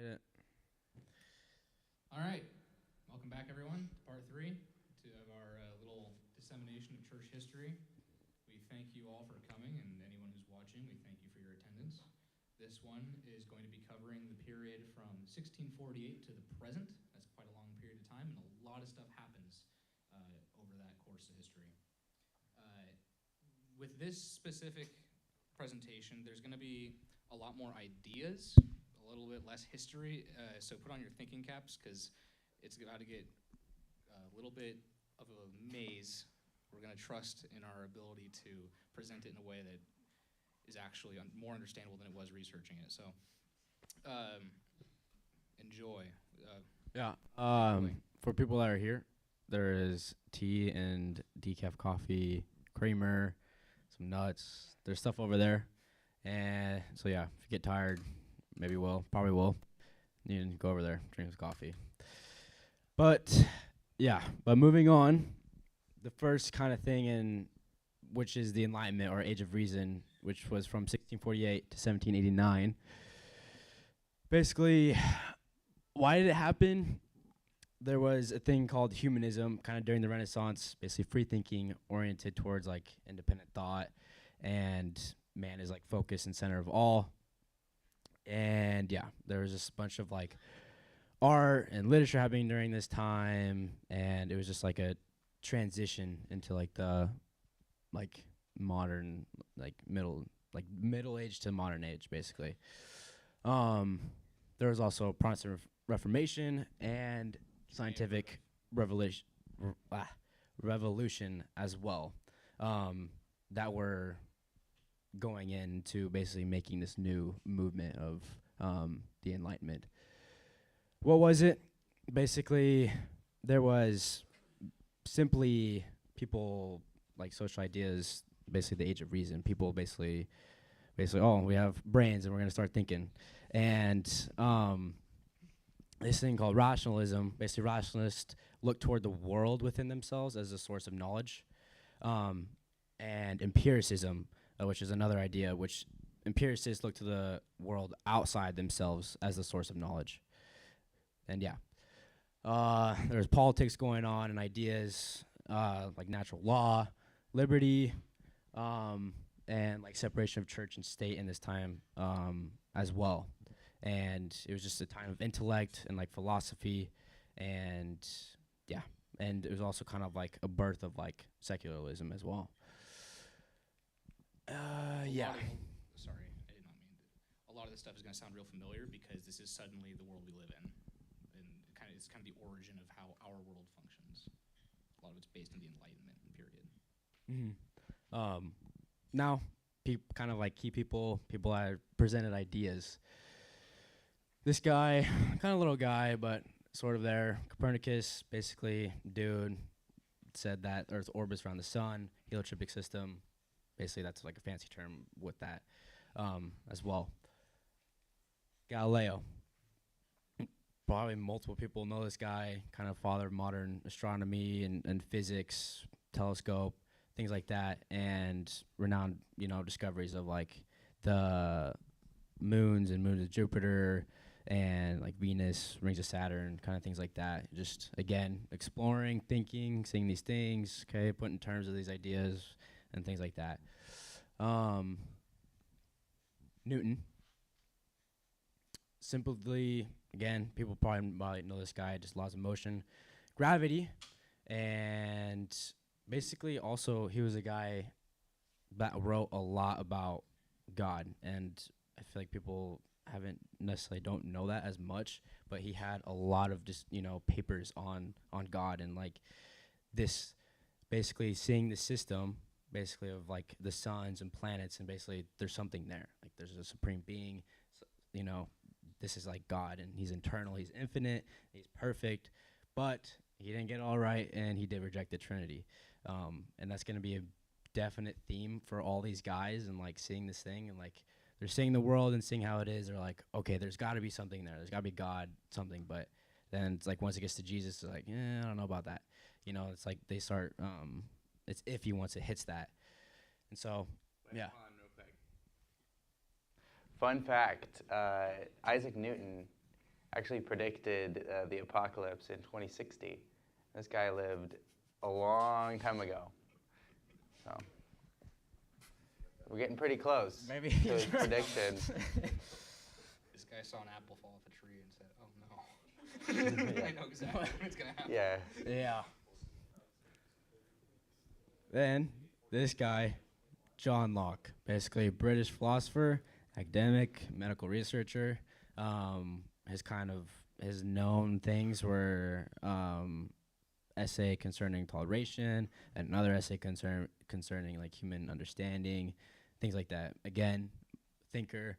Hit it. All right. Welcome back, everyone, to part three of our little dissemination of church history. We thank you all for coming, and anyone who's watching, we thank you for your attendance. This one is going to be covering the period from 1648 to the present. That's quite a long period of time, and a lot of stuff happens over that course of history. With this specific presentation, there's going to be a lot more ideas, a little bit less history, so put on your thinking caps, because it's about to get a little bit of a maze. We're going to trust in our ability to present it in a way that is actually more understandable than it was researching it. So enjoy. Yeah. For people that are here, there is tea and decaf coffee, creamer, some nuts. There's stuff over there. And so, yeah, if you get tired, probably will. You can go over there, drink some coffee. But moving on, the first kind of thing which is the Enlightenment or Age of Reason, which was from 1648 to 1789. Basically, why did it happen? There was a thing called humanism, kind of during the Renaissance, basically free thinking, oriented towards like independent thought, and man is like focus and center of all. And yeah, there was just a bunch of like art and literature happening during this time, and it was just like a transition into like the like modern middle age to modern age, basically. There was also Protestant Reformation and scientific revolution as well, that were going into basically making this new movement of the Enlightenment. What was it? Basically, there was simply people like social ideas, basically the Age of Reason. People basically, oh, we have brains and we're going to start thinking. And this thing called rationalism, basically rationalists look toward the world within themselves as a source of knowledge. And empiricism, which is another idea, which empiricists look to the world outside themselves as the source of knowledge. And yeah, there's politics going on and ideas like natural law, liberty, and like separation of church and state in this time as well. And it was just a time of intellect and like philosophy, and yeah, and it was also kind of like a birth of like secularism as well. Yeah. Sorry, I did not mean to. A lot of this stuff is going to sound real familiar because this is suddenly the world we live in, and it's kind of the origin of how our world functions. A lot of it's based in the Enlightenment period. Mm-hmm. Now, kind of like key people that presented ideas. This guy, kind of little guy, but sort of there. Copernicus, basically, dude, said that Earth orbits around the sun, heliotropic system. Basically, that's like a fancy term with that as well. Galileo. Probably multiple people know this guy, kind of father of modern astronomy and physics, telescope, things like that, and renowned, discoveries of like the moons of Jupiter and like Venus, rings of Saturn, kind of things like that. Just, again, exploring, thinking, seeing these things, okay, put in terms of these ideas and things like that. Newton. Simply, again, people probably know this guy, just laws of motion, gravity, and basically also he was a guy that wrote a lot about God, and I feel like people don't know that as much, but he had a lot of just, papers on God, and like this, basically seeing the system, basically of like the suns and planets, and basically there's something there, like there's a supreme being, this is like God, and he's eternal, he's infinite, he's perfect, but he didn't get it all right, and he did reject the Trinity. And that's going to be a definite theme for all these guys, and like seeing this thing, and like they're seeing the world and seeing how it is. They're like, okay, there's got to be something there. There's got to be God, something. But then it's like once it gets to Jesus, it's like, I don't know about that. It's like they start, it's iffy once it hits that. And so, yeah. Fun fact, Isaac Newton actually predicted the apocalypse in 2060. This guy lived a long time ago. So we're getting pretty close Maybe to his prediction. This guy saw an apple fall off a tree and said, "Oh no." I know exactly what's gonna happen. Yeah. Yeah. Then this guy, John Locke, basically a British philosopher, academic, medical researcher. His known things were essay concerning toleration, and another essay concerning like human understanding, things like that. Again, thinker.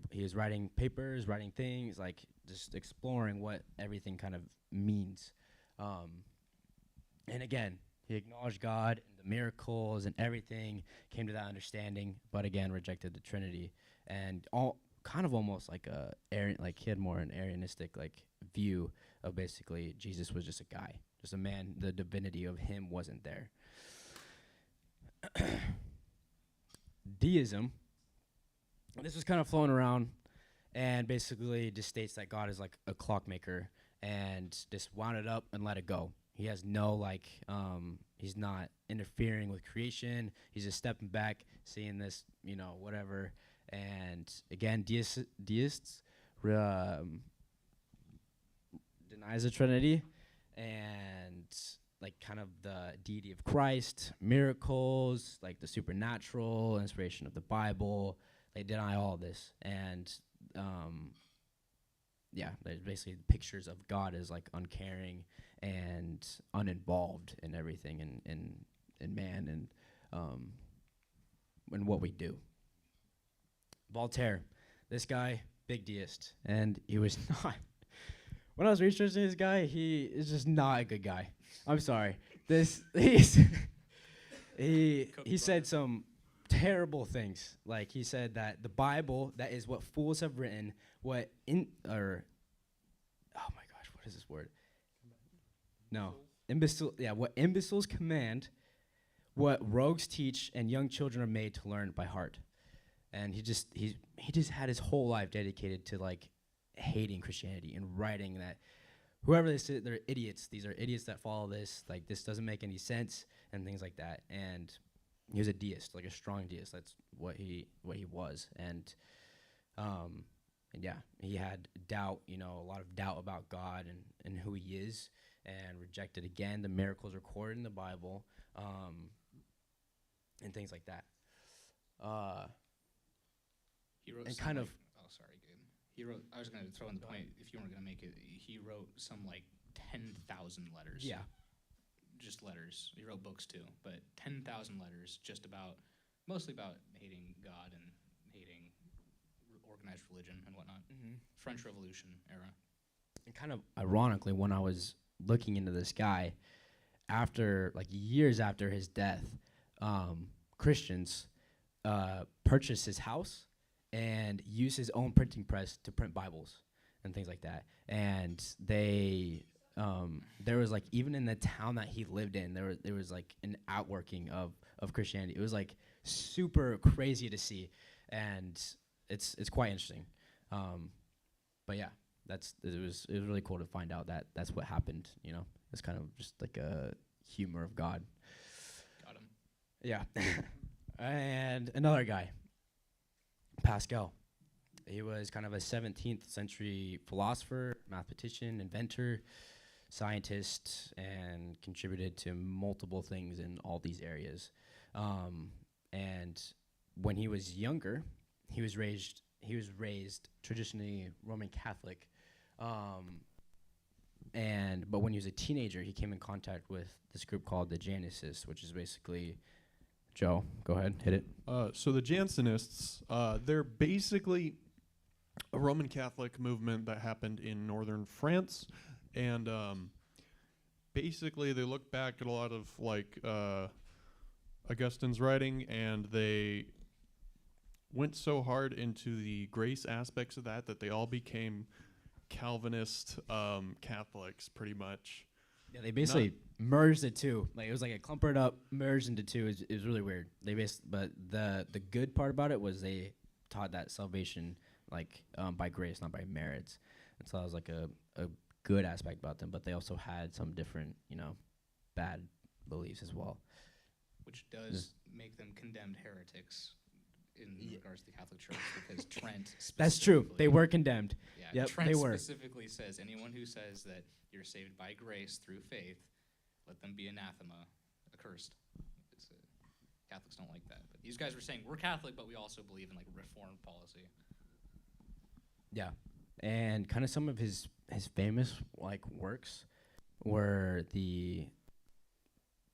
He was writing papers, writing things, like just exploring what everything kind of means. And again, he acknowledged God and the miracles and everything, came to that understanding, but again rejected the Trinity, and all kind of almost like he had more an Arianistic like view of basically Jesus was just a guy, just a man. The divinity of him wasn't there. Deism. This was kind of flown around, and basically just states that God is like a clockmaker and just wound it up and let it go. He has no he's not interfering with creation. He's just stepping back, seeing this, whatever. And again, deists denies the Trinity and like kind of the deity of Christ, miracles, like the supernatural, inspiration of the Bible. They deny all this, and there's basically pictures of God as like uncaring and uninvolved in everything, in man and what we do. Voltaire, this guy, big deist, and he was not. When I was researching this guy, he is just not a good guy. I'm sorry. He said some terrible things. Like he said that the Bible, that is what fools have written, oh my gosh, what is this word? No, imbecile. Yeah, what imbeciles command, what rogues teach, and young children are made to learn by heart. And he just had his whole life dedicated to like hating Christianity and writing that whoever they say, they're idiots. These are idiots that follow this. Like this doesn't make any sense and things like that. And he was a deist, like a strong deist. That's what he was. And yeah, he had doubt, a lot of doubt about God and who he is, and rejected again the miracles recorded in the Bible, and things like that. He wrote and some kind like, of oh, sorry, good. He wrote, I was going to throw in the point, if you weren't going to make it, he wrote some like 10,000 letters. Yeah. Just letters. He wrote books too, but 10,000 letters just mostly about hating God and hating organized religion and whatnot. Mm-hmm. French Revolution era. And kind of ironically, when I was looking into this guy, after like years after his death, Christians purchased his house and used his own printing press to print Bibles and things like that. And they there was like, even in the town that he lived in, there was like an outworking of Christianity. It was like super crazy to see, and it's quite interesting. But yeah, it was really cool to find out that that's what happened. It's kind of just like a humor of God. Got him. Yeah. And another guy, Pascal. He was kind of a 17th century philosopher, mathematician, inventor, scientist, and contributed to multiple things in all these areas. And when he was younger, he was raised traditionally Roman Catholic. But when he was a teenager, he came in contact with this group called the Jansenists, which is basically, Joe, go ahead, hit it. So the Jansenists, they're basically a Roman Catholic movement that happened in northern France, and basically they look back at a lot of like Augustine's writing, and they went so hard into the grace aspects of that they all became Calvinist Catholics, pretty much. Yeah, they basically merged the two. Like it was like a clumpered up, merged into two. It was really weird. But the good part about it was they taught that salvation like by grace, not by merits. And so that was like a good aspect about them, but they also had some different, bad beliefs as well. Which does make them condemned heretics in regards to the Catholic Church, because Trent That's true. specifically- They were condemned. Yeah, Yep, Trent they were. specifically says anyone who says that you're saved by grace through faith, let them be anathema, accursed. Catholics don't like that. But these guys were saying we're Catholic, but we also believe in like reformed policy. Yeah. And kind of some of his famous like works were the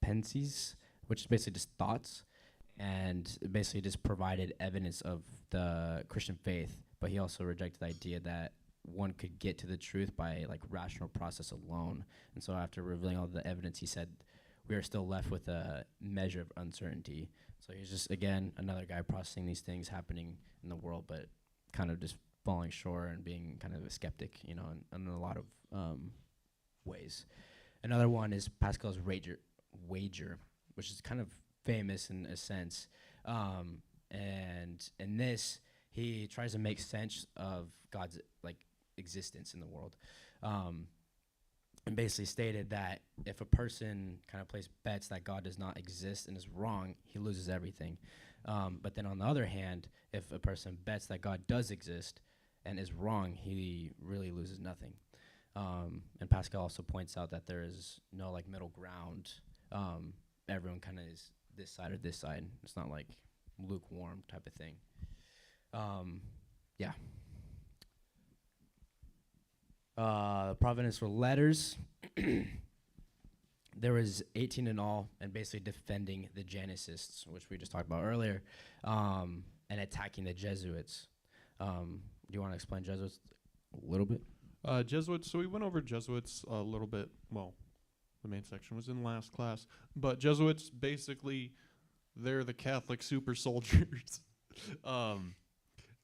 Pensies, which is basically just thoughts, and it basically just provided evidence of the Christian faith. But he also rejected the idea that one could get to the truth by like rational process alone. And so after revealing all the evidence, he said we are still left with a measure of uncertainty. So he's just, again, another guy processing these things happening in the world, but kind of just falling short and being kind of a skeptic, in a lot of ways. Another one is Pascal's wager, which is kind of famous in a sense. And in this, he tries to make sense of God's existence in the world. And basically stated that if a person kind of places bets that God does not exist and is wrong, he loses everything. But then on the other hand, if a person bets that God does exist and is wrong, he really loses nothing. And Pascal also points out that there is no middle ground. Everyone kind of is this side or this side. It's not like lukewarm type of thing. Yeah. Providence for letters. There was 18 in all, and basically defending the Jansenists, which we just talked about earlier, and attacking the Jesuits. Do you want to explain Jesuits a little bit? Jesuits, so we went over Jesuits a little bit. Well, the main section was in last class. But Jesuits, basically, they're the Catholic super soldiers.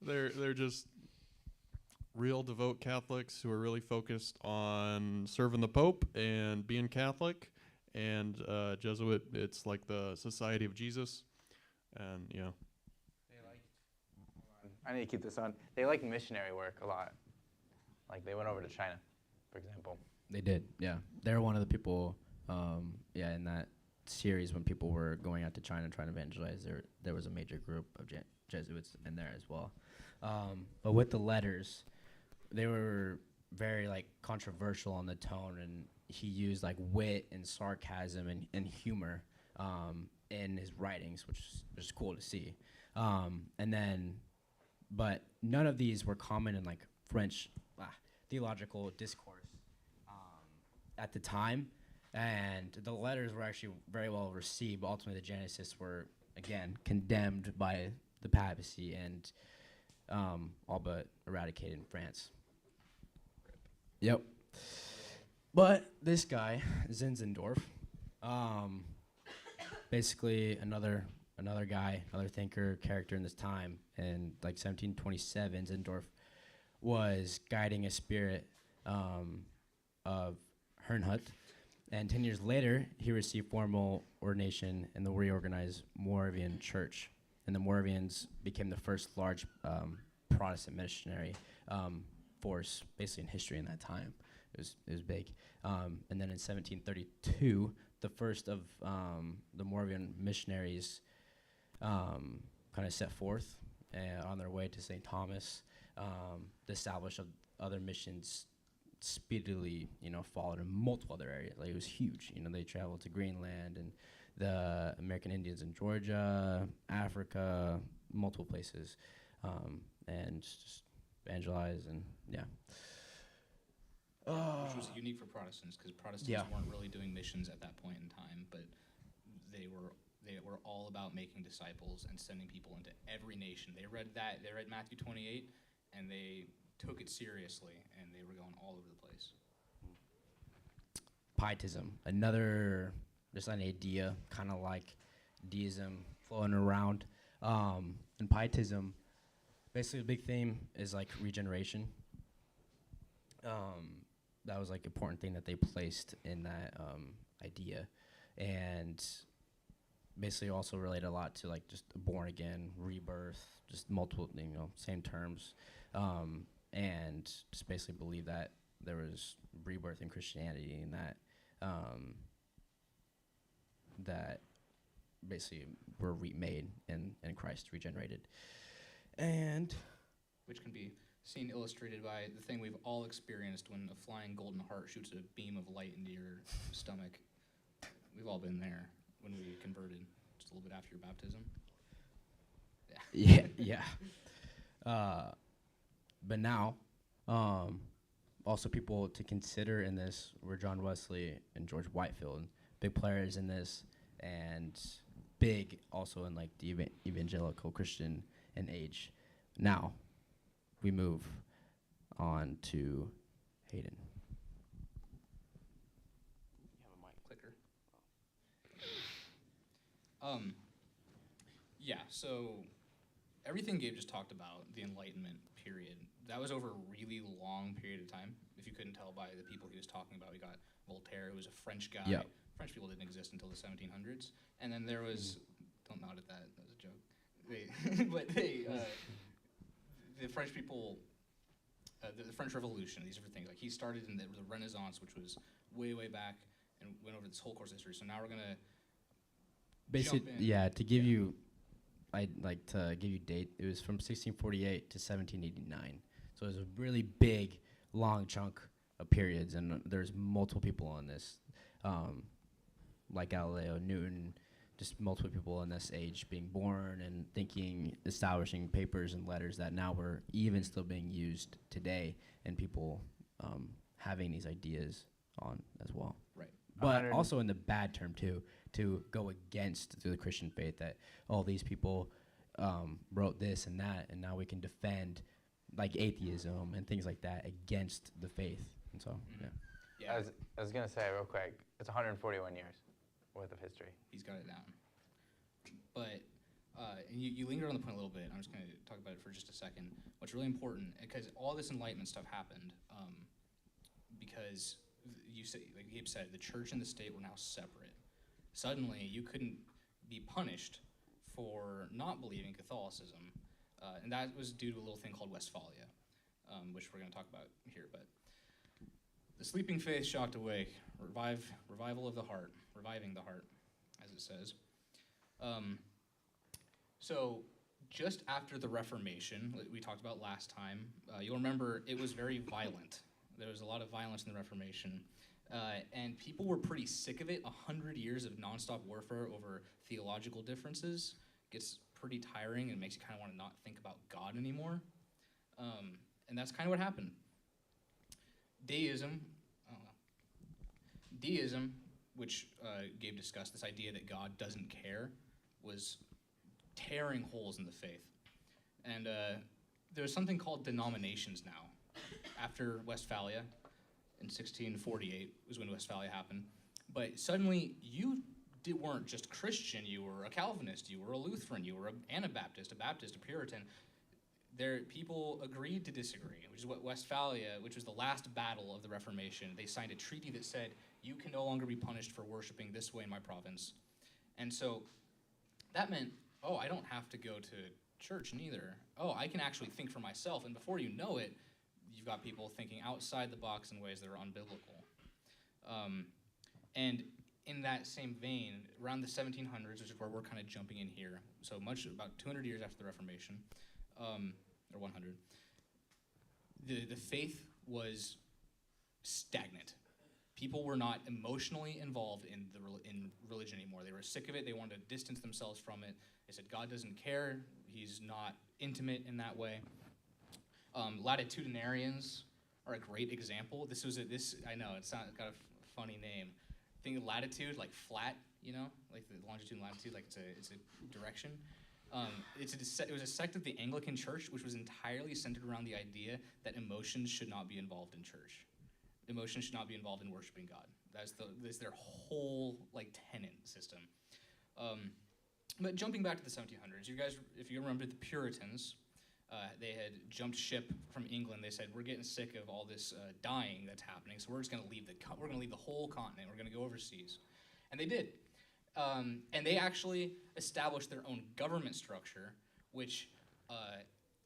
They're just real devout Catholics who are really focused on serving the Pope and being Catholic. And Jesuit, it's like the Society of Jesus. And, yeah. I need to keep this on. They like missionary work a lot. Like they went over to China, for example. They did, yeah. They're one of the people, in that series when people were going out to China trying to evangelize. There was a major group of Jesuits in there as well. But with the letters, they were very controversial on the tone, and he used wit and sarcasm and humor in his writings, which is cool to see. But none of these were common in French theological discourse at the time, and the letters were actually very well received. But ultimately, the Jansenists were again condemned by the papacy and all but eradicated in France. Yep. But this guy, Zinzendorf, basically another guy, another thinker, character in this time. In 1727, Zinzendorf was guiding a spirit of Herrnhut. And 10 years later, he received formal ordination in the reorganized Moravian Church. And the Moravians became the first large Protestant missionary force, basically in history in that time. It was big. And then in 1732, the first of the Moravian missionaries kind of set forth on their way to St. Thomas. The establishment of other missions speedily, followed in multiple other areas. It was huge. They traveled to Greenland and the American Indians in Georgia, Africa, multiple places, and just evangelize and yeah. Which was unique for Protestants, because Protestants weren't really doing missions at that point in time, but they were all about making disciples and sending people into every nation. They read Matthew 28, and they took it seriously, and they were going all over the place. Pietism, another just an idea, kind of like deism flowing around. And Pietism, basically the big theme is regeneration. That was important thing that they placed in that idea, and basically also related a lot to just born again, rebirth, just multiple same terms. and just basically believe that there was rebirth in Christianity, and that that basically we're remade in Christ, regenerated. And Which can be seen illustrated by the thing we've all experienced when a flying golden heart shoots a beam of light into your stomach. We've all been there when we converted, just a little bit after your baptism. yeah. But now, also people to consider in this were John Wesley and George Whitefield, big players in this, and big also in like the evangelical Christian and age. Now, we move on to Hayden. You have a mic clicker. Yeah, so everything Gabe just talked about, the Enlightenment period, that was over a really long period of time. If you couldn't tell by the people he was talking about, we got Voltaire, who was a French guy. Yep. French people didn't exist until the 1700s. And then there was, don't nod at that was a joke. The French people, the French Revolution, these different things. Like he started in the Renaissance, which was way, way back, and went over this whole course of history. So now we're gonna Basically, jump in. yeah, to give you, I'd like to give you date. It was from 1648 to 1789. So it was a really big, long chunk of periods, and there's multiple people on this, like Galileo, Newton, just multiple people in this age being born and thinking, establishing papers and letters that now were even still being used today, and people having these ideas on as well. Right. But also in the bad term too, to go against the Christian faith, that all these people wrote this and that, and now we can defend like atheism and things like that against the faith. And so, Yeah, I was going to say real quick, it's 141 years worth of history. he's got it down. But and you lingered on the point a little bit. I'm just going to talk about it for just a second. What's really important, because all this Enlightenment stuff happened because you say, like Gabe said, the church and the state were now separate. Suddenly, you couldn't be punished for not believing Catholicism, and that was due to a little thing called Westphalia, which we're going to talk about here. But the sleeping faith shocked awake, revival of the heart, reviving the heart, as it says. So just after the Reformation, we talked about last time, you'll remember it was very violent. There was a lot of violence in the Reformation. And people were pretty sick of it. 100 years of nonstop warfare over theological differences gets pretty tiring and makes you kind of want to not think about God anymore. And that's kind of what happened. Deism, which Gabe discussed, this idea that God doesn't care, was tearing holes in the faith. And there's something called denominations now. After Westphalia, in 1648 was when Westphalia happened. But suddenly, you weren't just Christian, you were a Calvinist, you were a Lutheran, you were an Anabaptist, a Baptist, a Puritan. People agreed to disagree, which is what Westphalia, which was the last battle of the Reformation, they signed a treaty that said, you can no longer be punished for worshiping this way in my province. And so that meant, oh, I don't have to go to church neither. Oh, I can actually think for myself. And before you know it, you've got people thinking outside the box in ways that are unbiblical. And in that same vein, around the 1700s, which is where we're kind of jumping in here, so about 200 years after the Reformation, or 100, the faith was stagnant. People were not emotionally involved in religion anymore. They were sick of it. They wanted to distance themselves from it. They said, God doesn't care. He's not intimate in that way. Latitudinarians are a great example. I know, it's got a funny name. Think of latitude, like flat, like the longitude and latitude, like it's a direction. It was a sect of the Anglican Church, which was entirely centered around the idea that emotions should not be involved in church. Emotions should not be involved in worshiping God. That's their whole tenet system. But jumping back to the 1700s, you guys, if you remember the Puritans, they had jumped ship from England. They said, we're getting sick of all this dying that's happening, so we're just going to leave the whole continent. We're going to go overseas, and they did. And they actually established their own government structure, which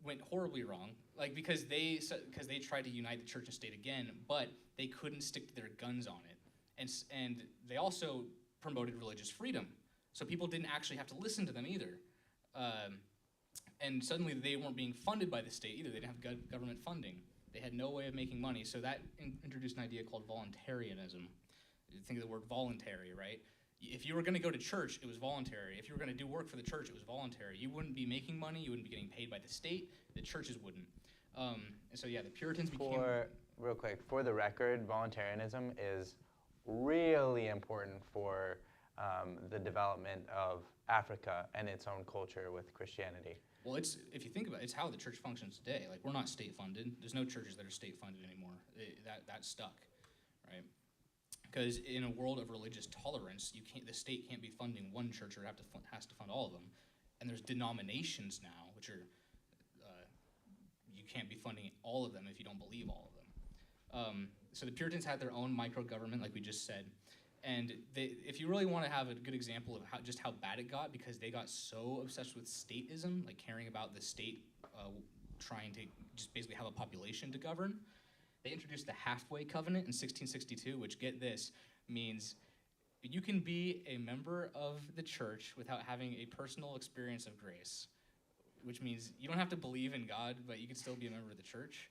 went horribly wrong, like because they tried to unite the church and state again, but they couldn't stick to their guns on it, and they also promoted religious freedom, so people didn't actually have to listen to them either, and suddenly they weren't being funded by the state either. They didn't have government funding. They had no way of making money, so that introduced an idea called voluntarianism. Think of the word voluntary, right? If you were going to go to church, it was voluntary. If you were going to do work for the church, it was voluntary. You wouldn't be making money. You wouldn't be getting paid by the state. The churches wouldn't. And so, yeah, the Puritans became... Real quick, for the record, voluntarism is really important for the development of Africa and its own culture with Christianity. Well, if you think about it, it's how the church functions today. Like, we're not state-funded. There's no churches that are state-funded anymore. That's stuck, right? Because in a world of religious tolerance, the state can't be funding one church or has to fund all of them. And there's denominations now, which are, you can't be funding all of them if you don't believe all of them. So the Puritans had their own micro-government, like we just said. And if you really want to have a good example of how bad it got, because they got so obsessed with statism, like caring about the state trying to just basically have a population to govern, they introduced the halfway covenant in 1662, which, get this, means you can be a member of the church without having a personal experience of grace, which means you don't have to believe in God, but you can still be a member of the church,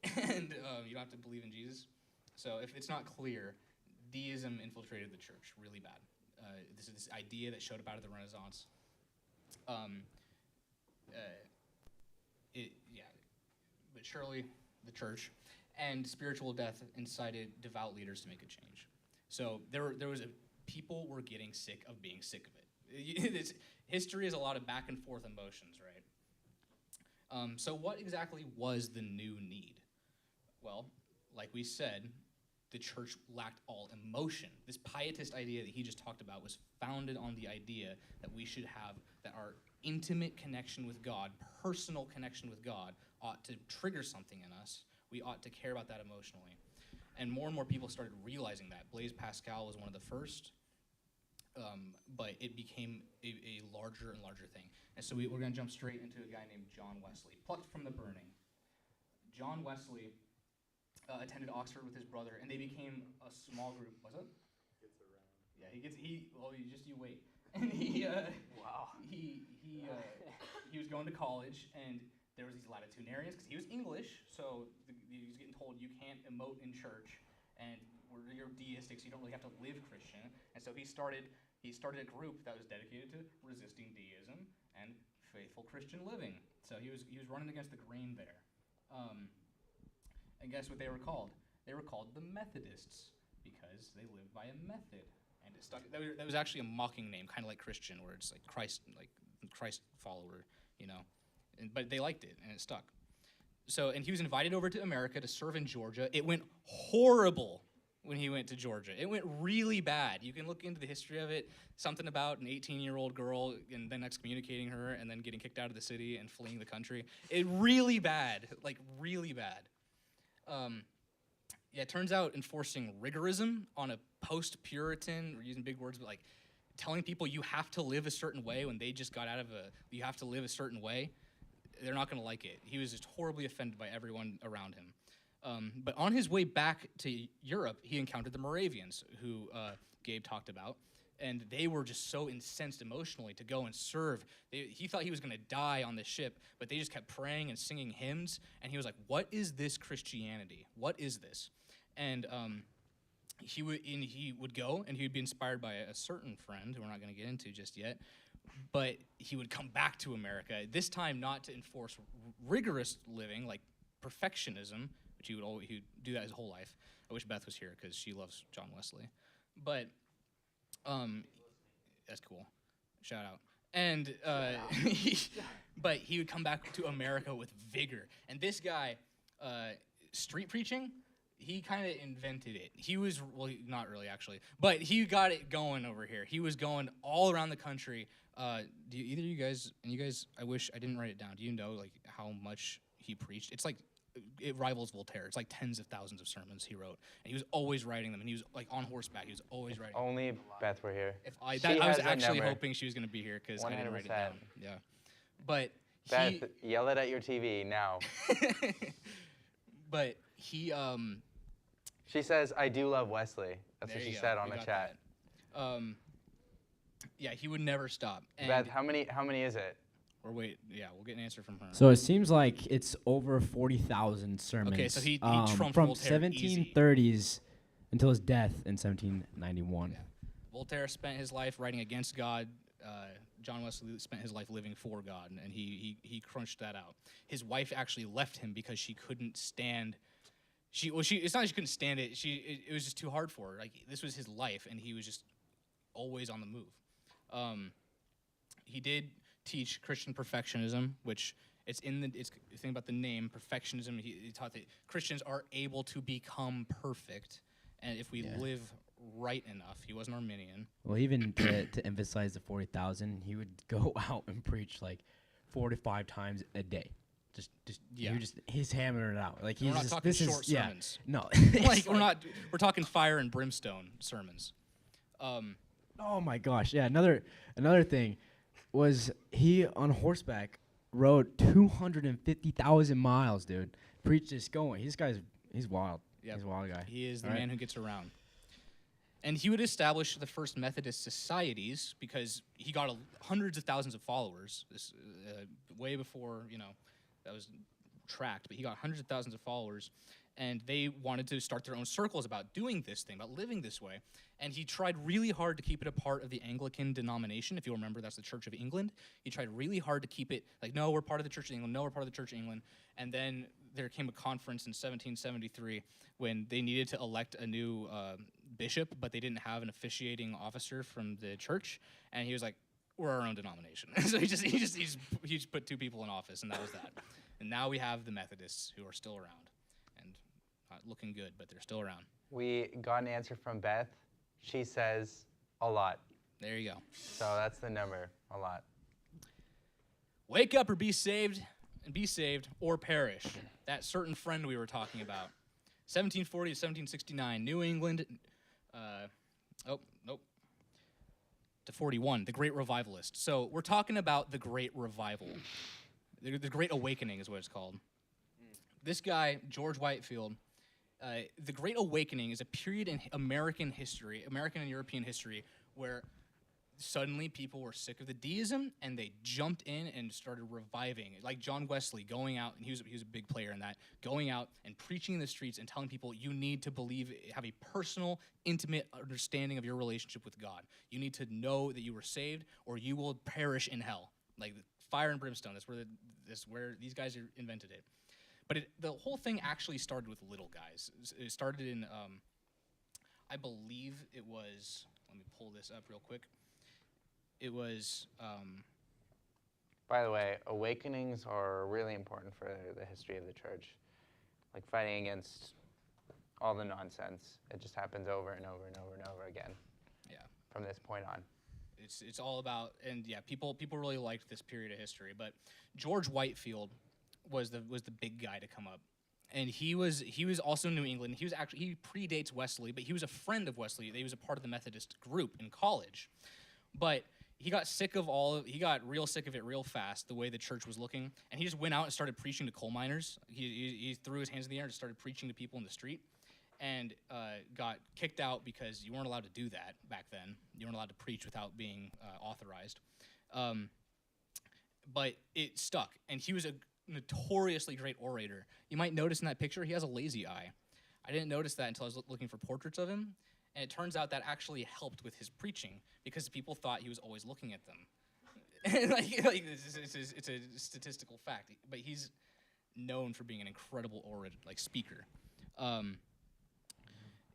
and you don't have to believe in Jesus. So if it's not clear, deism infiltrated the church really bad. This is this idea that showed up out of the Renaissance. But surely the church and spiritual death incited devout leaders to make a change. So people were getting sick of being sick of it. History is a lot of back and forth emotions, right? So what exactly was the new need? Well, like we said, the church lacked all emotion. This pietist idea that he just talked about was founded on the idea that we should have, that our intimate connection with God, personal connection with God, ought to trigger something in us. We ought to care about that emotionally. And more people started realizing that. Blaise Pascal was one of the first, but it became a larger and larger thing. And so we're going to jump straight into a guy named John Wesley, plucked from the burning. John Wesley attended Oxford with his brother, and they became a small group. Was it? Gets around. Yeah, you wait. And Wow. He was going to college, and there was these latitudinarians, because he was English, so he was getting told you can't emote in church, and you're deistic, so you don't really have to live Christian. And so he started a group that was dedicated to resisting deism and faithful Christian living. So he was running against the grain there. And guess what they were called? They were called the Methodists, because they lived by a method. And it stuck. That was actually a mocking name, kind of like Christian, where it's like Christ follower, you know. But they liked it, and it stuck. So, and he was invited over to America to serve in Georgia. It went horrible when he went to Georgia. It went really bad. You can look into the history of it. Something about an 18-year-old girl and then excommunicating her and then getting kicked out of the city and fleeing the country. It really bad, like really bad. It turns out enforcing rigorism on a post-Puritan, we're using big words, but like telling people you have to live a certain way when they just got out of you have to live a certain way, they're not going to like it. He was just horribly offended by everyone around him. But on his way back to Europe, he encountered the Moravians, who Gabe talked about, and they were just so incensed emotionally to go and serve. He thought he was going to die on the ship, but they just kept praying and singing hymns, and he was like, what is this Christianity? What is this? And he would go, and he would be inspired by a certain friend, who we're not going to get into just yet, but he would come back to America, this time not to enforce rigorous living, like perfectionism, which he would do that his whole life. I wish Beth was here, because she loves John Wesley. But that's cool. Shout out. And but he would come back to America with vigor. And this guy, street preaching, he kind of invented it. He was, well, not really actually, but he got it going over here. He was going all around the country. Do either of you guys, I wish I didn't write it down. Do you know like how much he preached? It's like, it rivals Voltaire. It's like tens of thousands of sermons he wrote, and he was always writing them. And he was like on horseback. He was always writing. Only Beth were here. I was actually hoping she was going to be here, because I didn't write it down. Yeah, but Beth, yell it at your TV now. But he She says, "I do love Wesley." That's there what she you go. said on We the got chat. that. Yeah, he would never stop. And Beth, how many is it? or wait, yeah, we'll get an answer from her. So it seems like it's over 40,000 sermons. Okay, so he trumped from Voltaire 1730s until his death in 1791. Yeah. Voltaire spent his life writing against God. John Wesley spent his life living for God, and he crunched that out. His wife actually left him because she couldn't stand. It's not that she couldn't stand it. It was just too hard for her. Like, this was his life, and he was just always on the move. He did teach Christian perfectionism, which it's the thing about the name perfectionism. He taught that Christians are able to become perfect, and if we live right enough. He wasn't Arminian. Well, even to emphasize the 40,000, he would go out and preach like 4 to 5 times a day. He's hammering it out. Like, we're not talking short sermons. No, like we're talking fire and brimstone sermons. Oh my gosh! Yeah, another thing was he on horseback rode 250,000 miles, dude. Preached this going. He's wild. Yep. He's a wild guy. He is the man who gets around. And he would establish the first Methodist societies because he got hundreds of thousands of followers. This way before that was tracked, but he got hundreds of thousands of followers, and they wanted to start their own circles about doing this thing, about living this way. And he tried really hard to keep it a part of the Anglican denomination. If you'll remember, that's the Church of England. He tried really hard to keep it like, no, we're part of the Church of England. No, we're part of the Church of England. And then there came a conference in 1773 when they needed to elect a new bishop, but they didn't have an officiating officer from the church. And he was like, we're our own denomination. So he just put 2 people in office, and that was that. And now we have the Methodists who are still around, and not looking good, but they're still around. We got an answer from Beth. She says a lot. There you go. So that's the number, a lot. Wake up or be saved, or perish. That certain friend we were talking about. 1740 to 1769, New England. To 41, the Great Revivalist. So we're talking about the Great Revival. The Great Awakening is what it's called. This guy, George Whitefield, the Great Awakening is a period in American history, American and European history, where suddenly people were sick of the deism and they jumped in and started reviving. Like John Wesley going out, and he was a big player in that, going out and preaching in the streets and telling people you need to believe, have a personal, intimate understanding of your relationship with God. You need to know that you were saved or you will perish in hell. Like fire and brimstone, that's where these guys invented it. But the whole thing actually started with little guys. It started in, I believe it was, let me pull this up real quick. It was... By the way, awakenings are really important for the history of the church. Like fighting against all the nonsense. It just happens over and over and over and over again. Yeah. From this point on. It's all about, and yeah, people really liked this period of history. But George Whitefield was the big guy to come up, and he was also in New England. He predates Wesley, but he was a friend of Wesley. He was a part of the Methodist group in college, but he got real sick of it real fast, the way the church was looking, and he just went out and started preaching to coal miners. He threw his hands in the air and started preaching to people in the street, and got kicked out because you weren't allowed to do that back then. You weren't allowed to preach without being authorized. But it stuck, and he was a notoriously great orator. You might notice in that picture, he has a lazy eye. I didn't notice that until I was looking for portraits of him, and it turns out that actually helped with his preaching because people thought he was always looking at them. It's a statistical fact, but he's known for being an incredible orator, speaker. And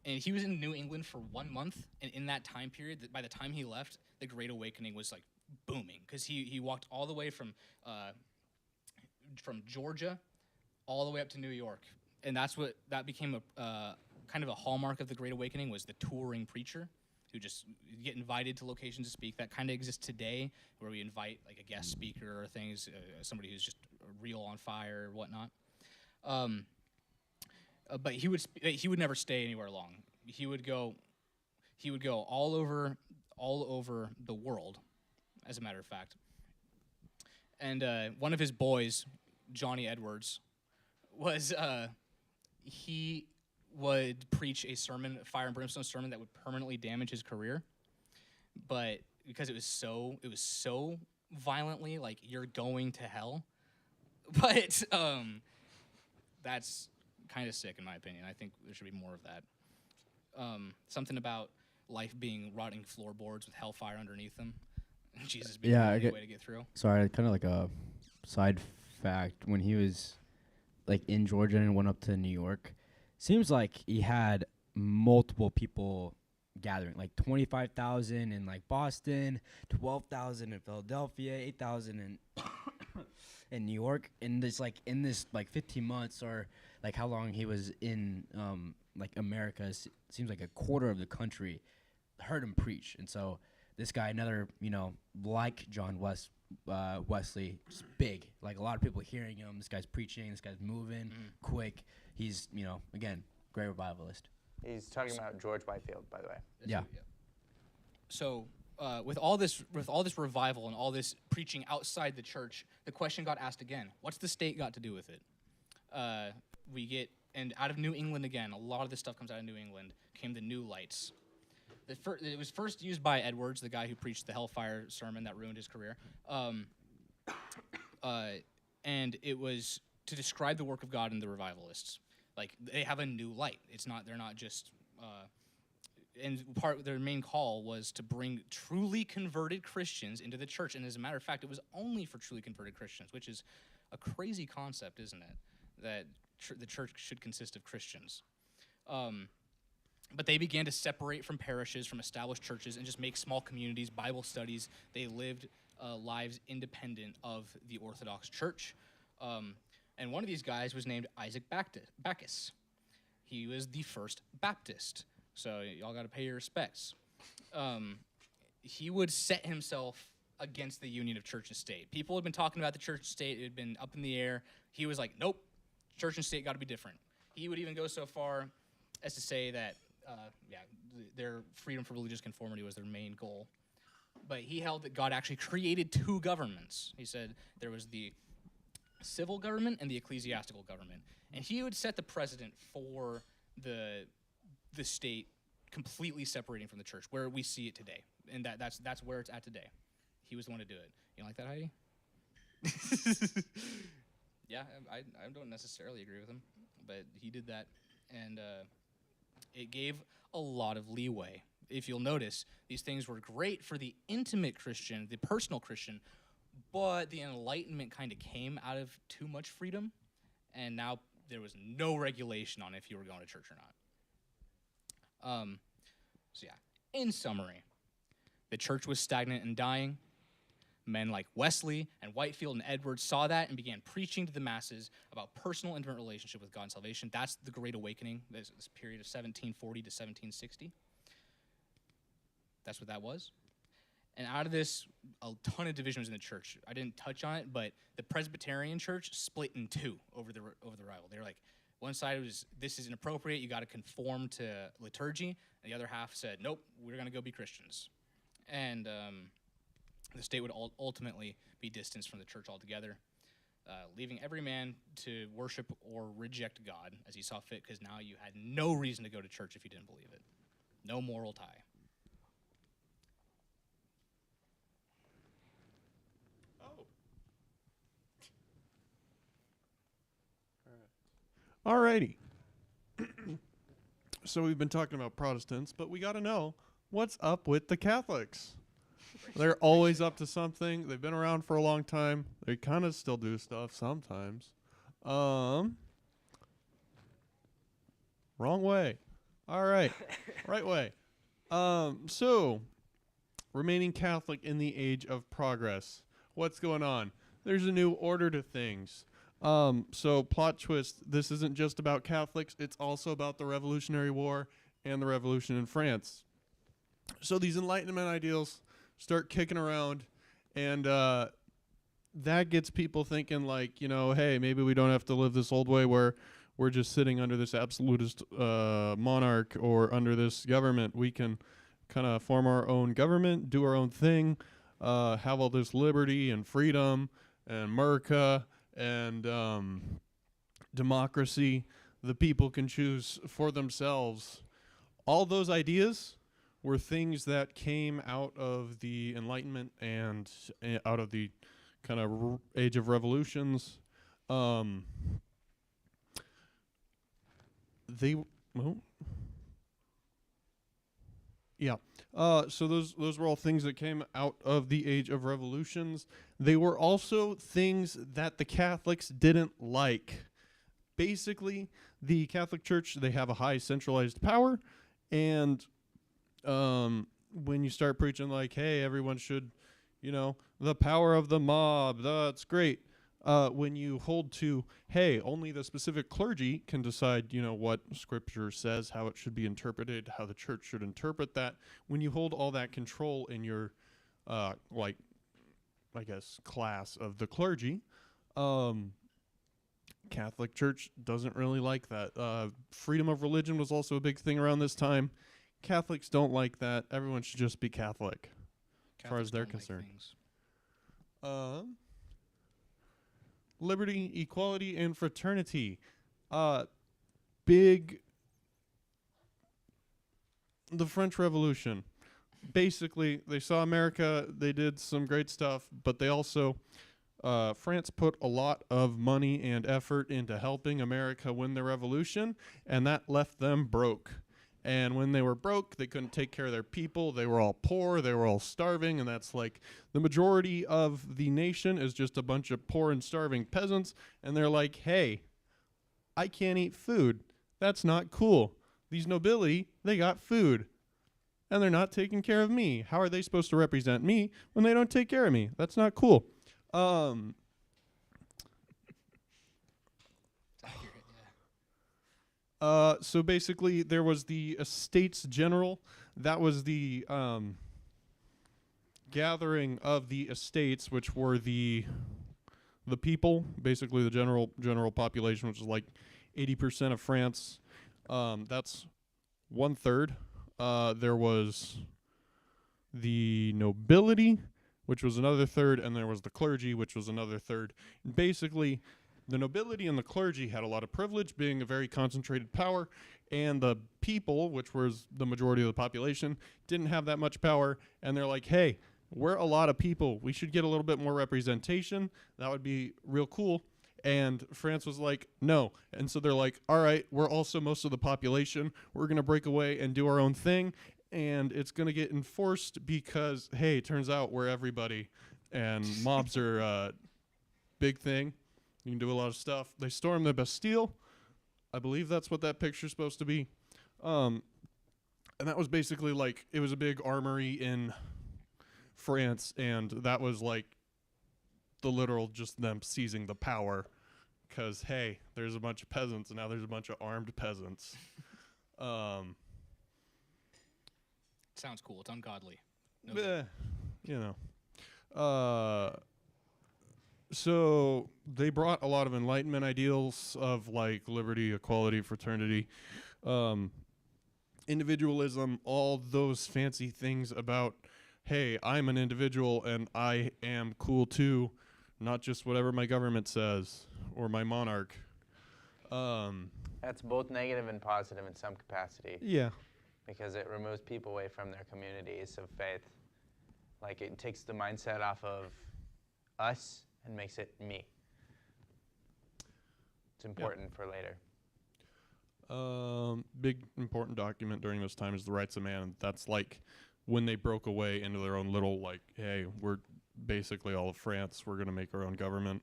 he was in New England for 1 month, and in that time period, by the time he left, the Great Awakening was booming because he walked all the way from Georgia all the way up to New York, and that became a kind of a hallmark of the Great Awakening was the touring preacher who just get invited to locations to speak. That kind of exists today, where we invite a guest speaker or things, somebody who's just real on fire or whatnot. But he would never stay anywhere long. He would go all over the world, as a matter of fact. And one of his boys, Johnny Edwards, was he would preach a sermon, a fire and brimstone sermon that would permanently damage his career. But because it was so violently like you're going to hell. But that's kind of sick in my opinion. I think there should be more of that. Something about life being rotting floorboards with hellfire underneath them. Jesus being the only way to get through. Sorry, kind of like a side fact. When he was like in Georgia and went up to New York, seems like he had multiple people gathering, like 25,000 in like Boston, 12,000 in Philadelphia, 8,000 in New York. In this 15 months or like how long he was in like America, seems like a quarter of the country heard him preach. And so this guy, another, like John Wesley, just big. Like a lot of people hearing him. This guy's preaching. This guy's moving quick. He's, again, great revivalist. He's talking about George Whitefield, by the way. Yeah. So with all this revival and all this preaching outside the church, the question got asked again: what's the state got to do with it? And out of New England again, a lot of this stuff comes out of New England. Came the New Lights. It was first used by Edwards, the guy who preached the hellfire sermon that ruined his career. And it was to describe the work of God in the revivalists. Like, they have a new light. They're not just, their main call was to bring truly converted Christians into the church. And as a matter of fact, it was only for truly converted Christians, which is a crazy concept, isn't it? That the church should consist of Christians. But they began to separate from parishes, from established churches, and just make small communities, Bible studies. They lived lives independent of the Orthodox Church. And one of these guys was named Isaac Backus. He was the first Baptist. So y'all got to pay your respects. He would set himself against the union of church and state. People had been talking about the church and state. It had been up in the air. He was like, nope, church and state got to be different. He would even go so far as to say that their freedom for religious conformity was their main goal. But he held that God actually created two governments. He said there was the civil government and the ecclesiastical government. And he would set the precedent for the state completely separating from the church, where we see it today. And that's where it's at today. He was the one to do it. You don't like that, Heidi? Yeah, I don't necessarily agree with him, but he did that. And it gave a lot of leeway. If you'll notice, these things were great for the intimate Christian, the personal Christian, but the Enlightenment kind of came out of too much freedom, and now there was no regulation on if you were going to church or not. In summary, the church was stagnant and dying. Men like Wesley and Whitefield and Edwards saw that and began preaching to the masses about personal, intimate relationship with God and salvation. That's the Great Awakening, this period of 1740 to 1760. That's what that was. And out of this, a ton of divisions in the church. I didn't touch on it, but the Presbyterian church split in two over the revival. They were like, one side was, this is inappropriate, you got to conform to liturgy. And the other half said, nope, we're going to go be Christians. And the state would ultimately be distanced from the church altogether, leaving every man to worship or reject God as he saw fit, because now you had no reason to go to church if you didn't believe it. No moral tie. Alrighty. So we've been talking about Protestants, but we got to know what's up with the Catholics. They're always up to something. They've been around for a long time. They kind of still do stuff sometimes. Wrong way. All right. Right way. So, remaining Catholic in the age of progress. What's going on? There's a new order to things. So plot twist, this isn't just about Catholics, it's also about the Revolutionary War and the Revolution in France. So these Enlightenment ideals start kicking around, and that gets people thinking like, hey, maybe we don't have to live this old way where we're just sitting under this absolutist monarch or under this government. We can kind of form our own government, do our own thing, have all this liberty and freedom, America and democracy. The people can choose for themselves. All those ideas were things that came out of the Enlightenment and out of the kind of age of revolutions. They well, yeah. So those were all things that came out of the age of revolutions. They were also things that the Catholics didn't like. Basically, the Catholic Church, they have a high centralized power, and when you start preaching like, hey, everyone should, the power of the mob, that's great. When you hold to, hey, only the specific clergy can decide, what Scripture says, how it should be interpreted, how the church should interpret that. When you hold all that control in your, class of the clergy, Catholic Church doesn't really like that. Freedom of religion was also a big thing around this time. Catholics don't like that. Everyone should just be Catholic, as far as they're concerned. Liberty, equality, and fraternity. The French Revolution. Basically, they saw America, they did some great stuff, but they also, France put a lot of money and effort into helping America win the revolution, and that left them broke. And when they were broke, they couldn't take care of their people. They were all poor. They were all starving. And that's like the majority of the nation is just a bunch of poor and starving peasants. And they're like, hey, I can't eat food. That's not cool. These nobility, they got food. And they're not taking care of me. How are they supposed to represent me when they don't take care of me? That's not cool. So basically, there was the Estates General. That was the gathering of the estates, which were the people, basically the general population, which is like 80% of France. That's 1/3. There was the nobility, which was another third, and there was the clergy, which was another third. And basically, the nobility and the clergy had a lot of privilege, being a very concentrated power, and the people, which was the majority of the population, didn't have that much power, and they're like, hey, we're a lot of people. We should get a little bit more representation. That would be real cool. And France was like, no. And so they're like, all right, we're also most of the population. We're going to break away and do our own thing, and it's going to get enforced because, hey, turns out we're everybody, and mobs are a big thing. You can do a lot of stuff. They stormed the Bastille. I believe that's what that picture's supposed to be. And that was basically like, it was a big armory in France, and that was like the literal just them seizing the power. Because, hey, there's a bunch of peasants, and now there's a bunch of armed peasants. Sounds cool. It's ungodly. So they brought a lot of Enlightenment ideals of like liberty, equality, fraternity, individualism, all those fancy things about, hey, I'm an individual and I am cool too, not just whatever my government says or my monarch. That's both negative and positive in some capacity. Yeah. Because it removes people away from their communities of faith. Like, it takes the mindset off of us and makes it me. It's important for later. Big important document during this time is the Rights of Man. That's like when they broke away into their own little, like, hey, we're basically all of France. We're going to make our own government.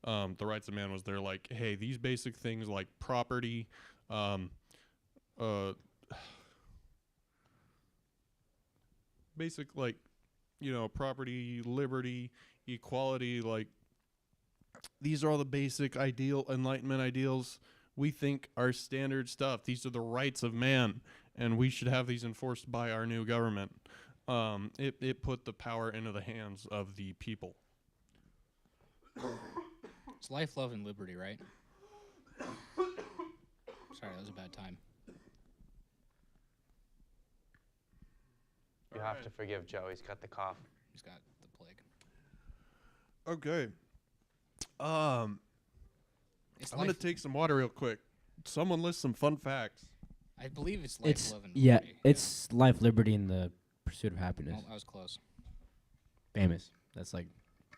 The Rights of Man was there like, hey, these basic things like property, basic, like, property, liberty, equality, like, these are all the basic Enlightenment ideals we think are standard stuff. These are the rights of man, and we should have these enforced by our new government. It put the power into the hands of the people. It's life, love, and liberty, right? Sorry, that was a bad time. You have to forgive Joe. He's got the cough. He's got the plague. Okay. It's I'm gonna life, take some water real quick. Someone list some fun facts. I believe it's life, It's love, and yeah, liberty. it's life, liberty, and the pursuit of happiness. Oh, I was close. Famous. That's like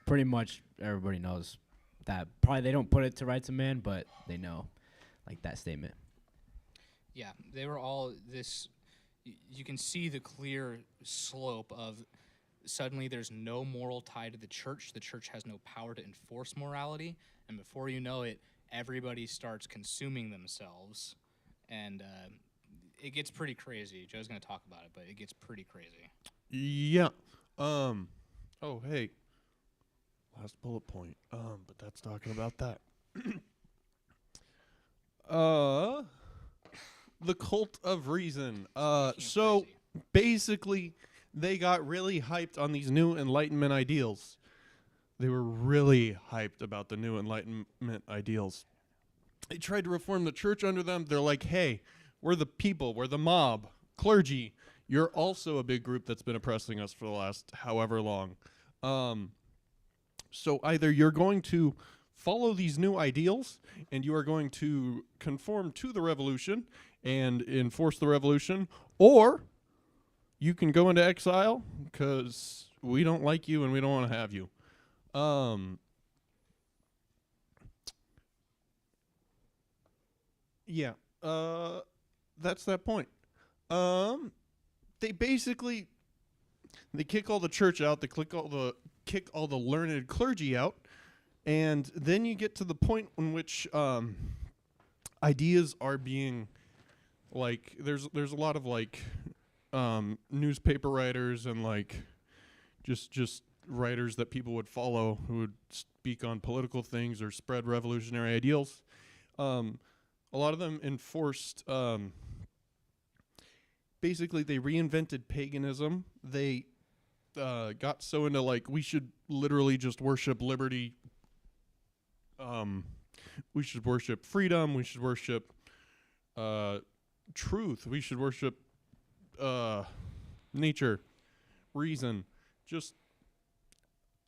pretty much everybody knows that. Probably they don't put it to rights of man, but they know like that statement. Yeah, they were all this. You can see the clear slope of suddenly there's no moral tie to the church. The church has no power to enforce morality, and before you know it, everybody starts consuming themselves, and it gets pretty crazy. Joe's going to talk about it, but it gets pretty crazy. Yeah. Oh, hey. Last bullet point. But that's talking about that. The cult of reason. Speaking of So crazy. basically, they got really hyped on these new Enlightenment ideals. They were really hyped about the new Enlightenment ideals. They tried to reform the church under them. They're like, hey, we're the people, we're the mob, clergy. You're also a big group that's been oppressing us for the last however long. So either you're going to follow these new ideals and you are going to conform to the revolution and enforce the revolution, or you can go into exile because we don't like you and we don't want to have you. Yeah, that's that point. They basically they kick all the church out. They kick all the learned clergy out, and then you get to the point in which ideas are being like there's a lot of like newspaper writers and like just writers that people would follow who would speak on political things or spread revolutionary ideals. A lot of them enforced basically they reinvented paganism. They got so into like we should literally just worship liberty. We should worship freedom. We should worship truth. We should worship nature, reason, just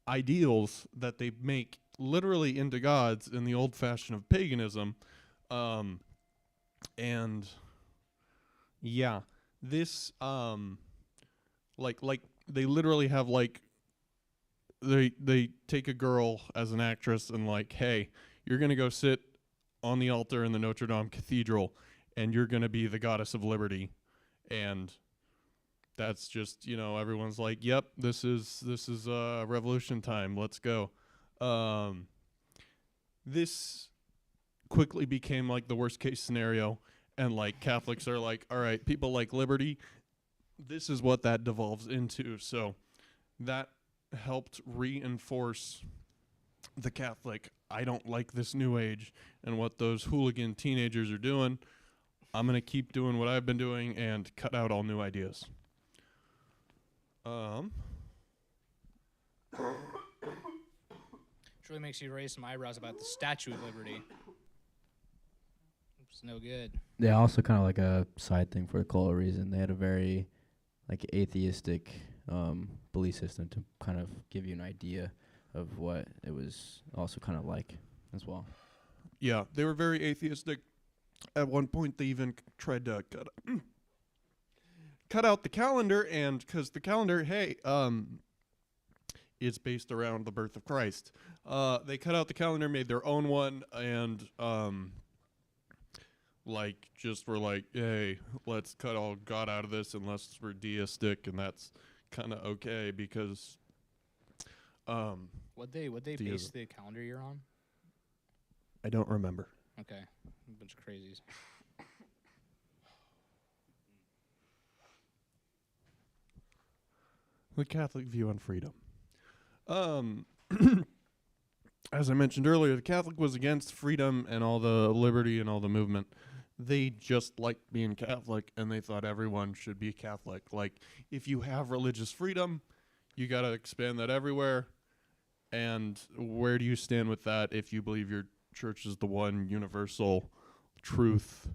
ideals that they make literally into gods in the old fashion of paganism. And yeah, this like they literally have like they take a girl as an actress and like, hey, you're gonna go sit on the altar in the Notre Dame Cathedral and you're gonna be the goddess of liberty. And that's just, everyone's like, yep, this is revolution time, let's go. This quickly became like the worst case scenario, and like Catholics are like, all right, people like liberty, this is what that devolves into. So that helped reinforce the Catholic, I don't like this new age and what those hooligan teenagers are doing. I'm going to keep doing what I've been doing and cut out all new ideas. Which really makes you raise some eyebrows about the Statue of Liberty. It's no good. Yeah, also kind of like a side thing for a cult of reason. They had a very like atheistic belief system to kind of give you an idea of what it was also kind of like as well. Yeah, they were very atheistic. At one point, they even tried to cut out the calendar, and because the calendar, hey, is based around the birth of Christ. They cut out the calendar, made their own one, and like just were like, hey, let's cut all God out of this unless we're deistic, and that's kind of okay because What'd they base Deism. the calendar year on? I don't remember. Okay, a bunch of crazies. The Catholic view on freedom. As I mentioned earlier, the Catholic was against freedom and all the liberty and all the movement. They just liked being Catholic, and they thought everyone should be Catholic. Like, if you have religious freedom, you got to expand that everywhere. And where do you stand with that if you believe your church is the one universal truth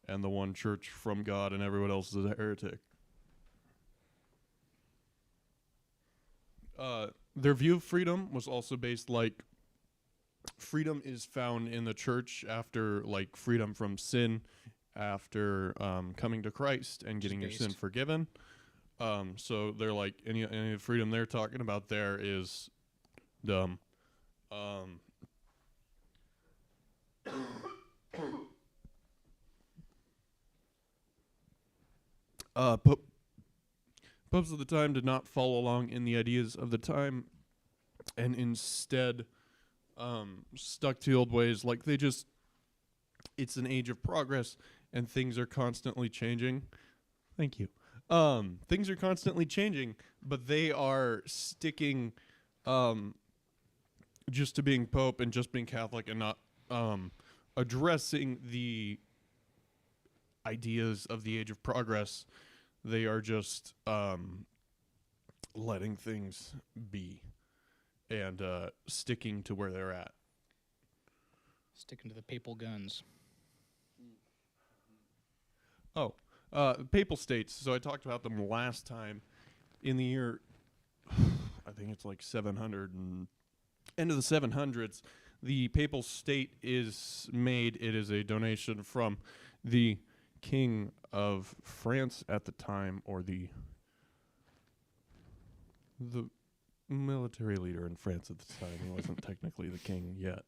and the one church from God and everyone else is a heretic? Their view of freedom was also based like freedom is found in the church after, like, freedom from sin, after coming to Christ and getting your sin based. forgiven. So they're like, any freedom they're talking about there is dumb. Popes of the time did not follow along in the ideas of the time, and instead stuck to old ways. Like, it's an age of progress, and things are constantly changing. Thank you. Things are constantly changing, but they are sticking just to being Pope and just being Catholic, and not addressing the ideas of the age of progress. They are just letting things be and sticking to where they're at. Sticking to the papal guns. Oh, papal states. So I talked about them last time. In the year, I think it's like 700 and end of the 700s, the papal state is made. It is a donation from the King of France at the time, or the military leader in France at the time. He wasn't technically the king yet.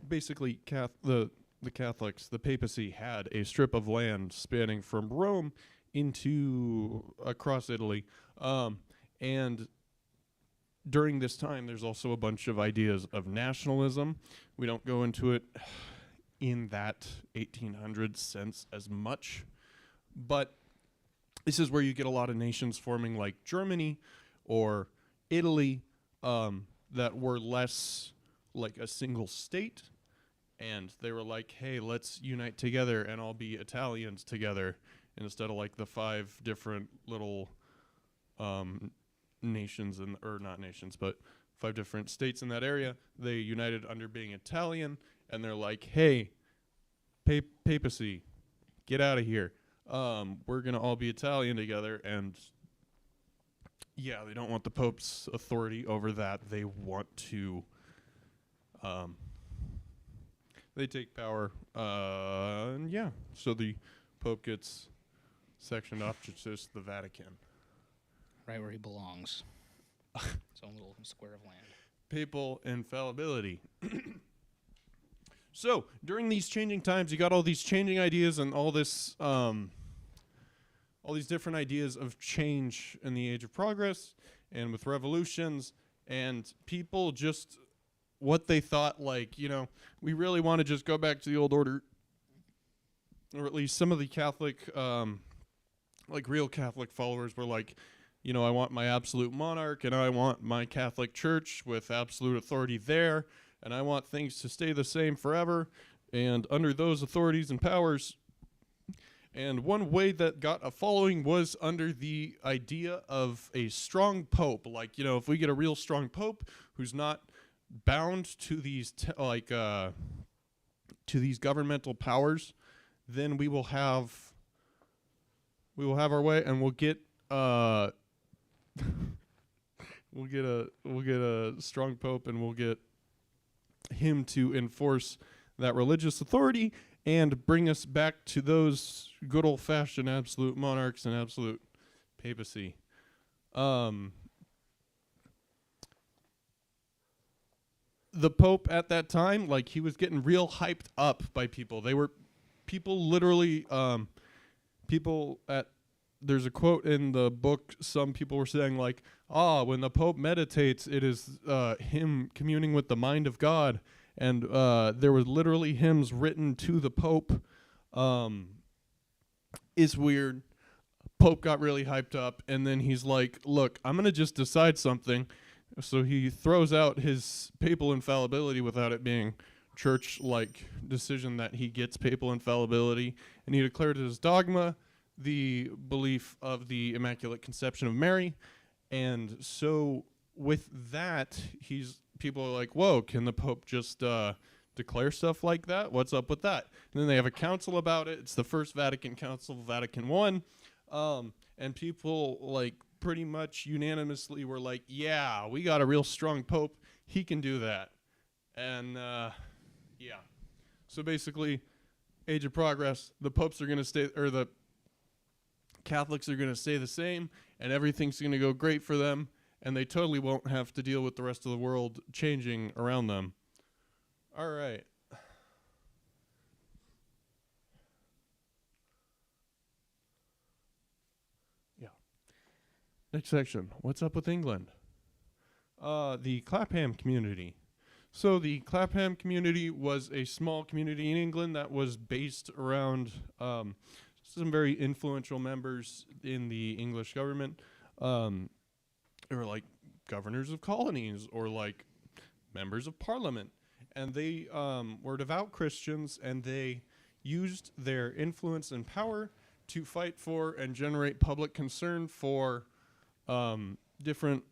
Basically, the Catholics, the papacy, had a strip of land spanning from Rome across Italy, and during this time, there's also a bunch of ideas of nationalism. We don't go into it in that 1800s sense as much, but this is where you get a lot of nations forming, like Germany or Italy, that were less like a single state, and they were like, hey, let's unite together and all be Italians together, instead of like the 5 different little nations, or not nations, but 5 different states in that area. They united under being Italian, and they're like, hey, papacy, get out of here. We're going to all be Italian together. And yeah, they don't want the Pope's authority over that. They want to, they take power. And yeah, so the Pope gets sectioned off to just the Vatican. Right where he belongs. His own little square of land. Papal infallibility. So, during these changing times, you got all these changing ideas and all these different ideas of change in the age of progress and with revolutions, and people just, what they thought, like, we really want to just go back to the old order, or at least some of the Catholic, like real Catholic followers were like, I want my absolute monarch, and I want my Catholic Church with absolute authority there, and I want things to stay the same forever, and under those authorities and powers. And one way that got a following was under the idea of a strong pope. Like, if we get a real strong pope who's not bound to these to these governmental powers, then we will have our way, and we'll get we'll get a strong pope, and we'll get him to enforce that religious authority and bring us back to those good old-fashioned absolute monarchs and absolute papacy. The Pope at that time, like, he was getting real hyped up by people. There's a quote in the book, some people were saying, like, when the Pope meditates, it is him communing with the mind of God. And there was literally hymns written to the Pope. It's weird. Pope got really hyped up, and then he's like, look, I'm going to just decide something. So he throws out his papal infallibility without it being church-like decision that he gets papal infallibility, and he declared it as dogma, the belief of the Immaculate Conception of Mary. And so with that, people are like, whoa, can the Pope just declare stuff like that? What's up with that? And then they have a council about it. It's the First Vatican Council, Vatican I. And people, like, pretty much unanimously were like, yeah, we got a real strong Pope. he can do that. And, yeah. So basically, age of progress, the popes are going to stay, or the Catholics are going to stay the same, and everything's going to go great for them, and they totally won't have to deal with the rest of the world changing around them. All right. Yeah. Next section. What's up with England? The Clapham community. So the Clapham community was a small community in England that was based around some very influential members in the English government. They were like governors of colonies or like members of parliament. And they were devout Christians, and they used their influence and power to fight for and generate public concern for different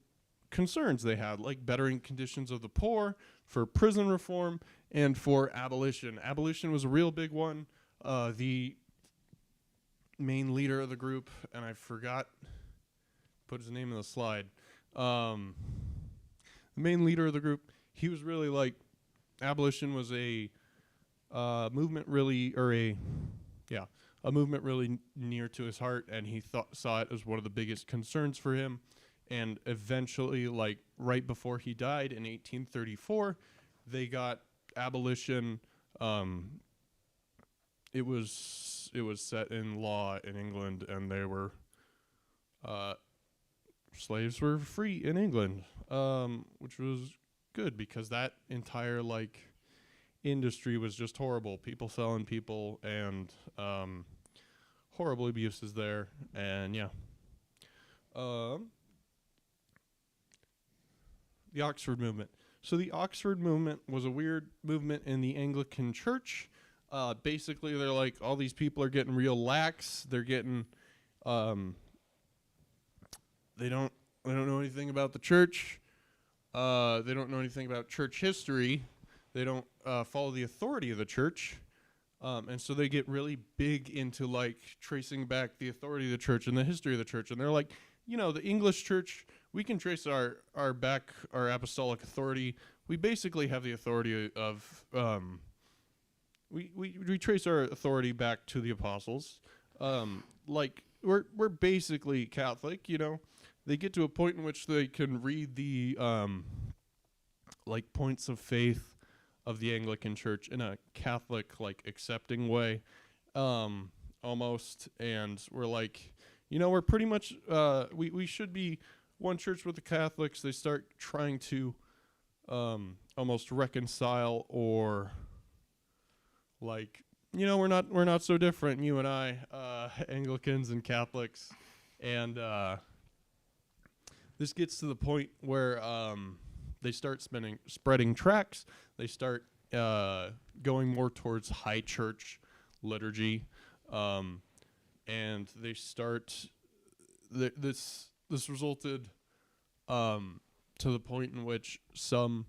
concerns they had, like bettering conditions of the poor, for prison reform, and for abolition. Abolition was a real big one. The main leader of the group, and I forgot, put his name in the slide. The main leader of the group, he was really like, abolition was a movement really, a movement really near to his heart, and he saw it as one of the biggest concerns for him. And eventually, like right before he died in 1834, they got abolition. It was set in law in England, and they were slaves were free in England, which was good because that entire like industry was just horrible. People selling people and horrible abuses there, and yeah. The Oxford movement. So the Oxford movement was a weird movement in the Anglican Church. Basically, they're like, all these people are getting real lax. They're getting, they don't know anything about the church. They don't know anything about church history. They don't follow the authority of the church. And so they get really big into like tracing back the authority of the church and the history of the church. And they're like, you know, the English church, we can trace our apostolic authority. We basically have the authority of, we trace our authority back to the apostles. Like we're basically Catholic, you know. They get to a point in which they can read the like points of faith of the Anglican Church in a Catholic like accepting way, almost. And we're like, you know, we're pretty much we should be one church with the Catholics. They start trying to almost reconcile, or like, you know, we're not so different, you and I, Anglicans and Catholics. And this gets to the point where they start spreading tracts. They start going more towards high church liturgy, and they start this resulted to the point in which some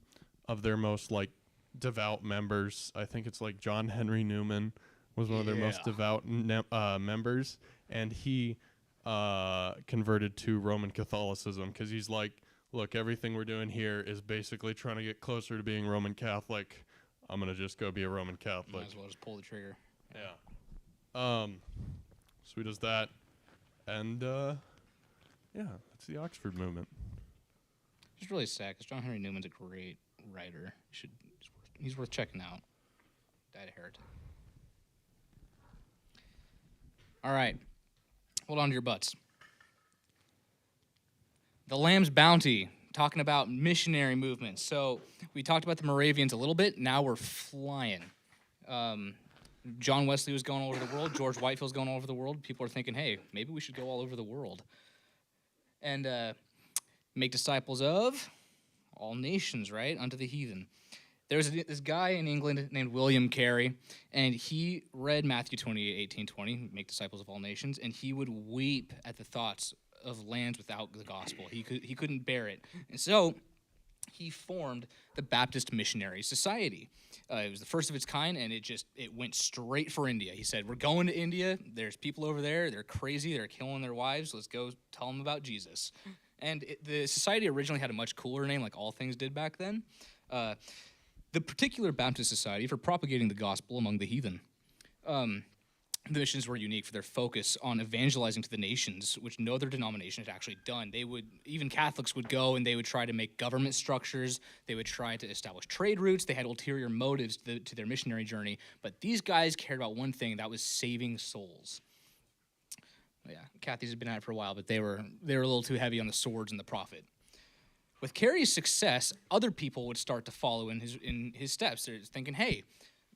of their most like devout members, I think it's like John Henry Newman was one of their most devout members, and he converted to Roman Catholicism because he's like, look, everything we're doing here is basically trying to get closer to being Roman Catholic. I'm going to just go be a Roman Catholic. Might as well just pull the trigger. Yeah. So he does that. And, yeah, that's the Oxford movement. It's really sad because John Henry Newman's a great writer. He's worth checking out. Died a heretic. All right. Hold on to your butts. The Lamb's Bounty, talking about missionary movements. So we talked about the Moravians a little bit. Now we're flying. John Wesley was going all over the world. George Whitefield's going all over the world. People are thinking, hey, maybe we should go all over the world and make disciples of all nations, right, unto the heathen. There's this guy in England named William Carey, and he read Matthew 28:18-20, make disciples of all nations, and he would weep at the thoughts of lands without the gospel. He couldn't bear it. And so he formed the Baptist Missionary Society. It was the first of its kind, and it went straight for India. He said, we're going to India. There's people over there. They're crazy. They're killing their wives. Let's go tell them about Jesus. And the society originally had a much cooler name, like all things did back then. The Particular Baptist Society for propagating the gospel among the heathen. The missions were unique for their focus on evangelizing to the nations, which no other denomination had actually done. Even Catholics would go and they would try to make government structures. They would try to establish trade routes. They had ulterior motives to their missionary journey. But these guys cared about one thing, that was saving souls. Yeah, Kathy's been at it for a while, but they were a little too heavy on the swords and the prophet. With Carey's success, other people would start to follow in his steps. They're thinking, hey,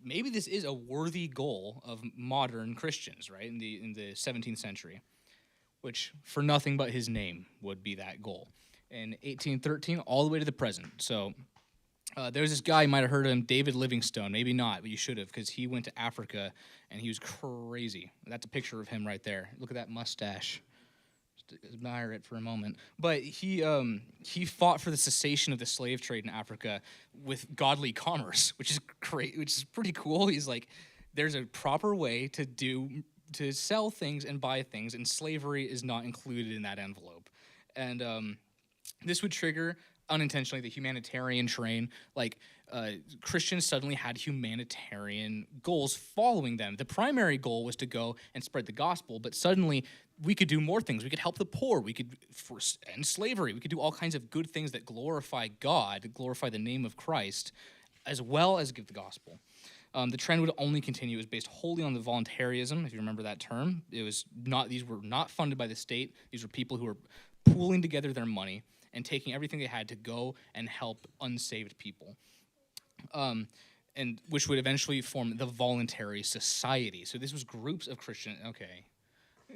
maybe this is a worthy goal of modern Christians, right, in the 17th century, which for nothing but his name would be that goal. In 1813, all the way to the present. So there's this guy, you might have heard of him, David Livingstone. Maybe not, but you should have, because he went to Africa, and he was crazy. That's a picture of him right there. Look at that mustache. Just admire it for a moment. But he fought for the cessation of the slave trade in Africa with godly commerce, which is great, which is pretty cool. He's like, there's a proper way to sell things and buy things, and slavery is not included in that envelope. And this would trigger unintentionally the humanitarian train. Like Christians suddenly had humanitarian goals following them. The primary goal was to go and spread the gospel, but suddenly we could do more things. We could help the poor. We could end slavery. We could do all kinds of good things that glorify God, glorify the name of Christ, as well as give the gospel. The trend would only continue. It was based wholly on the voluntarism, if you remember that term. These were not funded by the state. These were people who were pooling together their money and taking everything they had to go and help unsaved people. And which would eventually form the voluntary society. So this was groups of Christians. Okay.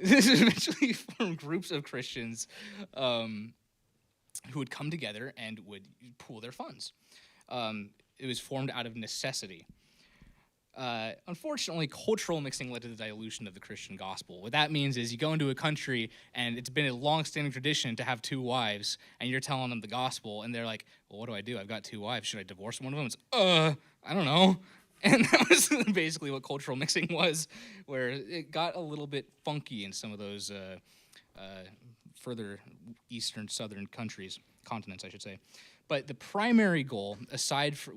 This eventually formed groups of Christians who would come together and would pool their funds. It was formed out of necessity. Unfortunately, cultural mixing led to the dilution of the Christian gospel. What that means is you go into a country, and it's been a long-standing tradition to have two wives, and you're telling them the gospel, and they're like, well, what do? I've got two wives. Should I divorce one of them? It's, I don't know. And that was basically what cultural mixing was, where it got a little bit funky in some of those further eastern, southern continents, I should say. But the primary goal,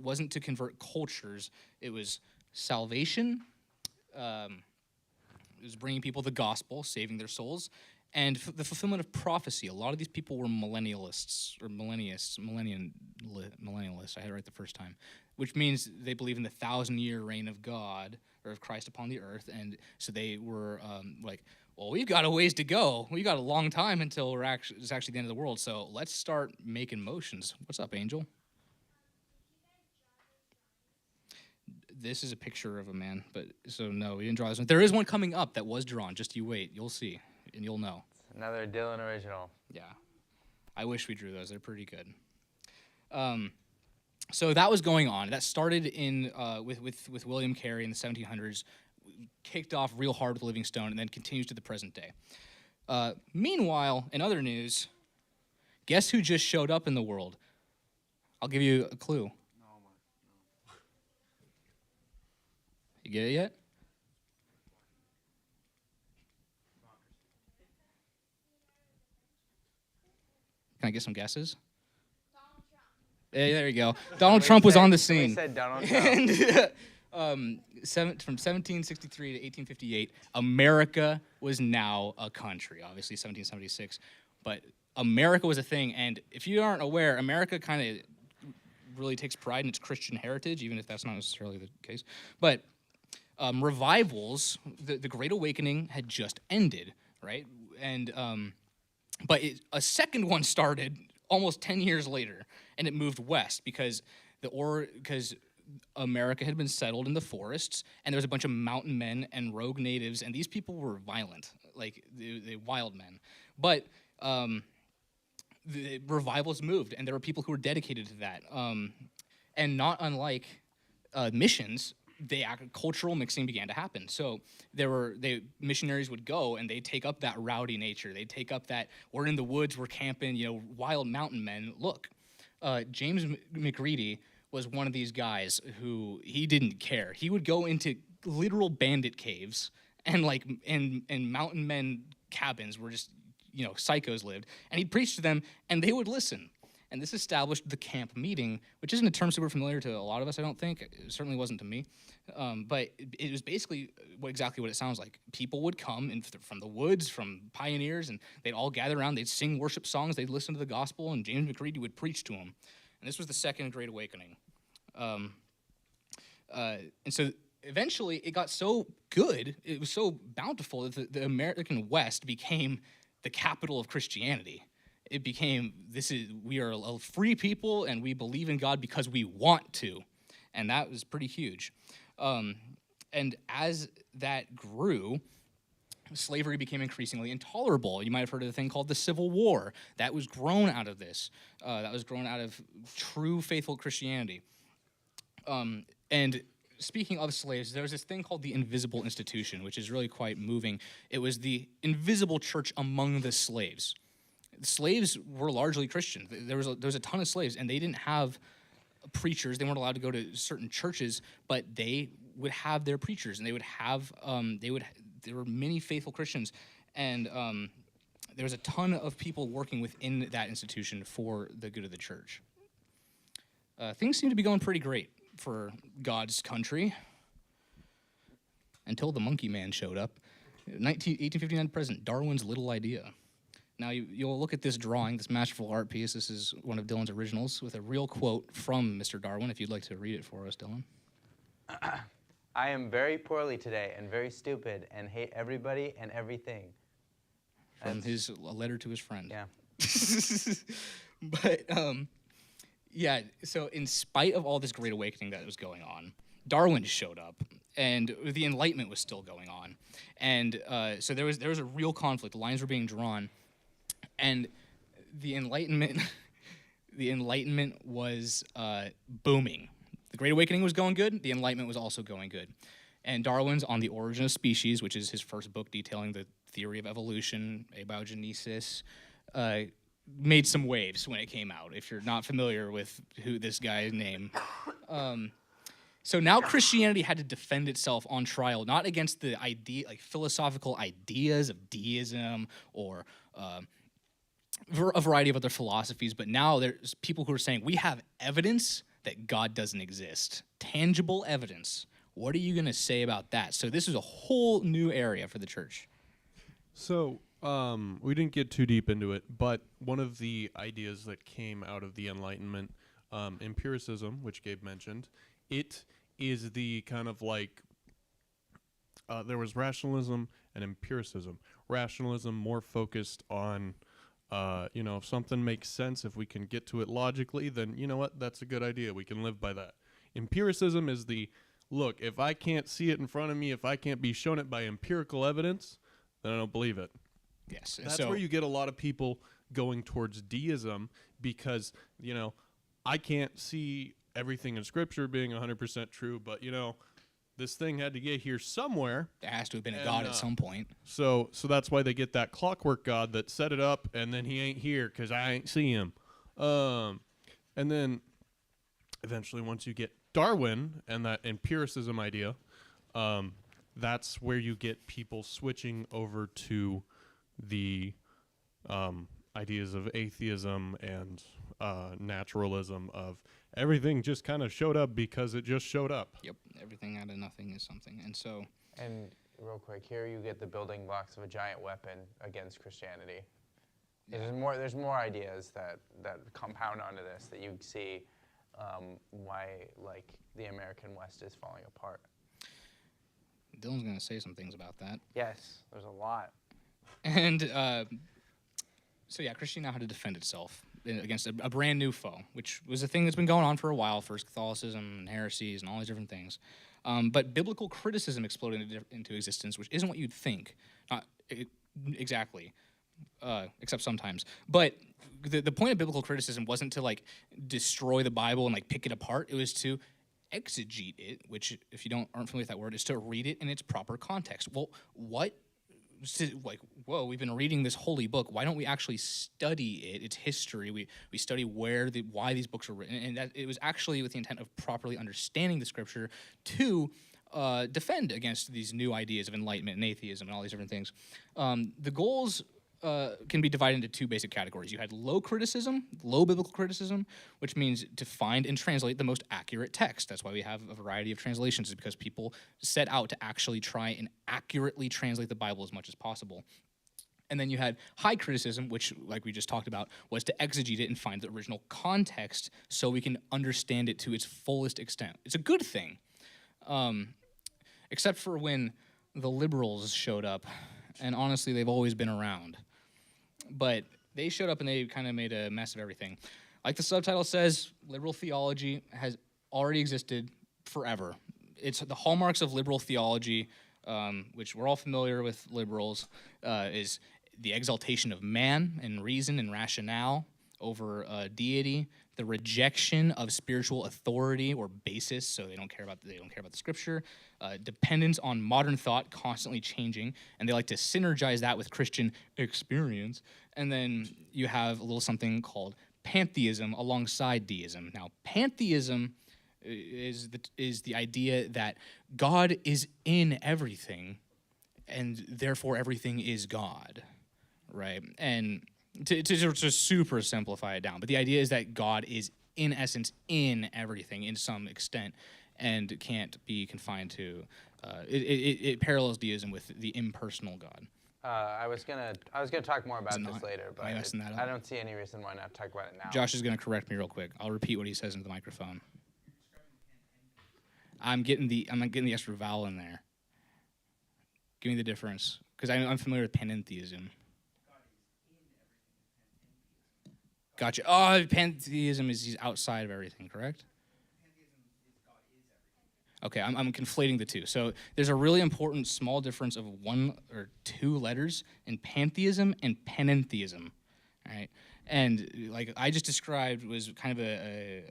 wasn't to convert cultures. It was salvation. It was bringing people the gospel, saving their souls, and the fulfillment of prophecy. A lot of these people were millennialists. I had it right the first time, which means they believe in the 1,000-year reign of God, or of Christ upon the earth, and so they were like, well, we've got a ways to go. We've got a long time until it's actually the end of the world, so let's start making motions. What's up, Angel? This is a picture of a man, but so no, we didn't draw this one. There is one coming up that was drawn. Just you wait. You'll see, and you'll know. Another Dylan original. Yeah. I wish we drew those. They're pretty good. So that was going on. That started with William Carey in the 1700s, kicked off real hard with Livingstone, and then continues to the present day. Meanwhile, in other news, guess who just showed up in the world? I'll give you a clue. You get it yet? Can I get some guesses? Donald Trump. Hey, there you go. Donald Trump was on the scene. Said Donald Trump. And from 1763 to 1858, America was now a country. Obviously, 1776, but America was a thing. And if you aren't aware, America kind of really takes pride in its Christian heritage, even if that's not necessarily the case. But revivals, the Great Awakening had just ended, right? And but a second one started almost 10 years later, and it moved west because America had been settled in the forests, and there was a bunch of mountain men and rogue natives, and these people were violent, like the wild men. But the revivals moved, and there were people who were dedicated to that. And not unlike missions, cultural mixing began to happen. So missionaries would go and they'd take up that rowdy nature. They'd take up that we're in the woods, we're camping, wild mountain men. Look, James McReady was one of these guys who he didn't care. He would go into literal bandit caves and mountain men cabins were just psychos lived, and he'd preach to them, and they would listen. And this established the camp meeting, which isn't a term super familiar to a lot of us, I don't think. It certainly wasn't to me. But it was basically exactly what it sounds like. People would come from the woods, from pioneers, and they'd all gather around. They'd sing worship songs. They'd listen to the gospel, and James McCready would preach to them. And this was the Second Great Awakening. And so eventually it got so good, it was so bountiful that the American West became the capital of Christianity. It became, we are a free people, and we believe in God because we want to. And that was pretty huge. And as that grew, slavery became increasingly intolerable. You might have heard of the thing called the Civil War. That was grown out of this. That was grown out of true faithful Christianity. And speaking of slaves, there was this thing called the Invisible Institution, which is really quite moving. It was the invisible church among the slaves. Slaves were largely Christian. There was a ton of slaves, and they didn't have preachers. They weren't allowed to go to certain churches, but they would have their preachers, and they would have there were many faithful Christians, and there was a ton of people working within that institution for the good of the church. Things seem to be going pretty great for God's country until the monkey man showed up. 1859 present, Darwin's Little Idea. Now, you'll look at this drawing, this masterful art piece. This is one of Dylan's originals with a real quote from Mr. Darwin, if you'd like to read it for us, Dylan. I am very poorly today and very stupid and hate everybody and everything. From a letter to his friend. Yeah. But, yeah, so in spite of all this great awakening that was going on, Darwin showed up, and the Enlightenment was still going on. And so there was a real conflict. The lines were being drawn. And the Enlightenment was booming. The Great Awakening was going good. The Enlightenment was also going good. And Darwin's On the Origin of Species, which is his first book detailing the theory of evolution, abiogenesis, made some waves when it came out, if you're not familiar with who this guy's name. So now Christianity had to defend itself on trial, not against the philosophical ideas of deism or a variety of other philosophies, but now there's people who are saying, we have evidence that God doesn't exist. Tangible evidence. What are you going to say about that? So this is a whole new area for the church. So we didn't get too deep into it, but one of the ideas that came out of the Enlightenment, empiricism, which Gabe mentioned, it is the kind of like, there was rationalism and empiricism. Rationalism more focused on, if something makes sense, if we can get to it logically, then you know what, that's a good idea. We can live by that. Empiricism is look, if I can't see it in front of me, if I can't be shown it by empirical evidence, then I don't believe it. Yes. That's where you get a lot of people going towards deism because, I can't see everything in Scripture being 100% true, but, this thing had to get here somewhere. There has to have been a God at some point. So that's why they get that clockwork God that set it up, and then he ain't here because I ain't see him. And then eventually once you get Darwin and that empiricism idea, that's where you get people switching over to the ideas of atheism and naturalism of everything just kind of showed up because it just showed up. Yep, everything out of nothing is something. And so... And real quick, here you get the building blocks of a giant weapon against Christianity. Yeah. There's more ideas that compound onto this that you see why the American West is falling apart. Dylan's going to say some things about that. Yes, there's a lot. And so yeah, Christianity now had to defend itself against a brand new foe, which was a thing that's been going on for a while, first Catholicism and heresies and all these different things. But biblical criticism exploded into existence, which isn't what you'd think. Not exactly, except sometimes. But the point of biblical criticism wasn't to destroy the Bible and pick it apart. It was to exegete it, which if you aren't familiar with that word, is to read it in its proper context. Well, whoa, we've been reading this holy book. Why don't we actually study it, its history? We study why these books were written, and that it was actually with the intent of properly understanding the Scripture to defend against these new ideas of enlightenment and atheism and all these different things. The goals can be divided into two basic categories. You had low criticism, low biblical criticism, which means to find and translate the most accurate text. That's why we have a variety of translations, is because people set out to actually try and accurately translate the Bible as much as possible. And then you had high criticism, which, like we just talked about, was to exegete it and find the original context so we can understand it to its fullest extent. It's a good thing, except for when the liberals showed up, and honestly, they've always been around. But they showed up and they kind of made a mess of everything. Like the subtitle says, liberal theology has already existed forever. It's the hallmarks of liberal theology, which we're all familiar with liberals, is the exaltation of man and reason and rationale over deity, the rejection of spiritual authority or basis, so they don't care about the scripture, dependence on modern thought, constantly changing, and they like to synergize that with Christian experience. And then you have a little something called pantheism alongside deism. Now, pantheism is the idea that God is in everything, and therefore everything is God, right? And to super simplify it down, but the idea is that God is in essence in everything in some extent, and can't be confined to. It parallels deism with the impersonal God. I was gonna talk more about this later, but Am I messing that up? I don't see any reason why not talk about it now. Josh is going to correct me real quick. I'll repeat what he says into the microphone. I'm getting the extra vowel in there. Give me the difference, because I'm familiar with panentheism. Gotcha. Oh, pantheism is he's outside of everything, correct? Okay, I'm conflating the two. So there's a really important small difference of one or two letters in pantheism and panentheism, right? And like I just described was kind of a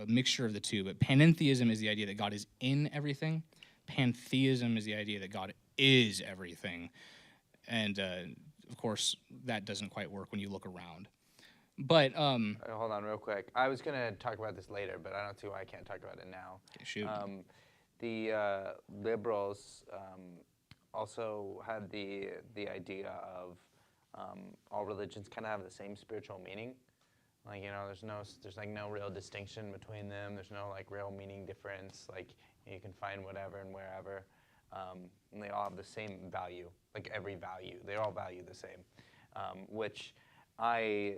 mixture of the two, but panentheism is the idea that God is in everything. Pantheism is the idea that God is everything. And of course, that doesn't quite work when you look around. But hold on real quick. I was going to talk about this later, but I don't see why I can't talk about it now. Okay, shoot. The liberals also had the idea of all religions kind of have the same spiritual meaning. Like, you know, there's like no real distinction between them. There's no like real meaning difference. Like you can find whatever and wherever, and they all have the same value. Like every value, they all value the same, which I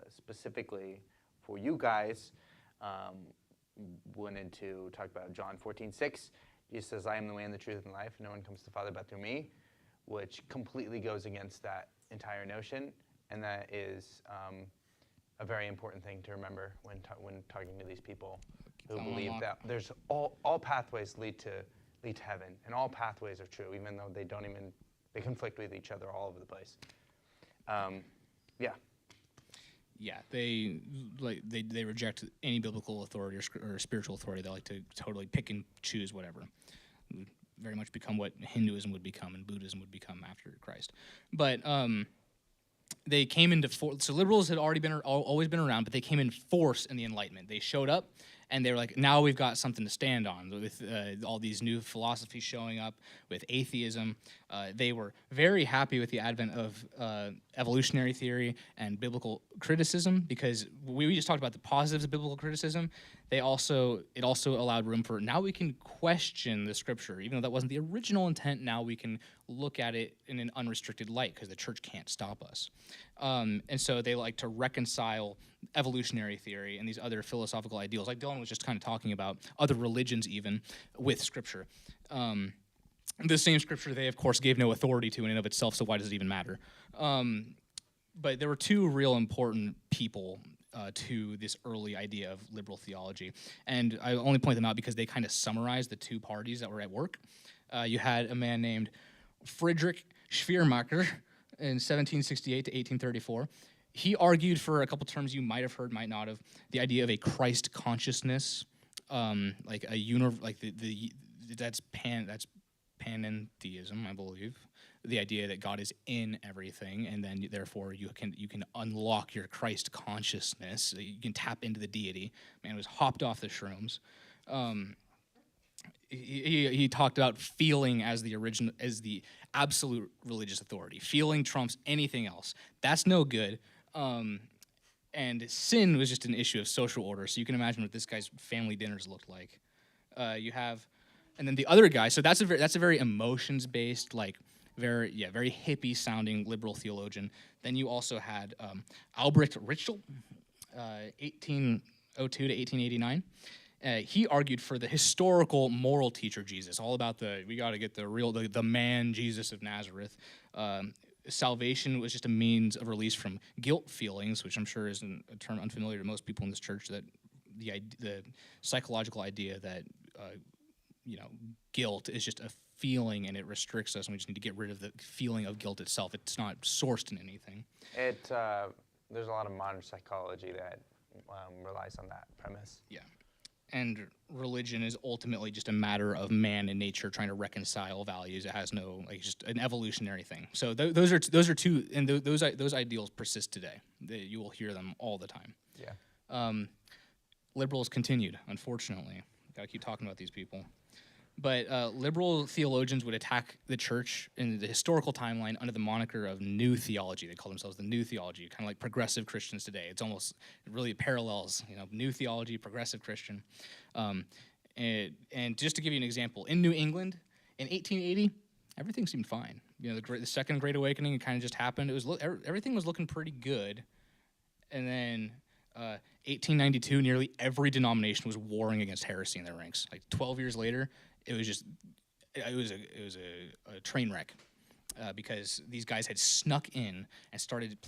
specifically for you guys wanted to talk about John 14:6. Jesus says, "I am the way and the truth and life. No one comes to the Father but through me," which completely goes against that entire notion, and that is a very important thing to remember when talking to these people who believe that there's all pathways lead to heaven, and all pathways are true, even though they conflict with each other all over the place. Yeah, they reject any biblical authority or spiritual authority. They like to totally pick and choose whatever. Very much become what Hinduism would become and Buddhism would become after Christ. But they came into force. So liberals had always been around, but they came in force in the Enlightenment. They showed up, and they were like, now we've got something to stand on with all these new philosophies showing up, with atheism. They were very happy with the advent of evolutionary theory and biblical criticism, because we just talked about the positives of biblical criticism. It also allowed room for, now we can question the scripture. Even though that wasn't the original intent, now we can look at it in an unrestricted light because the church can't stop us. And so they like to reconcile evolutionary theory and these other philosophical ideals, like Dylan was just kind of talking about, other religions even, with scripture. The same scripture they, of course, gave no authority to in and of itself, so why does it even matter? But there were two real important people to this early idea of liberal theology. And I only point them out because they kind of summarize the two parties that were at work. You had a man named Friedrich Schleiermacher in 1768 to 1834. He argued for a couple terms you might have heard, might not have, the idea of a Christ consciousness, like that's panentheism, I believe. The idea that God is in everything, and then therefore you can unlock your Christ consciousness. You can tap into the deity. Man was hopped off the shrooms. he talked about feeling as the absolute religious authority. Feeling trumps anything else. That's no good. And sin was just an issue of social order. So you can imagine what this guy's family dinners looked like. You have, and then the other guy. So that's a very emotions based, like very hippie sounding liberal theologian. Then you also had Albrecht Ritschl, 1802 to 1889. He argued for the historical moral teacher Jesus, all about we got to get the man Jesus of Nazareth. Salvation was just a means of release from guilt feelings, which I'm sure is a term unfamiliar to most people in this church. That the psychological idea that guilt is just a feeling and it restricts us, and we just need to get rid of the feeling of guilt itself. It's not sourced in anything. There's a lot of modern psychology that relies on that premise. Yeah. And religion is ultimately just a matter of man and nature trying to reconcile values. It has no, just an evolutionary thing. So those are two, and those ideals persist today. You will hear them all the time. Yeah. Liberals continued, unfortunately. Got to keep talking about these people. But liberal theologians would attack the church in the historical timeline under the moniker of New Theology. They call themselves the New Theology, kind of like progressive Christians today. It's almost really parallels, New Theology, progressive Christian. And just to give you an example, in New England in 1880, everything seemed fine. The Second Great Awakening kind of just happened. Everything was looking pretty good, and then 1892, nearly every denomination was warring against heresy in their ranks. Like 12 years later, it was a train wreck because these guys had snuck in and started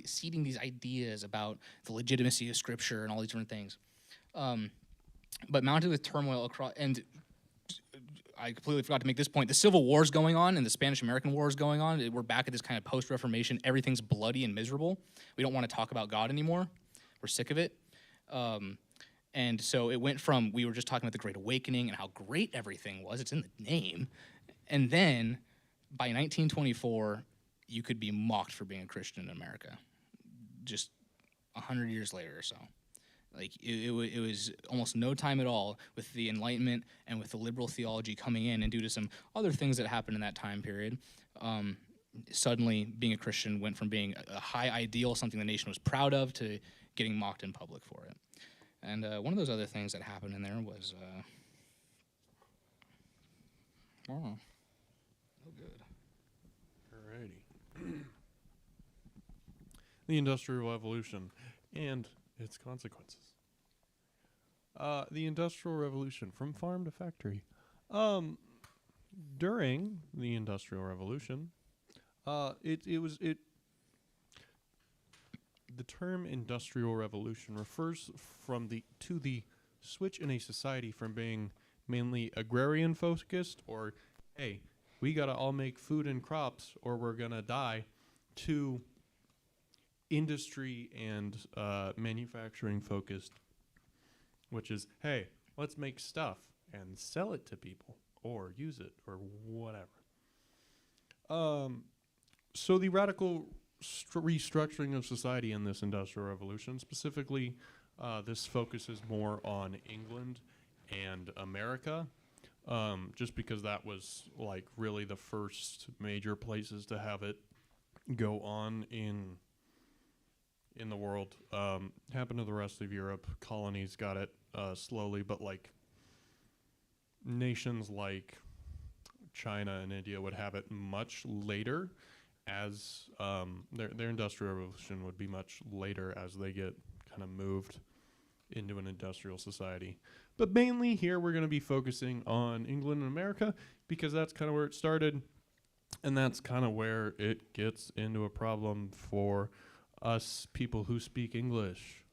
seeding these ideas about the legitimacy of Scripture and all these different things. But mounted with turmoil across, and I completely forgot to make this point. The Civil War's going on and the Spanish-American War is going on. We're back at this kind of post-Reformation. Everything's bloody and miserable. We don't want to talk about God anymore. We're sick of it. And so it went from, we were just talking about the Great Awakening and how great everything was. It's in the name. And then by 1924, you could be mocked for being a Christian in America. Just 100 years later or so. Like it was almost no time at all with the Enlightenment and with the liberal theology coming in, and due to some other things that happened in that time period, suddenly being a Christian went from being a high ideal, something the nation was proud of, to getting mocked in public for it. And one of those other things that happened in there was, no good. Alrighty. The Industrial Revolution and its consequences. The Industrial Revolution, from farm to factory. During the Industrial Revolution, the term Industrial Revolution refers to the switch in a society from being mainly agrarian focused, or hey, we gotta all make food and crops or we're gonna die, to industry and manufacturing focused, which is, hey, let's make stuff and sell it to people or use it or whatever. So the radical restructuring of society in this Industrial Revolution, specifically, this focuses more on England and America, just because that was like really the first major places to have it go on in the world. Happened to the rest of Europe. Colonies got it slowly, but like nations like China and India would have it much later, as their Industrial Revolution would be much later as they get kind of moved into an industrial society. But mainly here we're going to be focusing on England and America because that's kind of where it started, and that's kind of where it gets into a problem for us people who speak English.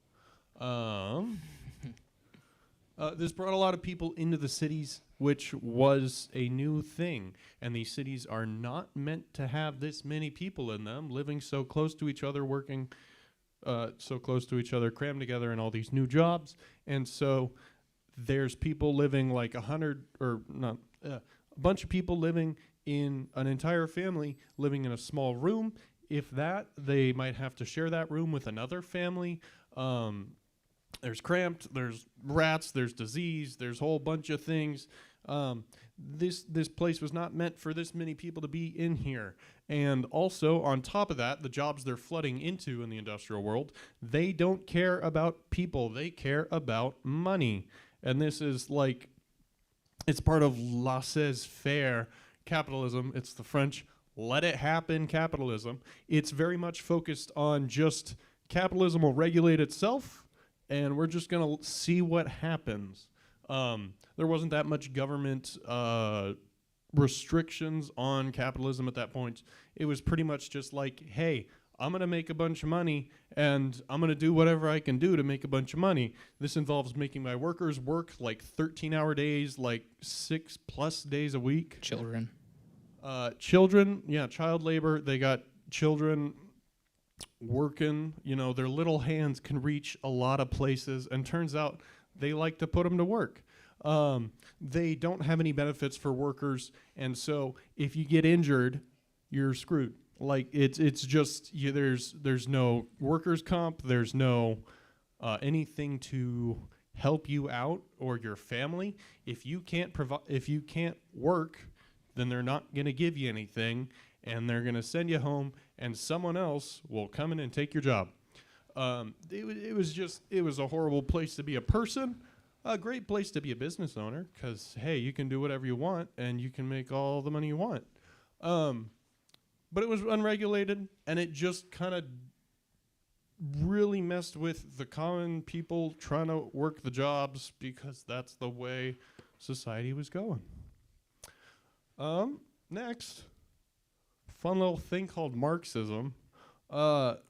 This brought a lot of people into the cities, which was a new thing. And these cities are not meant to have this many people in them, living so close to each other, working so close to each other, crammed together in all these new jobs. And so there's people living like a bunch of people living in an entire family, living in a small room. If that, they might have to share that room with another family. There's cramped, there's rats, there's disease, there's a whole bunch of things. This place was not meant for this many people to be in here. And also, on top of that, the jobs they're flooding into in the industrial world, they don't care about people. They care about money. And this is like, it's part of laissez-faire capitalism. It's the French let it happen capitalism. It's very much focused on just capitalism will regulate itself, and we're just going to see what happens. There wasn't that much government restrictions on capitalism at that point. It was pretty much just like, hey, I'm going to make a bunch of money, and I'm going to do whatever I can do to make a bunch of money. This involves making my workers work like 13-hour days, like 6+ days a week. Children. Child labor. They got children working. You know, their little hands can reach a lot of places, and turns out they like to put them to work. They don't have any benefits for workers, and so if you get injured, you're screwed. Like it's just there's no workers' comp, there's no anything to help you out or your family. If you can't work, then they're not going to give you anything, and they're going to send you home, and someone else will come in and take your job. It was a horrible place to be a person. A great place to be a business owner, because, hey, you can do whatever you want, and you can make all the money you want. But it was unregulated, and it just kind of really messed with the common people trying to work the jobs, because that's the way society was going. Next, fun little thing called Marxism.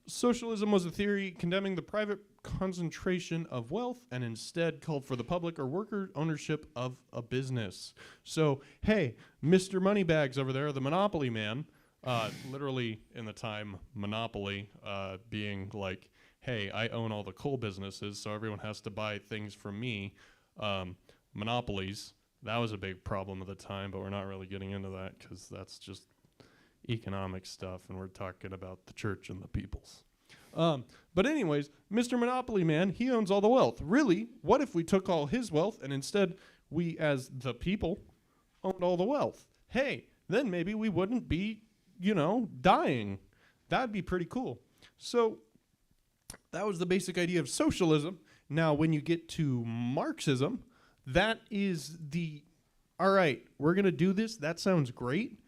Socialism was a theory condemning the private concentration of wealth and instead called for the public or worker ownership of a business. So, hey, Mr. Moneybags over there, the monopoly man, literally in the time monopoly being like, hey, I own all the coal businesses, so everyone has to buy things from me. Monopolies, that was a big problem at the time, but we're not really getting into that because that's just economic stuff, and we're talking about the church and the peoples. But anyways, Mr. Monopoly Man, he owns all the wealth. Really, what if we took all his wealth and instead we, as the people, owned all the wealth? Hey, then maybe we wouldn't be, dying. That'd be pretty cool. So that was the basic idea of socialism. Now, when you get to Marxism, that is all right, we're going to do this. That sounds great.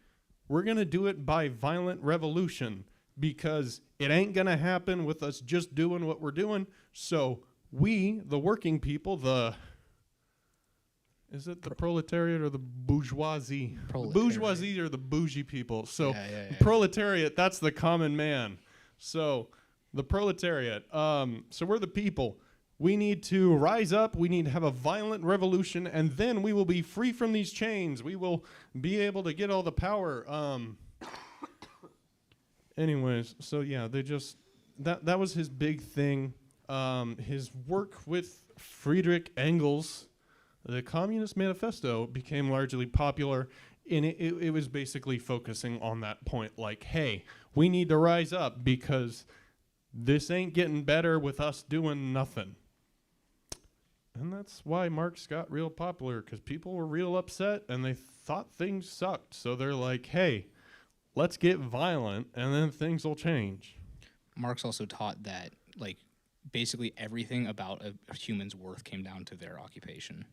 We're going to do it by violent revolution, because it ain't going to happen with us just doing what we're doing. So we, the working people, is it the proletariat or the bourgeoisie? Proletariat. The bourgeoisie or the bougie people. So Yeah. proletariat, that's the common man. So the proletariat. So we're the people. We need to rise up. We need to have a violent revolution, and then we will be free from these chains. We will be able to get all the power. Anyways, so yeah, they just that was his big thing. His work with Friedrich Engels, the Communist Manifesto, became largely popular, and it was basically focusing on that point, like, hey, we need to rise up because this ain't getting better with us doing nothing. And that's why Marx got real popular, because people were real upset and they thought things sucked. So they're like, hey, let's get violent and then things will change. Marx also taught that, like, basically everything about a human's worth came down to their occupation.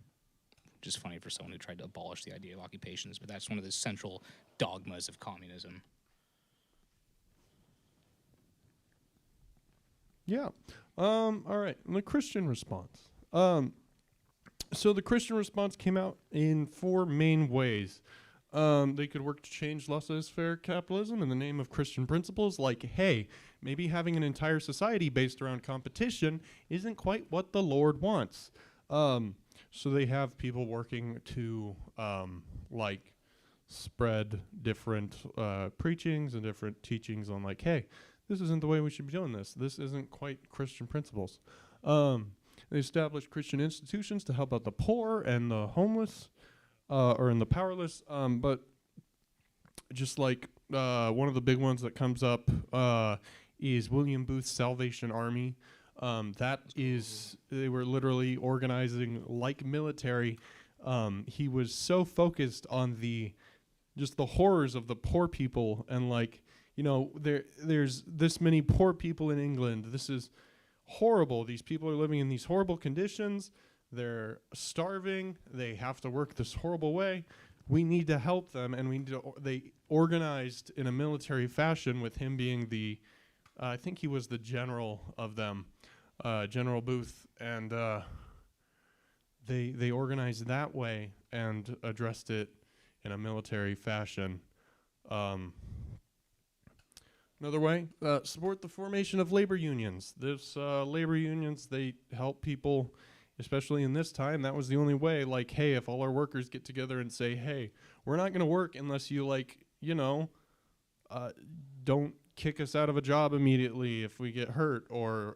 Which is funny for someone who tried to abolish the idea of occupations, but that's one of the central dogmas of communism. Yeah. All right. And the Christian response. So the Christian response came out in 4 main ways. They could work to change laissez-faire capitalism in the name of Christian principles, like, hey, maybe having an entire society based around competition isn't quite what the Lord wants. So they have people working to, spread different preachings and different teachings on, like, hey, this isn't the way we should be doing this. This isn't quite Christian principles. They established Christian institutions to help out the poor and the homeless, and the powerless. But just like one of the big ones that comes up is William Booth's Salvation Army. They were literally organizing like military he was so focused on just the horrors of the poor people, and like, you know, there's this many poor people in England. This is horrible. These people are living in these horrible conditions. They're starving. They have to work this horrible way. We need to help them, and they organized in a military fashion, with him being I think he was the general of them, General Booth, and they organized that way and addressed it in a military fashion. Another way, support the formation of labor unions. Labor unions, they help people, especially in this time. That was the only way. Like, hey, if all our workers get together and say, hey, we're not going to work unless you, like, you know, don't kick us out of a job immediately if we get hurt, or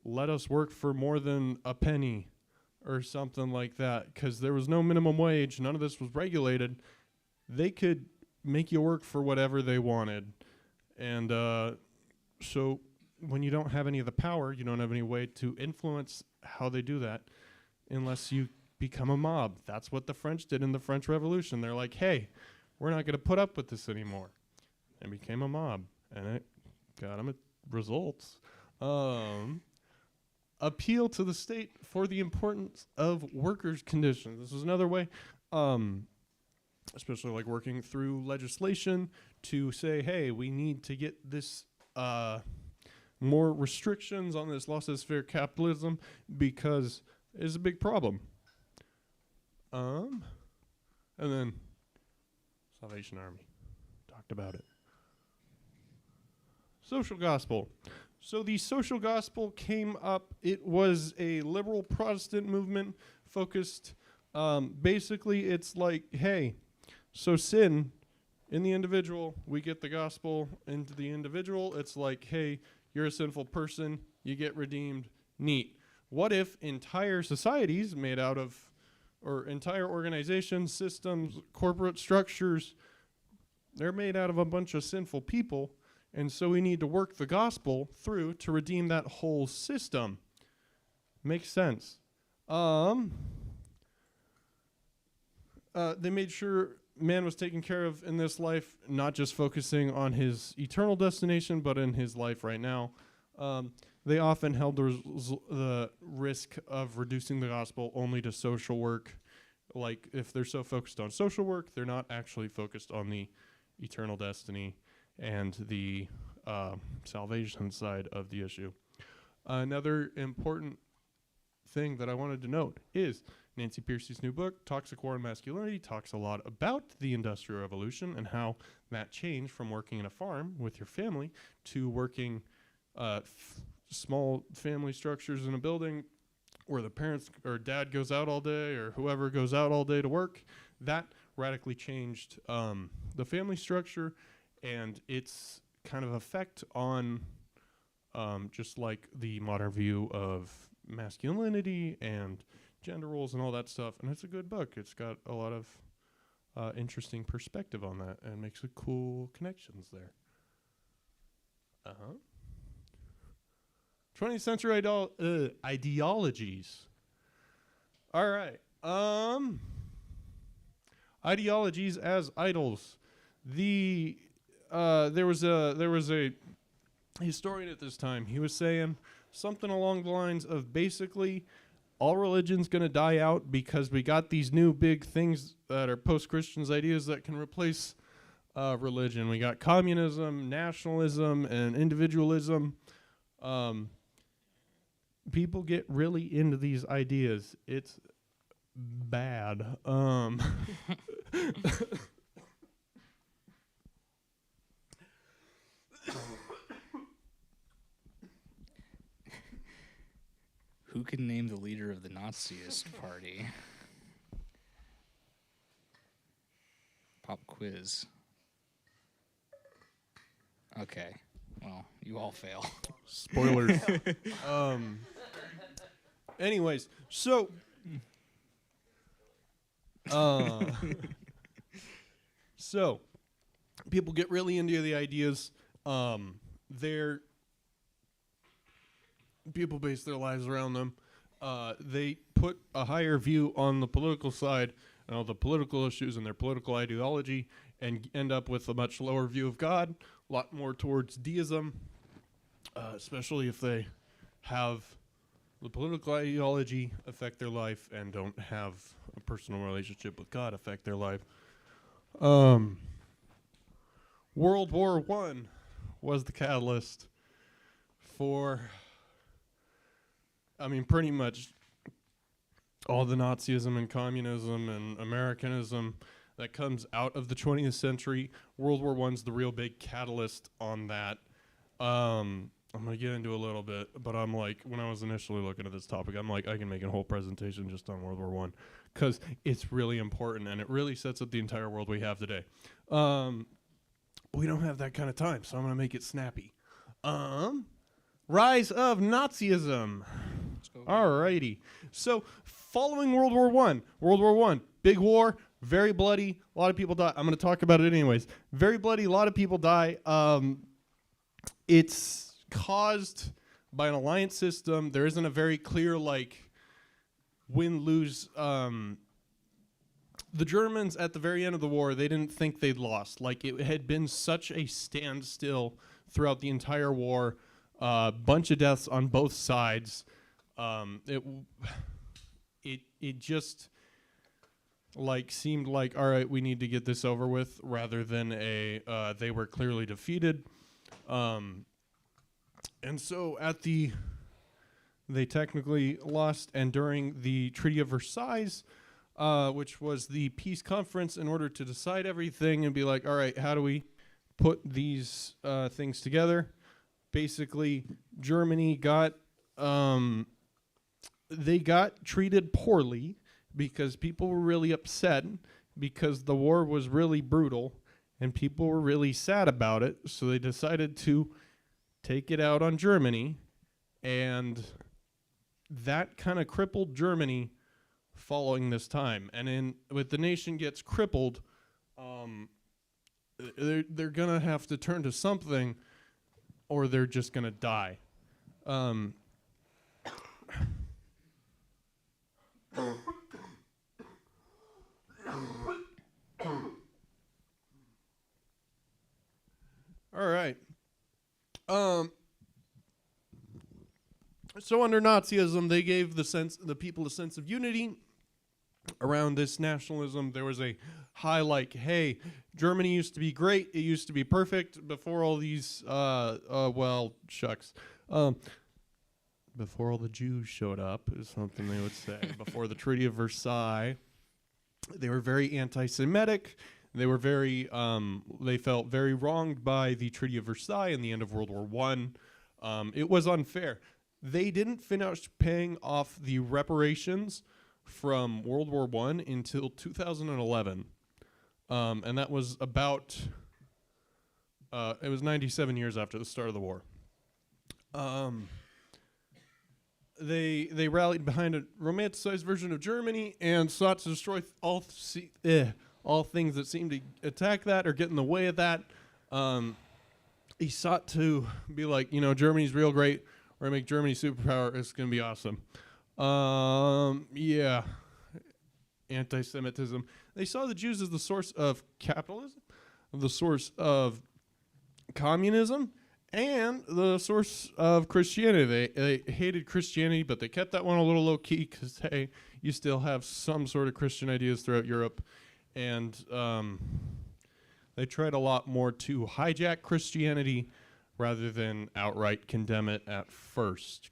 let us work for more than a penny or something like that, because there was no minimum wage. None of this was regulated. They could make you work for whatever they wanted. And so when you don't have any of the power, you don't have any way to influence how they do that unless you become a mob. That's what the French did in the French Revolution. They're like, hey, we're not going to put up with this anymore. And became a mob. And it got them results. Appeal to the state for the importance of workers' conditions. This is another way, especially like working through legislation to say, hey, we need to get this more restrictions on this laissez-faire capitalism because it's a big problem. And then Salvation Army. Talked about it. Social gospel. So the social gospel came up. It was a liberal Protestant movement focused. Basically, it's like, hey, so sin in the individual, we get the gospel into the individual. It's like, hey, you're a sinful person, you get redeemed, neat. What if entire societies made out of, or entire organizations, systems, corporate structures, they're made out of a bunch of sinful people, and so we need to work the gospel through to redeem that whole system. Makes sense. They made sure man was taken care of in this life, not just focusing on his eternal destination, but in his life right now. They often held the risk of reducing the gospel only to social work. Like, if they're so focused on social work, they're not actually focused on the eternal destiny and the salvation side of the issue. Another important thing that I wanted to note is Nancy Pearcey's new book, Toxic War and Masculinity, talks a lot about the Industrial Revolution and how that changed from working in a farm with your family to working small family structures in a building where the parents or dad goes out all day or whoever goes out all day to work. That radically changed the family structure and its kind of effect on just like the modern view of masculinity and gender roles and all that stuff. And it's a good book. It's got a lot of interesting perspective on that and makes cool connections there. 20th century ideologies. All right. Ideologies as idols. There was a historian at this time. He was saying something along the lines of basically all religion's going to die out because we got these new big things that are post-Christians ideas that can replace religion. We got communism, nationalism, and individualism. People get really into these ideas. It's bad. Who can name the leader of the Nazist party? Pop quiz. Okay. Well, you all fail. Spoilers. Anyways, so so people get really into the ideas. People base their lives around them. they put a higher view on the political side and all the political issues and their political ideology, and end up with a much lower view of God, a lot more towards deism, especially if they have the political ideology affect their life and don't have a personal relationship with God affect their life. World War I was the catalyst for, pretty much all the Nazism and communism and Americanism that comes out of the 20th century. World War I's the real big catalyst on that. I'm going to get into a little bit, but I'm like, when I was initially looking at this topic, I'm like, I can make a whole presentation just on World War I, because it's really important, and it really sets up the entire world we have today. We don't have that kind of time, so I'm going to make it snappy. Rise of Nazism. Alrighty. So, following World War I, big war, very bloody, a lot of people die. I'm going to talk about it anyways. Very bloody, a lot of people die. It's caused by an alliance system. There isn't a very clear, win-lose. The Germans, at the very end of the war, they didn't think they'd lost. It had been such a standstill throughout the entire war. Bunch of deaths on both sides. It just seemed like, all right, we need to get this over with, rather than they were clearly defeated. And so they technically lost, and during the Treaty of Versailles, which was the peace conference in order to decide everything and be like, all right, how do we put these things together? Basically, Germany got treated poorly because people were really upset because the war was really brutal and people were really sad about it. So they decided to take it out on Germany, and that kind of crippled Germany following this time. And with the nation gets crippled, they're gonna have to turn to something, or they're just gonna die. All right. So under Nazism, they gave the people a sense of unity around this nationalism. There was a high, hey, Germany used to be great. It used to be perfect before all these, before all the Jews showed up, is something they would say. Before the Treaty of Versailles, they were very anti-Semitic. They were they felt very wronged by the Treaty of Versailles and the end of World War I. It was unfair. They didn't finish paying off the reparations from World War I until 2011. And that was about, it was 97 years after the start of the war. They rallied behind a romanticized version of Germany and sought to destroy all things that seemed to attack that or get in the way of that. He sought to be like, Germany's real great. We're going to make Germany superpower. It's going to be awesome. Yeah. Anti-Semitism. They saw the Jews as the source of capitalism, the source of communism, and the source of Christianity. They hated Christianity, but they kept that one a little low-key because, hey, you still have some sort of Christian ideas throughout Europe. And they tried a lot more to hijack Christianity rather than outright condemn it at first.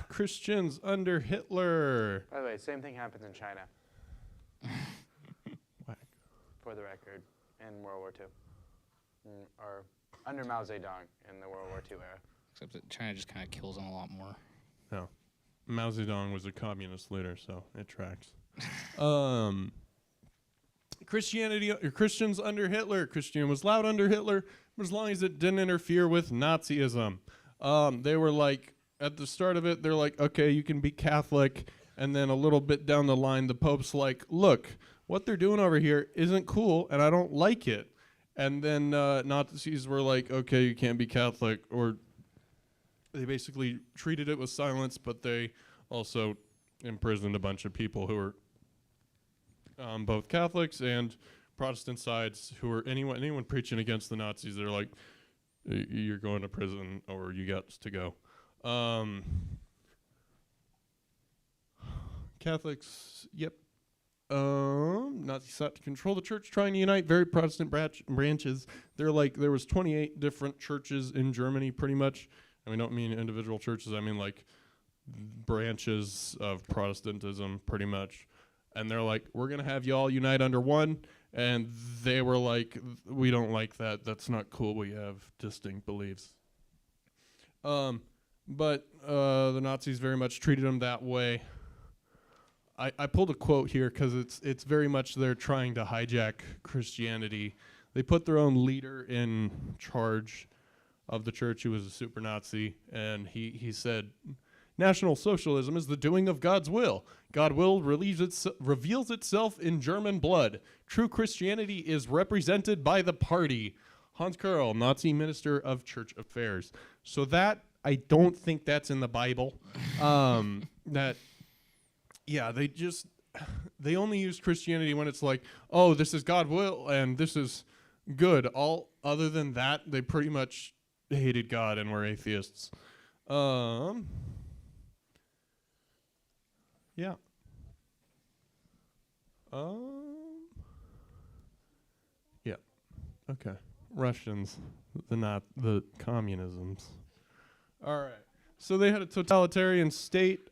Christians under Hitler. By the way, same thing happens in China. Whack. For the record, in World War II. Or under Mao Zedong in the World War II era. Except that China just kind of kills them a lot more. No. Mao Zedong was a communist leader, so it tracks. Christians under Hitler. Christianity was loud under Hitler, but as long as it didn't interfere with Nazism. They were like, at the start of it, they're like, okay, you can be Catholic. And then a little bit down the line, the Pope's like, look, what they're doing over here isn't cool, and I don't like it. And then Nazis were like, okay, you can't be Catholic. Or they basically treated it with silence, but they also imprisoned a bunch of people who were both Catholics and Protestant sides who were anyone preaching against the Nazis. They're like, you're going to prison or you got to go. Catholics, yep. Nazis sought to control the church, trying to unite very Protestant branches. There was 28 different churches in Germany, pretty much. And we don't mean individual churches. I mean like branches of Protestantism, pretty much. And they're like, we're gonna have you all unite under one. And they were like, we don't like that. That's not cool. We have distinct beliefs. But the Nazis very much treated them that way. I pulled a quote here because it's very much they're trying to hijack Christianity. They put their own leader in charge of the church who was a super Nazi, and he said, National Socialism is the doing of God's will. God's will reveals itself in German blood. True Christianity is represented by the party. Hans Kerl, Nazi Minister of Church Affairs. So that, I don't think that's in the Bible. They only use Christianity when it's like, oh, this is God's will and this is good. All other than that, they pretty much hated God and were atheists. Yeah. Yeah. Okay. Russians, the communisms. All right. So they had a totalitarian state.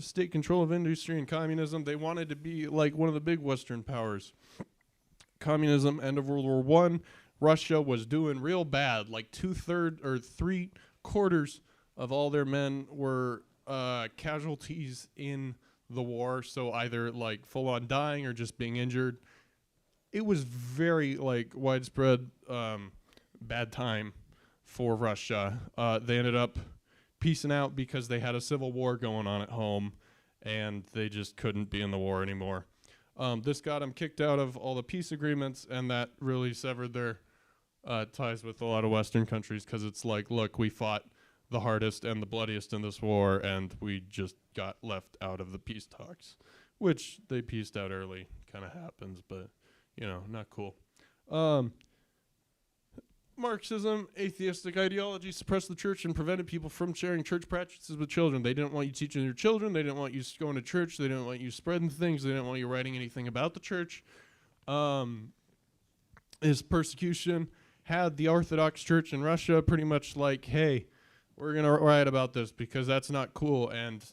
State control of industry and communism. They wanted to be like one of the big Western powers. Communism, end of World War I. Russia was doing real bad. Like 2/3 or 3/4 of all their men were casualties in the war. So either like full on dying or just being injured. It was very like widespread bad time for Russia. They ended up piecing out because they had a civil war going on at home and they just couldn't be in the war anymore. This got them kicked out of all the peace agreements, and that really severed their ties with a lot of Western countries because it's like, look, we fought the hardest and the bloodiest in this war and we just got left out of the peace talks, which they pieced out early. Kind of happens, but, you know, not cool. Marxism, atheistic ideology suppressed the church and prevented people from sharing church practices with children. They didn't want you teaching your children. They didn't want you going to church. They didn't want you spreading things. They didn't want you writing anything about the church. His persecution had the Orthodox Church in Russia pretty much like, hey, we're going to write about this because that's not cool, and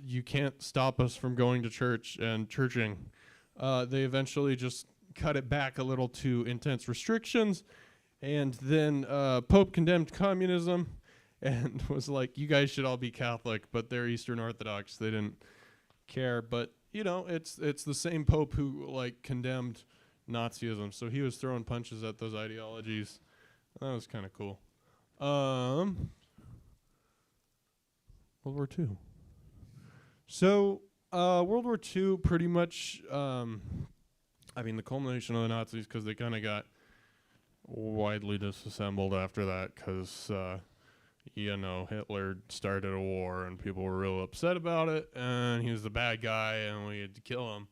you can't stop us from going to church and churching. They eventually just cut it back a little to intense restrictions. And then Pope condemned communism and was like, you guys should all be Catholic, but they're Eastern Orthodox. They didn't care. But, you know, it's the same Pope who, like, condemned Nazism. So he was throwing punches at those ideologies. That was kind of cool. World War II. So World War II pretty much, the culmination of the Nazis, because they kind of got widely disassembled after that because, Hitler started a war and people were real upset about it, and he was the bad guy and we had to kill him.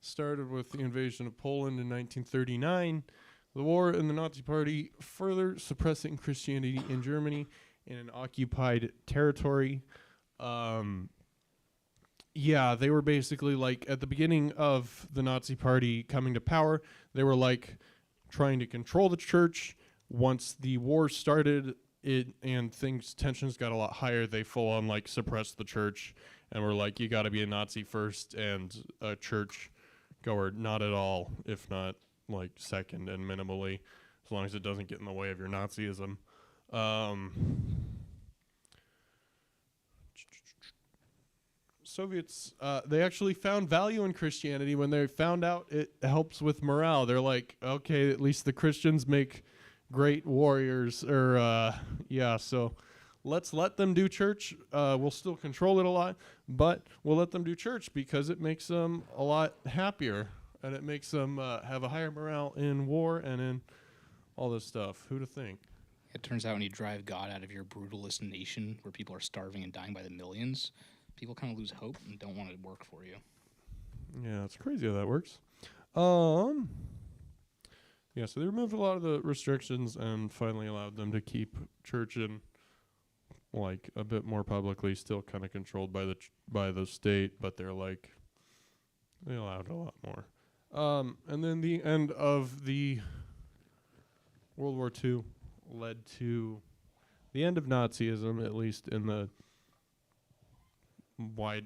Started with the invasion of Poland in 1939. The war and the Nazi Party further suppressing Christianity in Germany in an occupied territory. They were basically like at the beginning of the Nazi Party coming to power, they were like trying to control the church. Once the war started and tensions got a lot higher, they full on like suppressed the church and were like, you got to be a Nazi first and a church goer not at all, if not like second and minimally, as long as it doesn't get in the way of your Nazism. Soviets, they actually found value in Christianity when they found out it helps with morale. They're like, okay, at least the Christians make great warriors, so let's let them do church. We'll still control it a lot, but we'll let them do church because it makes them a lot happier, and it makes them have a higher morale in war and in all this stuff. Who'd have think? It turns out when you drive God out of your brutalist nation where people are starving and dying by the millions, people kind of lose hope and don't want to work for you. Yeah, it's crazy how that works. Yeah, so they removed a lot of the restrictions and finally allowed them to keep church in like a bit more publicly, still kind of controlled by the state, but they're like they allowed a lot more. And then the end of the World War II led to the end of Nazism, at least in the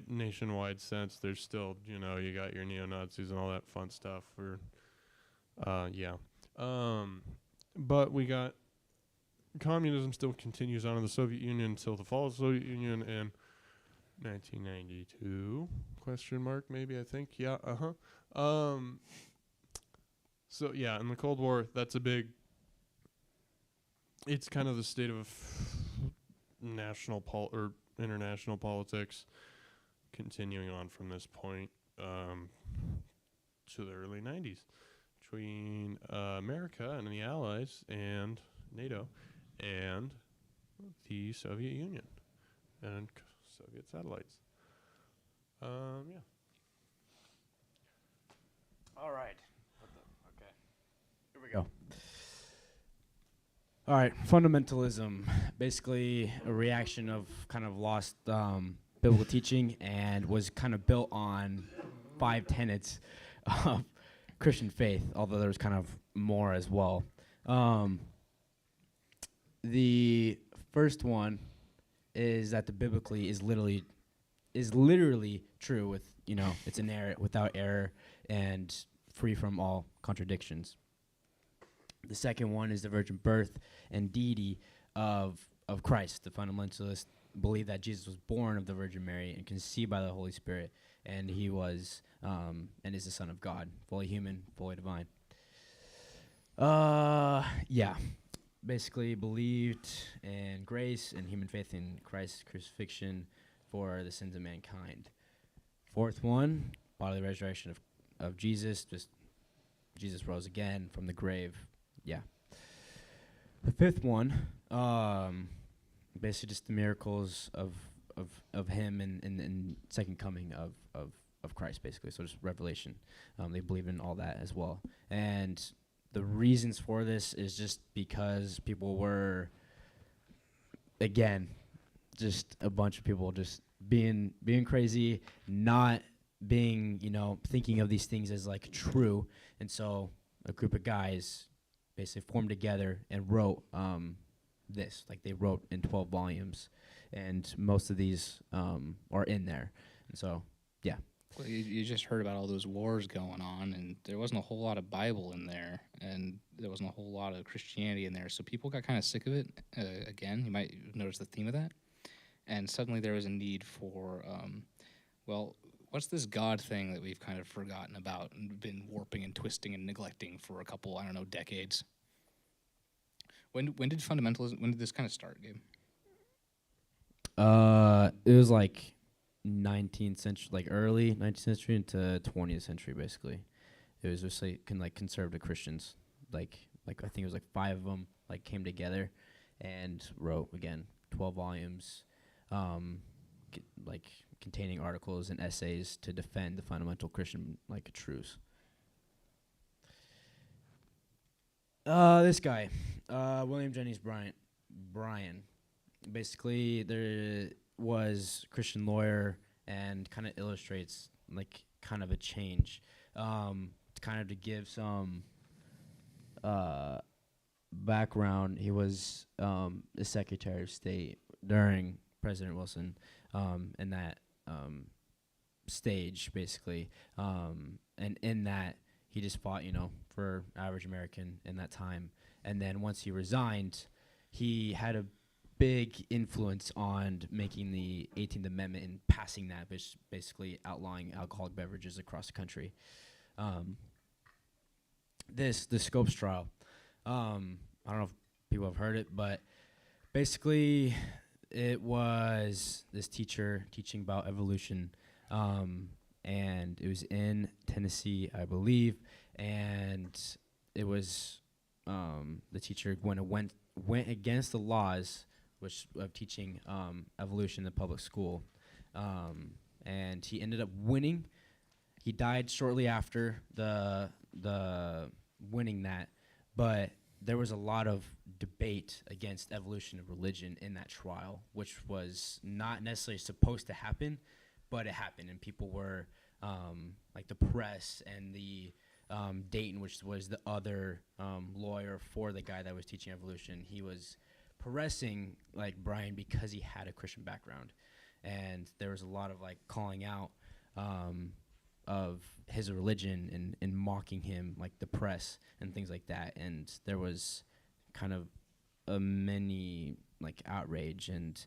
nationwide sense. There's still, you got your neo-Nazis and all that fun stuff. But we got communism still continues on in the Soviet Union until the fall of the Soviet Union in 1992, question mark, maybe, I think. Yeah, So, yeah, in the Cold War, that's it's kind of the state of national or international politics continuing on from this point to the early 90s between America and the Allies and NATO and the Soviet Union and Soviet satellites. Yeah. All right. Okay. Here we go. All right. Fundamentalism, basically a reaction of kind of lost biblical teaching and was kind of built on 5 tenets of Christian faith, although there's kind of more as well. The first one is that the biblically is literally true with, it's inerrant, without error, and free from all contradictions. The second one is the virgin birth and deity of Christ. The fundamentalists believe that Jesus was born of the Virgin Mary and conceived by the Holy Spirit, and he was and is the Son of God, fully human, fully divine. Basically believed in grace and human faith in Christ's crucifixion for the sins of mankind. Fourth one, bodily resurrection of Jesus. Just Jesus rose again from the grave. Yeah. The fifth one, basically just the miracles of him and second coming of Christ, basically. So just revelation. They believe in all that as well. And the reasons for this is just because people were, again, just a bunch of people just being crazy, not being, thinking of these things as like true. And so a group of guys basically formed together and wrote this. Like they wrote in 12 volumes, and most of these are in there. And so, yeah. Well, you just heard about all those wars going on, and there wasn't a whole lot of Bible in there, and there wasn't a whole lot of Christianity in there. So people got kind of sick of it. Again, you might notice the theme of that. And suddenly there was a need for, what's this God thing that we've kind of forgotten about and been warping and twisting and neglecting for a couple, decades? When did fundamentalism, when did this kind of start, Gabe? It was like 19th century, like early 19th century into 20th century, basically. It was just like conservative Christians, like I think it was like 5 of them like came together and wrote again 12 volumes, containing articles and essays to defend the fundamental Christian truths. This guy, William Jennings Bryan, basically there was a Christian lawyer and kind of illustrates kind of a change, kind of to give some background. He was the Secretary of State during President Wilson, in that stage, basically. And in that, he just fought, for average American in that time. And then once he resigned, he had a big influence on making the 18th Amendment and passing that, which basically outlawing alcoholic beverages across the country. The Scopes trial, I don't know if people have heard it, but basically it was this teacher teaching about evolution, and it was in Tennessee, I believe, and it was the teacher went against the laws which of teaching evolution in the public school, and he ended up winning. He died shortly after the winning that, but there was a lot of debate against evolution of religion in that trial, which was not necessarily supposed to happen, but it happened, and people were like the press and the Dayton, which was the other lawyer for the guy that was teaching evolution. He was harassing like Brian because he had a Christian background, and there was a lot of like calling out of his religion and mocking him, like the press and things like that. And there was kind of a many like outrage, and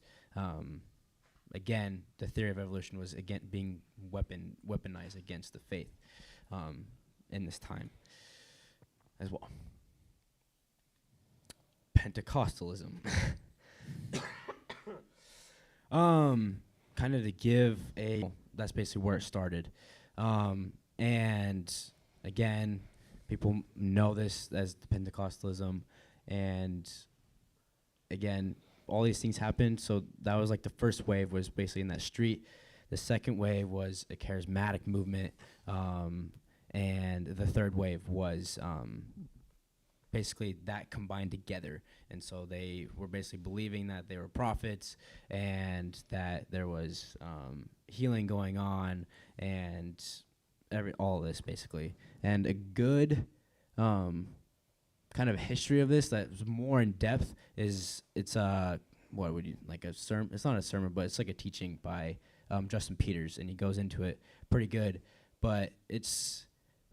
again, the theory of evolution was again being weaponized against the faith in this time as well. Pentecostalism. Kind of to give that's basically where it started. And again, people know this as the Pentecostalism, and again, all these things happened. So that was like the first wave was basically in that street. The second wave was a charismatic movement, and the third wave was basically that combined together. And so they were basically believing that they were prophets and that there was healing going on and all of this basically. And a good kind of history of this that's more in depth is what would you like a sermon? It's not a sermon, but it's like a teaching by Justin Peters, and he goes into it pretty good. But it's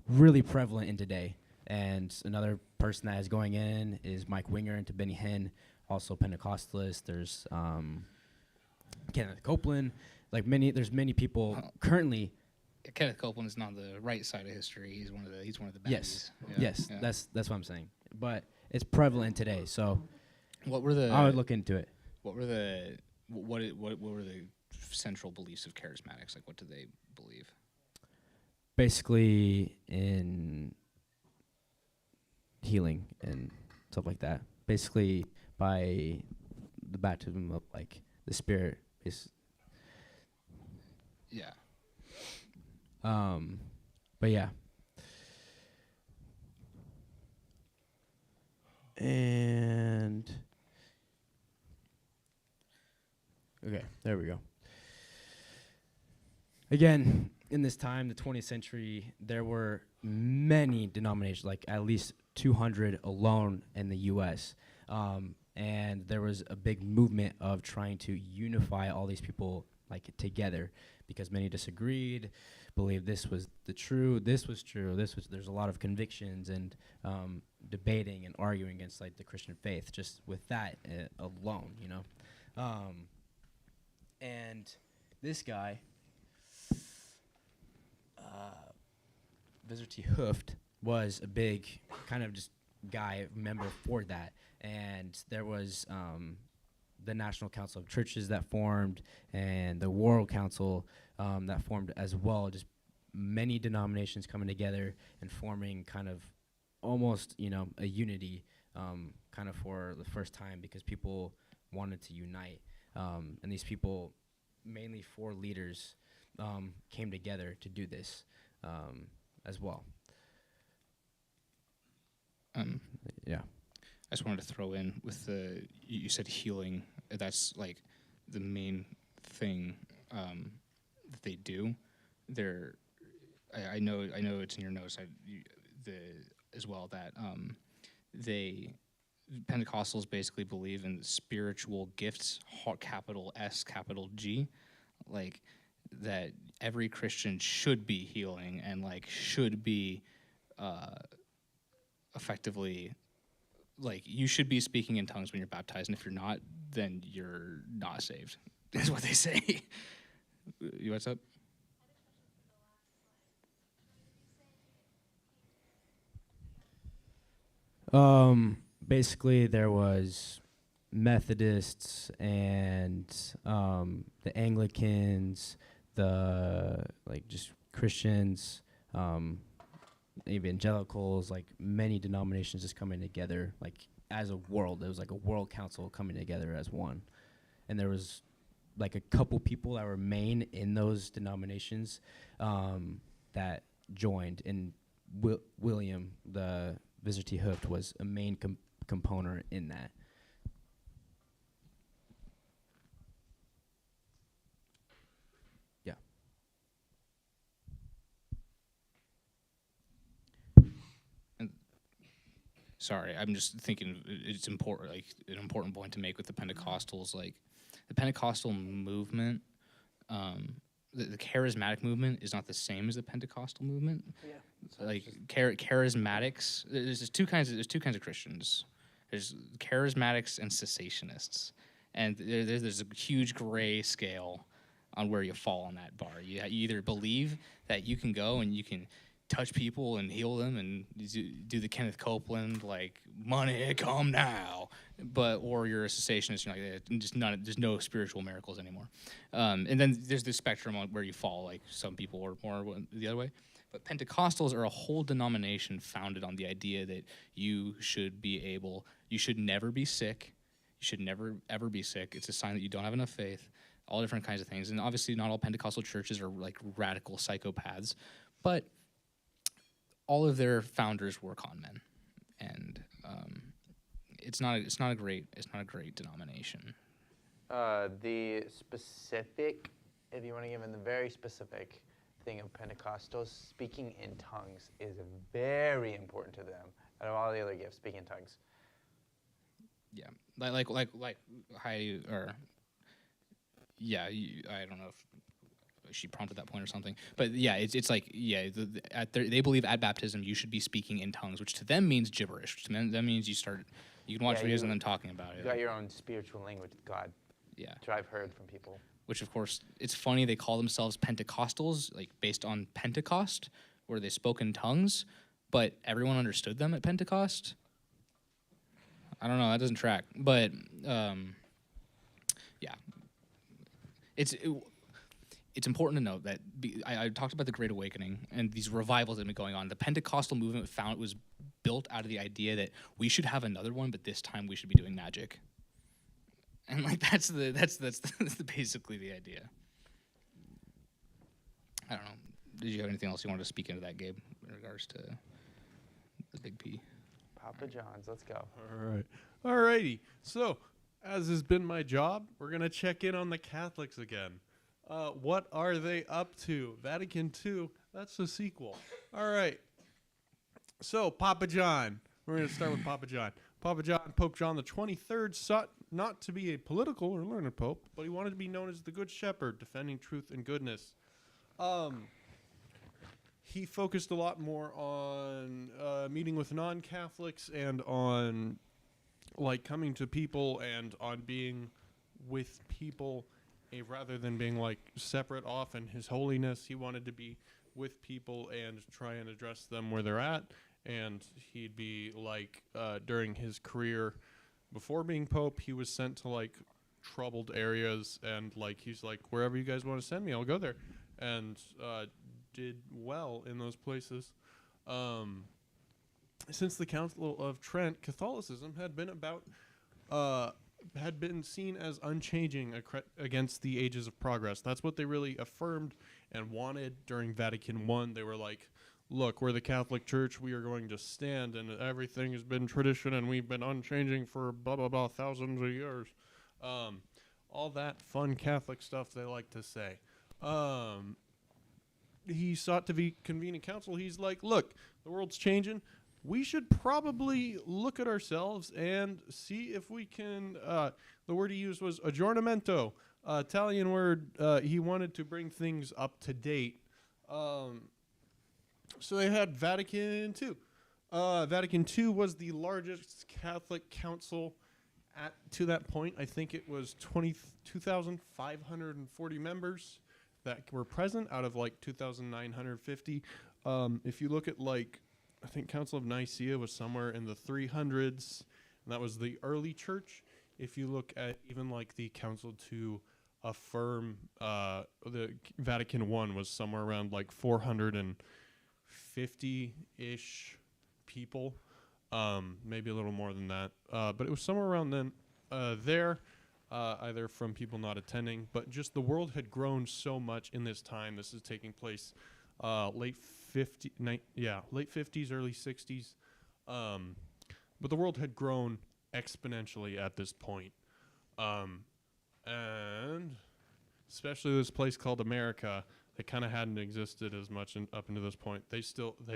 really prevalent in today. And another person that is going in is Mike Winger into Benny Hinn, also Pentecostalist. There's Kenneth Copeland. There's many people currently. Kenneth Copeland is not the right side of history. He's one of the baddies. Yes, Yeah. yes, Yeah. that's what I'm saying. But it's prevalent today, so What were the I would look into it. What were the what were the central beliefs of charismatics? Like, what did they believe? Basically, in healing and stuff like that. Basically, by the baptism of like the Spirit is. Yeah. But yeah. And okay, there we go. Again, in this time, the 20th century, there were many denominations, like at least 200 alone in the U.S. And there was a big movement of trying to unify all these people like together, because many disagreed, believed this was this was true, there's a lot of convictions and debating and arguing against like the Christian faith just with that alone, you know. And this guy, Visitor T. Hooft, was a big kind of just guy member for that, and there was the National Council of Churches that formed, and the World Council that formed as well. Just many denominations coming together and forming kind of almost, you know, a unity kind of for the first time, because people wanted to unite. And these people, mainly 4 leaders, came together to do this as well. Yeah. I just wanted to throw in with you said healing. That's like the main thing that they do. I know it's in your notes. As well that Pentecostals basically believe in spiritual gifts, capital S, capital G, like that every Christian should be healing and like should be effectively. Like, you should be speaking in tongues when you're baptized, and if you're not, then you're not saved, is what they say. What's up? Basically, there was Methodists and the Anglicans, the like just Christians, evangelicals, like many denominations just coming together, like as a world. It was like a world council coming together as one. And there was like a couple people that remain in those denominations that joined. And William, the Visitor Hooft, was a main component in that. Sorry, I'm just thinking it's important, like an important point to make with the Pentecostals. Like the Pentecostal movement, the charismatic movement is not the same as the Pentecostal movement. Yeah. Like charismatics, there's two kinds of Christians. There's charismatics and cessationists, and there's a huge gray scale on where you fall on that bar. You either believe that you can go and you can touch people and heal them and do the Kenneth Copeland, like, money come now, or you're a cessationist, you're like, there's no spiritual miracles anymore. And then there's the spectrum on where you fall, like some people are more the other way. But Pentecostals are a whole denomination founded on the idea that you should never be sick. You should never, ever be sick. It's a sign that you don't have enough faith, all different kinds of things. And obviously not all Pentecostal churches are like radical psychopaths, but all of their founders were con men, and it's not a great denomination. The specific, if you want to give in the very specific thing of Pentecostals, speaking in tongues is very important to them. Out of all the other gifts, speaking in tongues. Yeah, like Heidi, or yeah, I don't know if she prompted that point or something, but yeah, it's like, yeah, they believe at baptism you should be speaking in tongues, which to them means gibberish. Which to them, that means you can watch videos and them talking about it. You got your own spiritual language with God. Yeah, which I've heard from people. Which of course, it's funny they call themselves Pentecostals, like based on Pentecost, where they spoke in tongues, but everyone understood them at Pentecost. I don't know, that doesn't track, but yeah, it's important to note that I talked about the Great Awakening and these revivals that have been going on. The Pentecostal movement was built out of the idea that we should have another one, but this time we should be doing magic. And like that's basically the idea. I don't know. Did you have anything else you wanted to speak into that, Gabe, in regards to the Big P? Papa John's, let's go. All right. All righty. So, as has been my job, we're going to check in on the Catholics again. What are they up to? Vatican II, that's the sequel. All right. So, Papa John. We're going to start with Papa John. Papa John, Pope John the 23rd, sought not to be a political or learned pope, but he wanted to be known as the Good Shepherd, defending truth and goodness. He focused a lot more on meeting with non-Catholics and on like coming to people and on being with people rather than being like separate off in his holiness. He wanted to be with people and try and address them where they're at. And he'd be like during his career before being pope, he was sent to like troubled areas and like he's like, wherever you guys want to send me, I'll go there. And did well in those places. Since the Council of Trent, Catholicism had been seen as unchanging against the ages of progress. That's what they really affirmed and wanted during Vatican I. They were like, look, we're the Catholic Church. We are going to stand, and everything has been tradition, and we've been unchanging for blah, blah, blah, thousands of years. All that fun Catholic stuff they like to say. He sought to convene a council. He's like, look, the world's changing. We should probably look at ourselves and see if we can, the word he used was aggiornamento, Italian word. He wanted to bring things up to date. So they had Vatican II. Vatican II was the largest Catholic council to that point. I think it was 2,540 members that were present out of like 2,950. If you look at like, I think Council of Nicaea was somewhere in the 300s, and that was the early church. If you look at even like the council to affirm the Vatican I was somewhere around like 450 50-ish people, maybe a little more than that. But it was somewhere around then either from people not attending, but just the world had grown so much in this time. This is taking place late 50s, early 60s. But the world had grown exponentially at this point. And especially this place called America, that kind of hadn't existed as much up until this point. They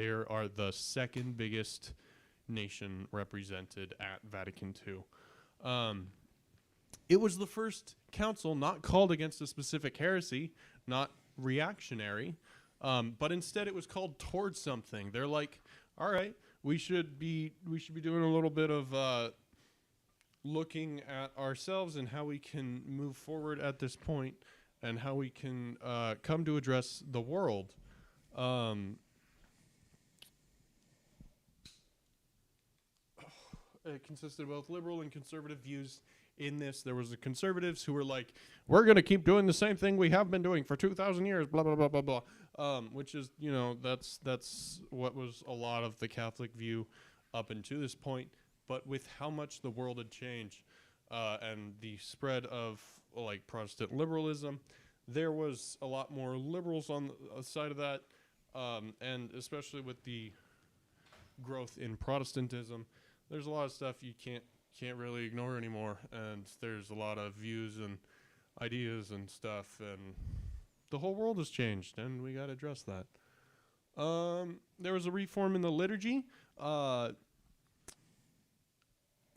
are the second biggest nation represented at Vatican II. It was the first council not called against a specific heresy, not reactionary, but instead it was called towards something. They're like, all right, we should be doing a little bit of looking at ourselves and how we can move forward at this point and how we can come to address the world. It consisted of both liberal and conservative views in this. There was the conservatives who were like, we're going to keep doing the same thing we have been doing for 2,000 years, blah, blah, blah, blah, blah. Which is, that's what was a lot of the Catholic view up until this point. But with how much the world had changed and the spread of like Protestant liberalism, there was a lot more liberals on the side of that. And especially with the growth in Protestantism, there's a lot of stuff you can't really ignore anymore, and there's a lot of views and ideas and stuff, and the whole world has changed, and we got to address that. There was a reform in the liturgy.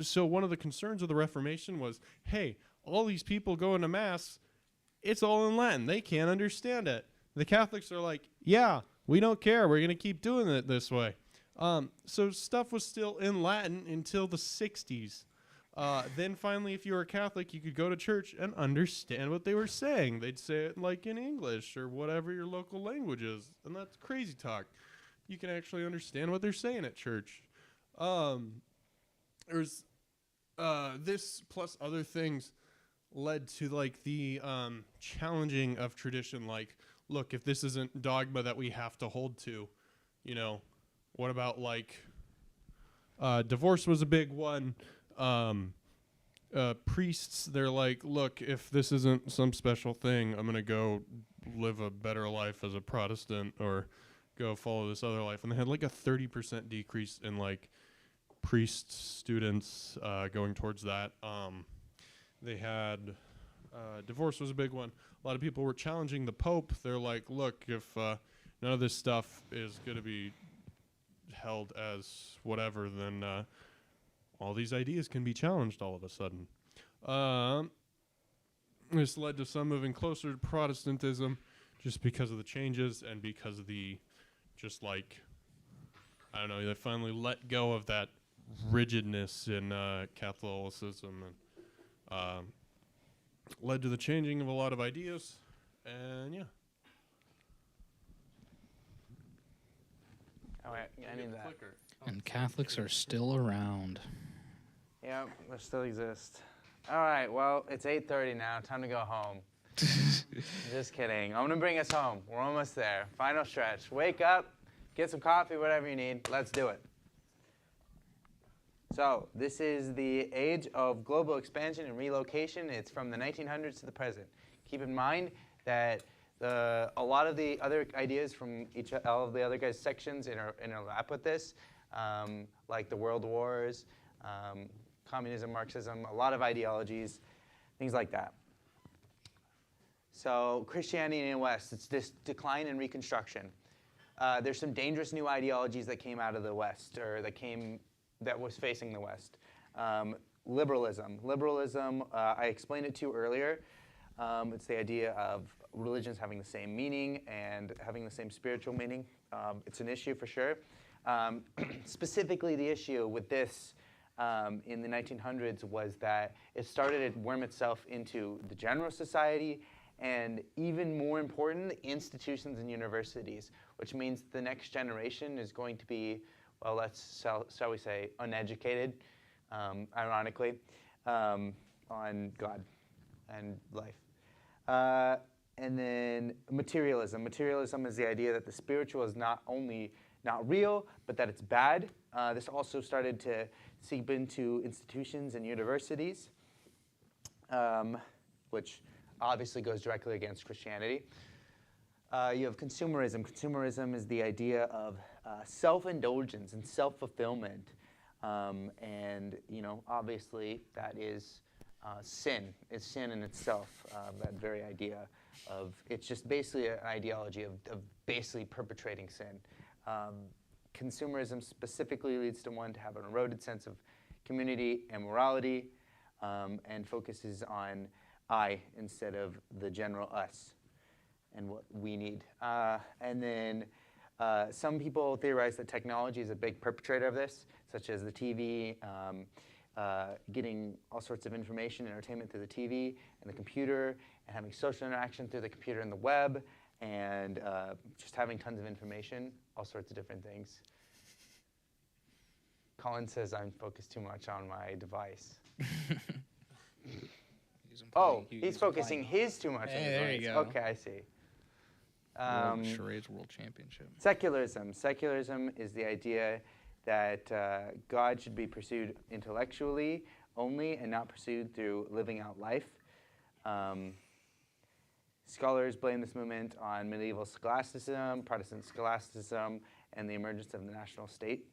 So one of the concerns of the Reformation was, hey, all these people going to Mass, it's all in Latin. They can't understand it. The Catholics are like, yeah, we don't care. We're going to keep doing it this way. So stuff was still in Latin until the 60s. Then finally, if you were a Catholic, you could go to church and understand what they were saying. They'd say it like in English or whatever your local language is. And that's crazy talk. You can actually understand what they're saying at church. There's this plus other things led to like the challenging of tradition. Like, look, if this isn't dogma that we have to hold to, what about like divorce was a big one. Priests, they're like, look, if this isn't some special thing, I'm going to go live a better life as a Protestant or go follow this other life. And they had like a 30% decrease in like priest students going towards that. They had divorce was a big one. A lot of people were challenging the Pope. They're like, look, if none of this stuff is going to be held as whatever, then all these ideas can be challenged all of a sudden. This led to some moving closer to Protestantism just because of the changes and because of the just like, I don't know, they finally let go of that rigidness in Catholicism and led to the changing of a lot of ideas. And yeah. Oh, I need that. And Catholics are still around. Yeah, they still exist. All right, well, it's 8:30 now. Time to go home. Just kidding. I'm going to bring us home. We're almost there. Final stretch. Wake up, get some coffee, whatever you need. Let's do it. So this is the age of global expansion and relocation. It's from the 1900s to the present. Keep in mind that a lot of the other ideas from all of the other guys' sections interlap with this, like the World Wars, communism, Marxism, a lot of ideologies, things like that. So Christianity in the West, it's this decline and reconstruction. There's some dangerous new ideologies that came out of the West, or that was facing the West. Liberalism. Liberalism, I explained it to you earlier. It's the idea of religions having the same meaning and having the same spiritual meaning. It's an issue for sure. Specifically, the issue with this in the 1900s was that it started to worm itself into the general society and, even more important, the institutions and universities, which means the next generation is going to be, well, shall we say, uneducated, ironically, on God and life. And then materialism. Materialism is the idea that the spiritual is not only not real, but that it's bad. This also started to seep into institutions and universities, which obviously goes directly against Christianity. You have consumerism. Consumerism is the idea of self-indulgence and self-fulfillment. And, obviously that is sin. It's sin in itself, that very idea of, it's just basically an ideology of basically perpetrating sin. Consumerism specifically leads to one to have an eroded sense of community and morality, and focuses on I instead of the general us and what we need. And then some people theorize that technology is a big perpetrator of this, such as the TV, getting all sorts of information, entertainment through the TV and the computer, and having social interaction through the computer and the web, and just having tons of information, all sorts of different things. Colin says I'm focused too much on my device. He's focusing his too much on his there device. you go. Okay, I see. Charades World Championship. Secularism. Secularism is the idea that God should be pursued intellectually only and not pursued through living out life. Scholars blame this movement on medieval scholasticism, Protestant scholasticism, and the emergence of the national state.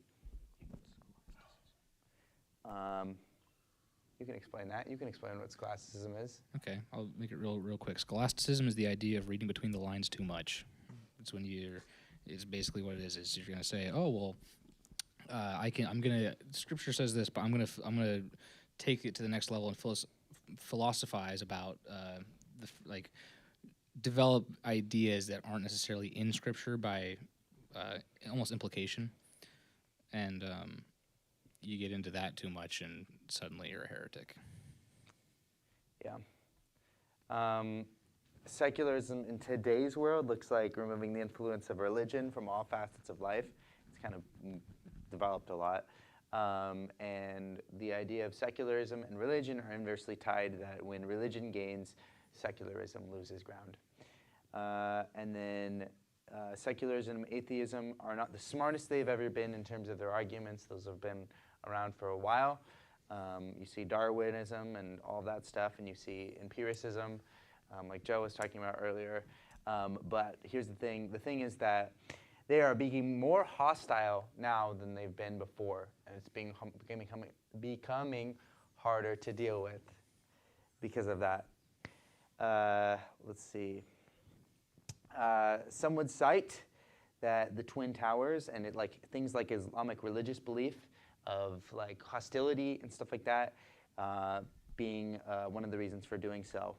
You can explain that. You can explain what scholasticism is. Okay, I'll make it real quick. Scholasticism is the idea of reading between the lines too much. It's when it's basically what it is you're going to say, oh, well, Scripture says this, but I'm gonna take it to the next level and philosophize about develop ideas that aren't necessarily in Scripture by almost implication, and you get into that too much, and suddenly you're a heretic. Yeah. Secularism in today's world looks like removing the influence of religion from all facets of life. It's kind of developed a lot. And the idea of secularism and religion are inversely tied, that when religion gains, secularism loses ground. And then secularism and atheism are not the smartest they've ever been in terms of their arguments. Those have been around for a while. You see Darwinism and all that stuff, and you see empiricism, like Joe was talking about earlier. But here's the thing. The thing is that they are becoming more hostile now than they've been before, and it's becoming harder to deal with because of that. Let's see. Some would cite that the Twin Towers and things like Islamic religious belief of hostility and stuff like that being one of the reasons for doing so.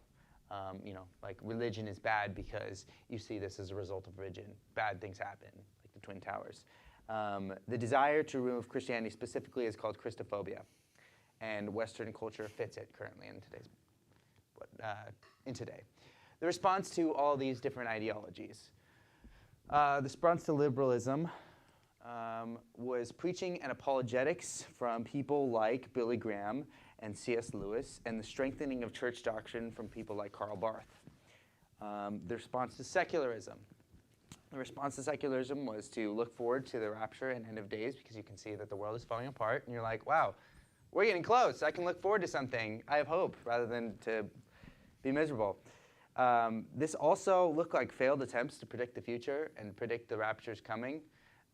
Religion is bad because you see this as a result of religion. Bad things happen, like the Twin Towers. The desire to remove Christianity specifically is called Christophobia, and Western culture fits it currently in today. The response to all these different ideologies. The response to liberalism was preaching and apologetics from people like Billy Graham and C.S. Lewis, and the strengthening of church doctrine from people like Karl Barth. The response to secularism. The response to secularism was to look forward to the rapture and end of days, because you can see that the world is falling apart, and you're like, wow, we're getting close. I can look forward to something. I have hope, rather than to be miserable. This also looked like failed attempts to predict the future and predict the rapture's coming.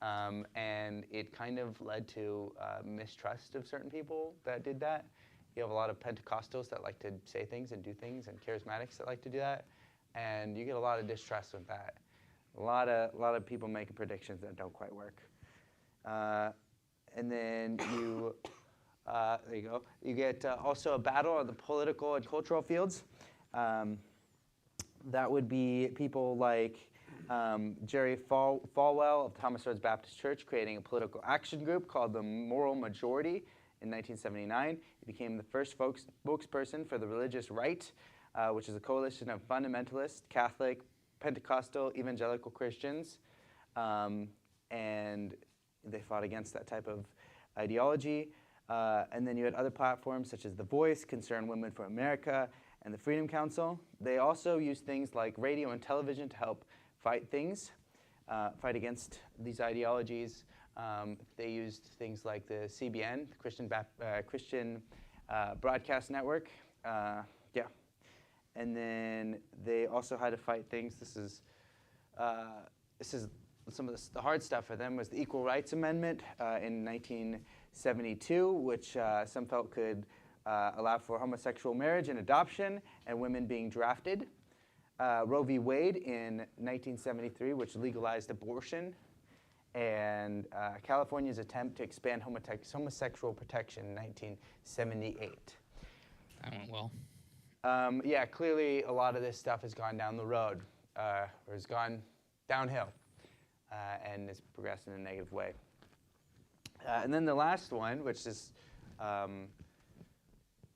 And it kind of led to mistrust of certain people that did that. You have a lot of Pentecostals that like to say things and do things, and charismatics that like to do that, and you get a lot of distrust with that. A lot of people making predictions that don't quite work. And then there you go. You get also a battle of the political and cultural fields. That would be people like Jerry Falwell of Thomas Roads Baptist Church creating a political action group called the Moral Majority in 1979. He became the first spokesperson for the Religious Right, which is a coalition of fundamentalist, Catholic, Pentecostal, evangelical Christians, and they fought against that type of ideology. And then you had other platforms such as The Voice, Concerned Women for America, and the Freedom Council. They also used things like radio and television to help fight things. fight against these ideologies. They used things like the CBN, the Christian Broadcast Network. Yeah. And then they also had to fight things. This is some of the hard stuff for them was the Equal Rights Amendment in 1972, which some felt could allow for homosexual marriage and adoption and women being drafted. Roe v. Wade in 1973, which legalized abortion. And California's attempt to expand homosexual protection in 1978. That went well. Yeah, clearly a lot of this stuff has gone down the road, or has gone downhill, and is progressed in a negative way. And then the last one, which is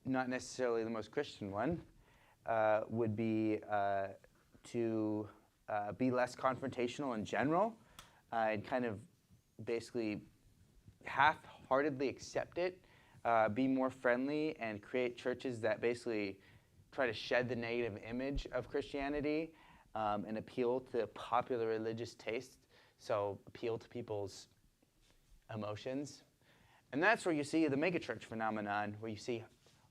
not necessarily the most Christian one, would be to be less confrontational in general, and kind of basically half-heartedly accept it, be more friendly, and create churches that basically try to shed the negative image of Christianity and appeal to popular religious taste, so appeal to people's emotions. And that's where you see the megachurch phenomenon, where you see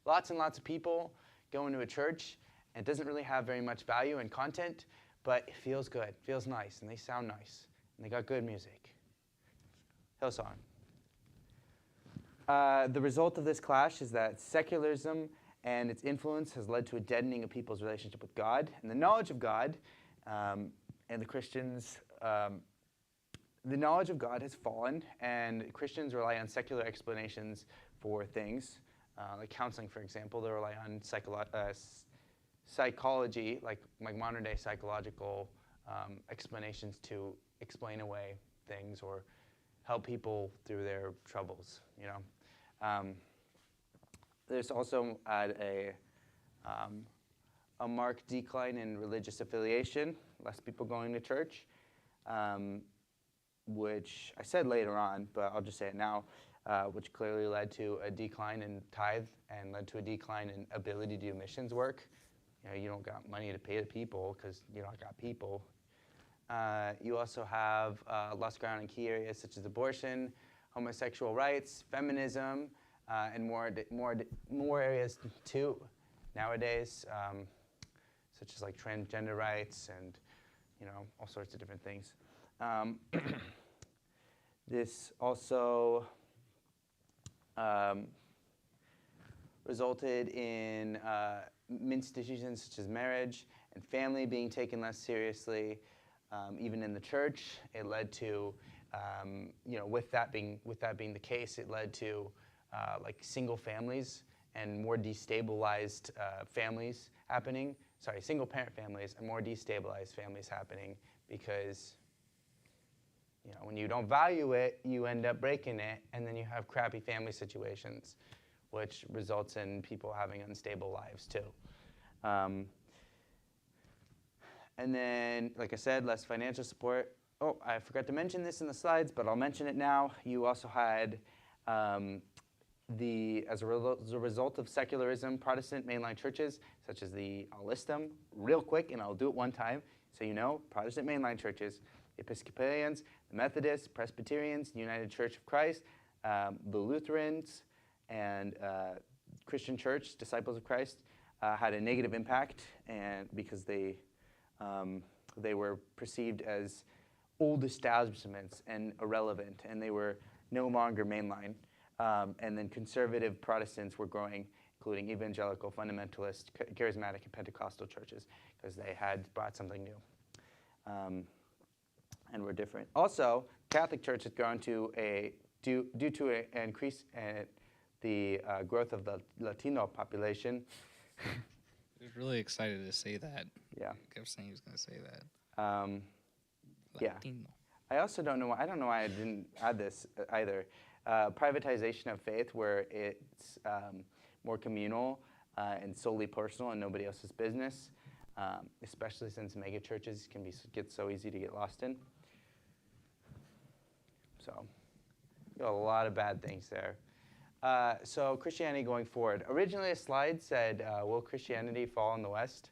lots and lots of people going to a church, and it doesn't really have very much value and content, but it feels good, feels nice, and they sound nice, and they got good music. Hillsong. The result of this clash is that secularism and its influence has led to a deadening of people's relationship with God and the knowledge of God, and the Christians. The knowledge of God has fallen, and Christians rely on secular explanations for things, like counseling, for example. They rely on psychology, like modern-day psychological explanations to explain away things or help people through their troubles. You know, there's also a marked decline in religious affiliation, less people going to church. Which I said later on, but I'll just say it now, which clearly led to a decline in tithe and led to a decline in ability to do missions work. You know, you don't got money to pay the people because you don't got people. You also have lost ground in key areas such as abortion, homosexual rights, feminism, and more areas too nowadays, such as like transgender rights and all sorts of different things. This also resulted in institutions such as marriage and family being taken less seriously, even in the church. It led to, with that being the case, it led to like single families and more destabilized families happening. Sorry, single parent families and more destabilized families happening because when you don't value it, you end up breaking it, and then you have crappy family situations, which results in people having unstable lives too. And then, like I said, less financial support. Oh, I forgot to mention this in the slides, but I'll mention it now. You also had, as a result of secularism, Protestant mainline churches, such as I'll list them real quick, and I'll do it one time, so you know, Protestant mainline churches, Episcopalians, the Methodists, Presbyterians, United Church of Christ, the Lutherans, and Christian Church, Disciples of Christ, had a negative impact, and because they were perceived as old establishments and irrelevant, and they were no longer mainline. And then conservative Protestants were growing, including evangelical, fundamentalist, charismatic, and Pentecostal churches, because they had brought something new. And were different. Also, Catholic Church has grown due to an increase in the growth of the Latino population. He was really excited to say that. Yeah. He kept saying he was going to say that. Yeah. Latino. I also don't know why I didn't add this either. Privatization of faith, where it's more communal and solely personal and nobody else's business, especially since megachurches can get so easy to get lost in. So, a lot of bad things there. So Christianity going forward. Originally, a slide said, "Will Christianity fall in the West?"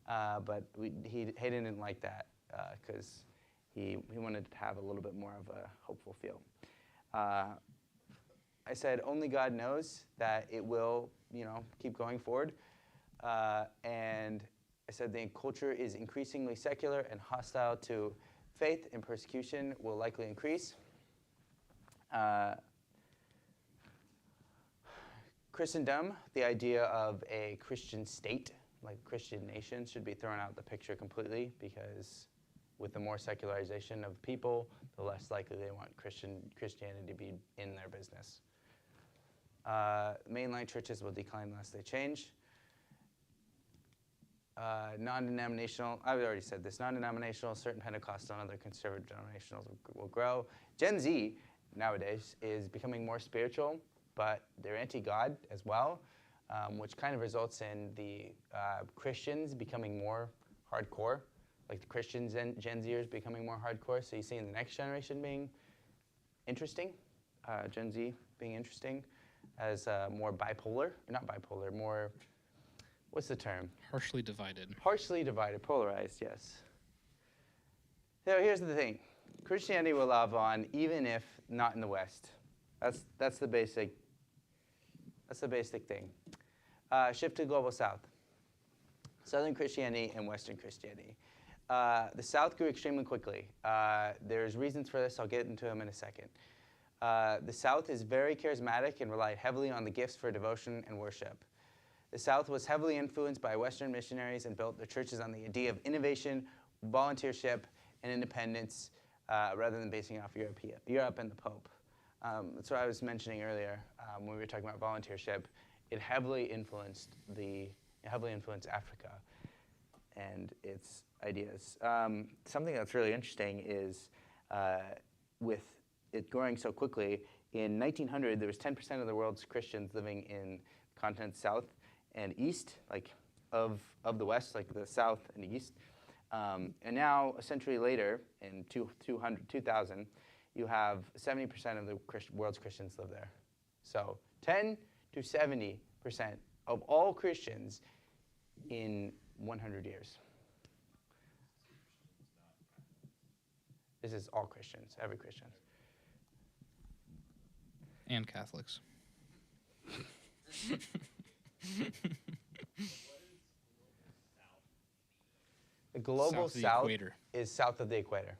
But Hayden didn't like that because He wanted to have a little bit more of a hopeful feel. I said only God knows that it will, keep going forward. And I said the culture is increasingly secular and hostile to faith, and persecution will likely increase. Christendom, the idea of a Christian state, like a Christian nation, should be thrown out of the picture completely, because with the more secularization of people, the less likely they want Christianity to be in their business. Mainline churches will decline unless they change. Non-denominational, I've already said this, non-denominational, certain Pentecostal and other conservative denominations will grow. Gen Z nowadays is becoming more spiritual, but they're anti-God as well, which kind of results in the Christians becoming more hardcore, like the Christians and Gen Zers becoming more hardcore. So you see in the next generation being interesting, Gen Z being interesting, as more bipolar, not bipolar, more, what's the term? Harshly divided. Harshly divided, polarized, yes. So here's the thing. Christianity will live on even if not in the West. That's the basic thing. Shift to global South. Southern Christianity and Western Christianity. The South grew extremely quickly. There's reasons for this. I'll get into them in a second. The South is very charismatic and relied heavily on the gifts for devotion and worship. The South was heavily influenced by Western missionaries and built their churches on the idea of innovation, volunteership, and independence, rather than basing off Europe and the Pope. That's what I was mentioning earlier when we were talking about volunteership. It heavily influenced Africa and its ideas. Something that's really interesting is with it growing so quickly, in 1900 there was 10% of the world's Christians living in the continent South and East, like of the West, like the South and East. And now, a century later, in 2000, you have 70% of the world's Christians live there. So 10 to 70% of all Christians in 100 years. This is all Christians, every Christian. And Catholics. The global South is south of the equator.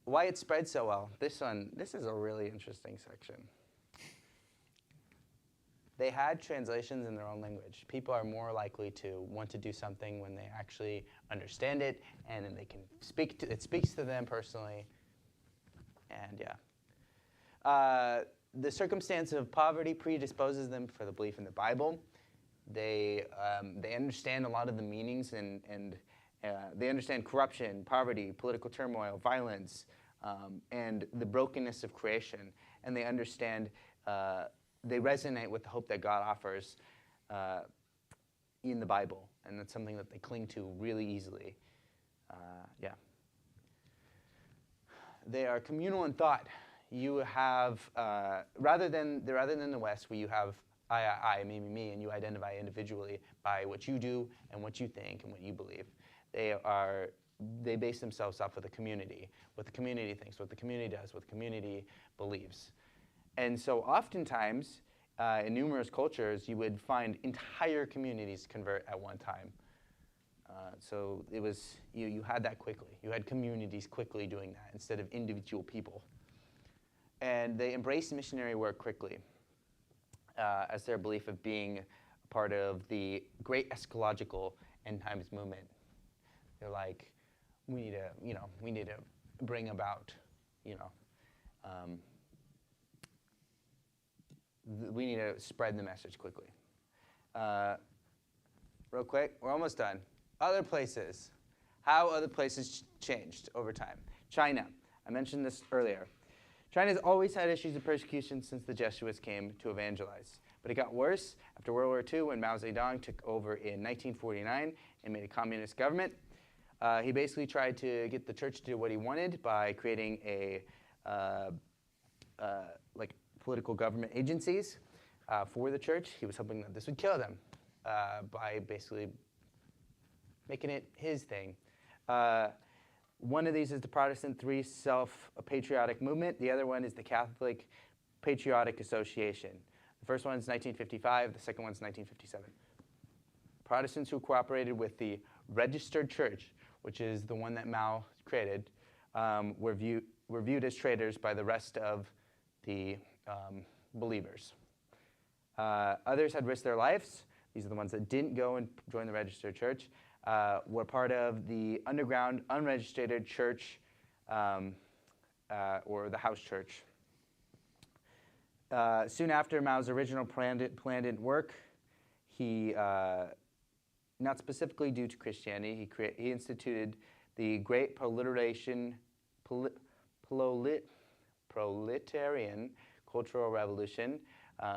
Why it spread so well? This is a really interesting section. They had translations in their own language. People are more likely to want to do something when they actually understand it, and then they can it speaks to them personally. And yeah. The circumstance of poverty predisposes them for the belief in the Bible. They understand a lot of the meanings, and they understand corruption, poverty, political turmoil, violence, and the brokenness of creation. And they understand, they resonate with the hope that God offers in the Bible. And that's something that they cling to really easily. Yeah. They are communal in thought. You have, rather than the West, where you have I, me, and you identify individually by what you do and what you think and what you believe. They base themselves off of the community, what the community thinks, what the community does, what the community believes. And so oftentimes, in numerous cultures, you would find entire communities convert at one time. So it was, you had that quickly. You had communities quickly doing that instead of individual people. And they embraced missionary work quickly as their belief of being a part of the great eschatological end times movement. They're like, we need to bring about, we need to spread the message quickly. Real quick, we're almost done. Other places. How other places changed over time. China. I mentioned this earlier. China's always had issues of persecution since the Jesuits came to evangelize. But it got worse after World War II when Mao Zedong took over in 1949 and made a communist government. He basically tried to get the church to do what he wanted by creating like political government agencies for the church. He was hoping that this would kill them by basically making it his thing. One of these is the Protestant Three Self-Patriotic Movement. The other one is the Catholic Patriotic Association. The first one's 1955. The second one's 1957. Protestants who cooperated with the registered church, which is the one that Mao created, were viewed as traitors by the rest of the believers. Others had risked their lives. These are the ones that didn't go and join the registered church. Were part of the underground, unregistered church, or the house church. Soon after Mao's original plan didn't work, he, not specifically due to Christianity, he instituted the Great Proletarian Cultural Revolution,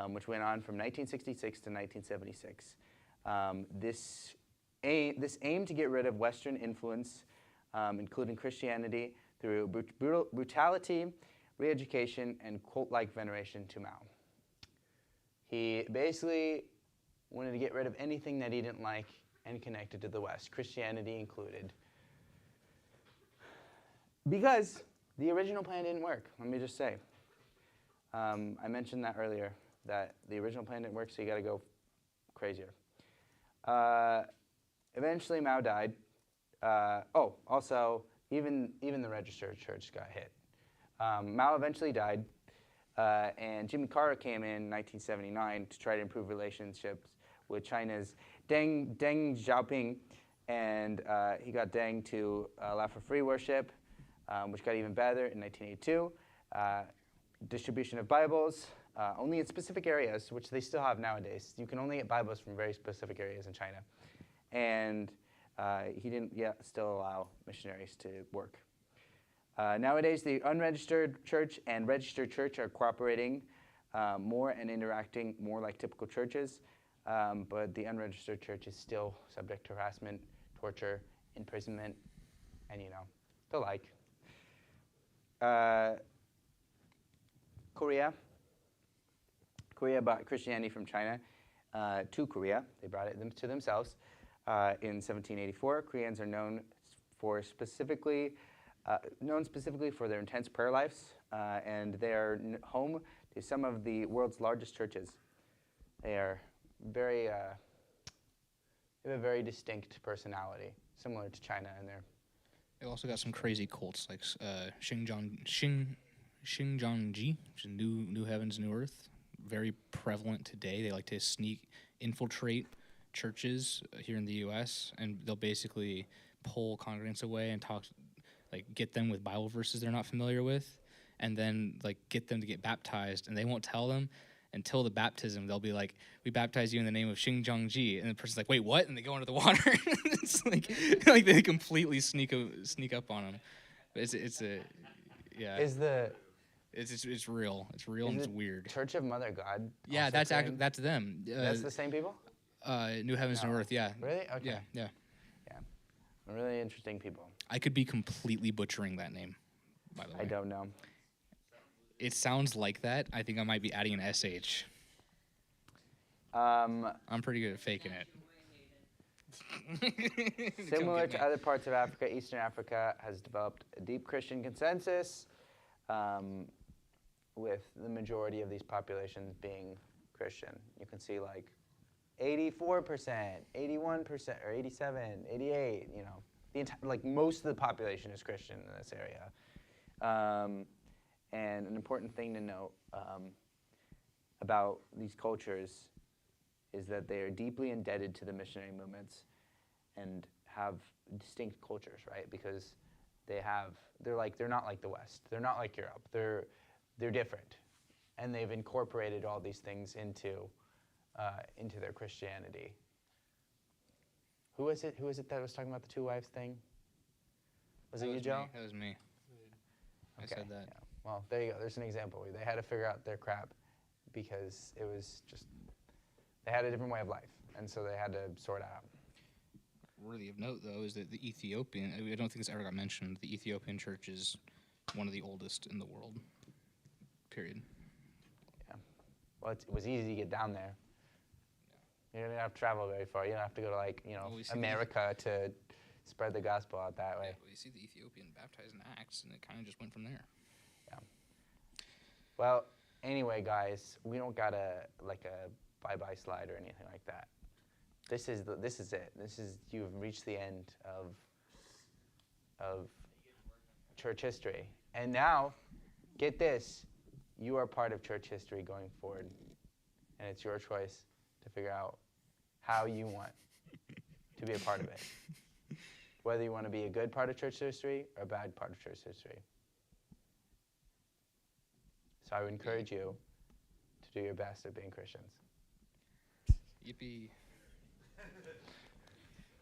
which went on from 1966 to 1976. This aimed to get rid of Western influence, including Christianity, through brutality, re-education, and cult-like veneration to Mao. He basically wanted to get rid of anything that he didn't like and connected to the West, Christianity included. Because the original plan didn't work, let me just say. I mentioned that earlier, that the original plan didn't work, so you got to go crazier. Eventually, Mao died. Also, even the registered church got hit. Mao eventually died, and Jimmy Carter came in 1979 to try to improve relationships with China's Deng Xiaoping, and he got Deng to allow for free worship, which got even better in 1982. Distribution of Bibles, only in specific areas, which they still have nowadays. You can only get Bibles from very specific areas in China. And he didn't yet still allow missionaries to work. Nowadays, the unregistered church and registered church are cooperating more and interacting more like typical churches, but the unregistered church is still subject to harassment, torture, imprisonment, and the like. Korea brought Christianity from China to Korea. They brought it to themselves. In 1784, Koreans are known specifically for their intense prayer lives, and they are home to some of the world's largest churches. They are they have a very distinct personality, similar to China, and They also got some crazy cults like Xinjiangji, which is New Heavens, New Earth. Very prevalent today. They like to infiltrate churches here in the U.S., and they'll basically pull congregants away and get them with Bible verses they're not familiar with, and then get them to get baptized, and they won't tell them until the baptism. They'll be like, "We baptize you in the name of Xinjiangji," and the person's like, "Wait, what?" And they go into the water. It's like they completely sneak up on them. It's yeah. It's real. It's real and it's weird. Church of Mother God. Yeah, that's them. That's the same people? New Heavens, New Earth. Yeah. Really? Okay. Yeah. Really interesting people. I could be completely butchering that name, by the way. I don't know. It sounds like that. I think I might be adding an SH. I'm pretty good at faking it. Similar to other parts of Africa, Eastern Africa has developed a deep Christian consensus, with the majority of these populations being Christian. You can see 84%, 81%, or 87, 88, most of the population is Christian in this area. And an important thing to note about these cultures is that they are deeply indebted to the missionary movements and have distinct cultures, right? Because they're not like the West. They're not like Europe. They're different, and they've incorporated all these things into their Christianity. Who was it that was talking about the two wives thing? Was it you, Joe? That was me. I said that. Yeah. Well, there you go. There's an example. They had to figure out their crap because it was just, they had a different way of life, and so they had to sort it out. Worthy of note, though, is that the Ethiopian, I don't think it's ever got mentioned, the Ethiopian church is one of the oldest in the world, period. Yeah. Well, it was easy to get down there. You didn't have to travel very far. You don't have to go to America to spread the gospel out that way. Yeah, we see the Ethiopian baptized in Acts, and it kind of just went from there. Well, anyway, guys, we don't got a bye-bye slide or anything like that. This is it. You've reached the end of church history. And now, get this, you are part of church history going forward. And it's your choice to figure out how you want to be a part of it. Whether you want to be a good part of church history or a bad part of church history. So I would encourage you to do your best at being Christians. Yippee.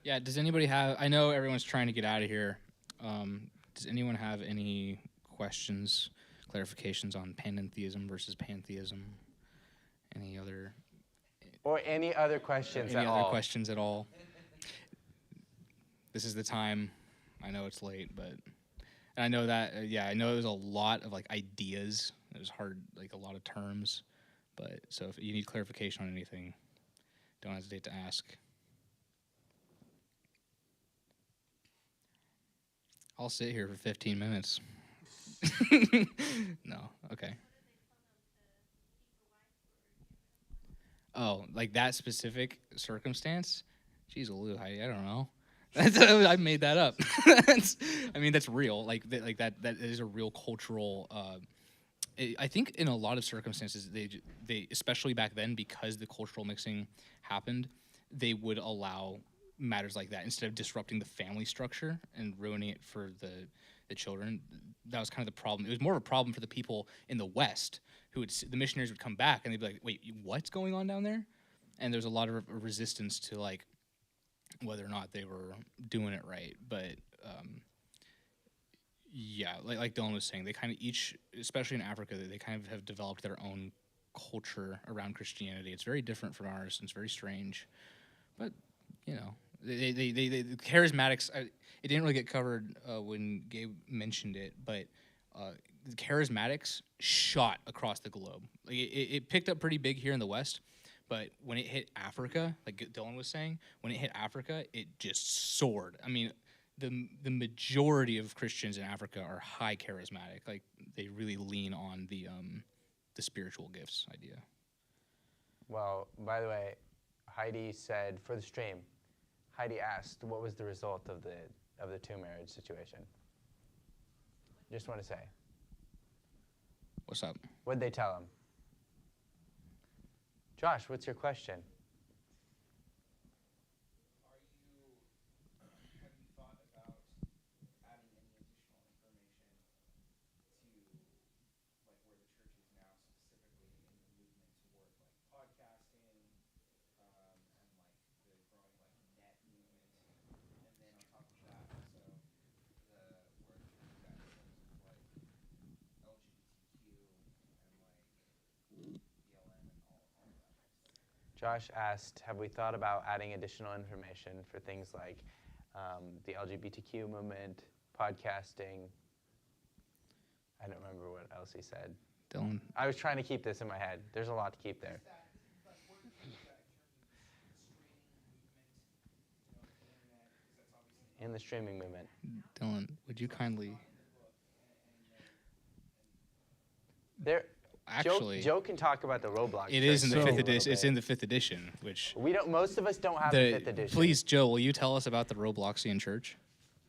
Yeah, does anybody have, I know everyone's trying to get out of here. Does anyone have any questions, clarifications on panentheism versus pantheism? Any other questions at all? Any other questions at all? This is the time. I know it's late, but and I know that, I know there's a lot of, like, ideas. It was hard, like, a lot of terms. But, so if you need clarification on anything, don't hesitate to ask. I'll sit here for 15 minutes. No, okay. Oh, like that specific circumstance? Jeez, I don't know. I made that up. That's real. Like that is a real cultural. I think in a lot of circumstances, they especially back then, because the cultural mixing happened, they would allow matters like that instead of disrupting the family structure and ruining it for the children. That was kind of the problem. It was more of a problem for the people in the West who the missionaries would come back and they'd be like, wait, what's going on down there? And there's a lot of resistance to, like, whether or not they were doing it right. But like Dylan was saying, they kind of each, especially in Africa, they kind of have developed their own culture around Christianity. It's very different from ours, and it's very strange. But, the charismatics, it didn't really get covered when Gabe mentioned it, but the charismatics shot across the globe. Like it picked up pretty big here in the West, but when it hit Africa, like Dylan was saying, when it hit Africa, it just soared. I mean, the majority of Christians in Africa are high charismatic. Like, they really lean on the spiritual gifts idea. Well, by the way, Heidi said for the stream, Heidi asked what was the result of the two marriage situation. Just want to say. What's up? What'd they tell him? Josh, what's your question? Have you thought about adding any additional information to, like, where the church is now, specifically in the movement toward, like, podcasting, and like the growing, like, net movement, and then on top of that, also where the church is at in terms of, like, LGBTQ and, like, BLM and all of that. Josh asked, have we thought about adding additional information for things like the LGBTQ movement, podcasting? I don't remember what else he said. Dylan? I was trying to keep this in my head. There's a lot to keep there. In the streaming movement. Dylan, would you kindly... There. Actually, Joe can talk about the Roblox. it is in the 5th edition. It's in the 5th edition, which... Most of us don't have the 5th edition. Please, Joe, will you tell us about the Robloxian church?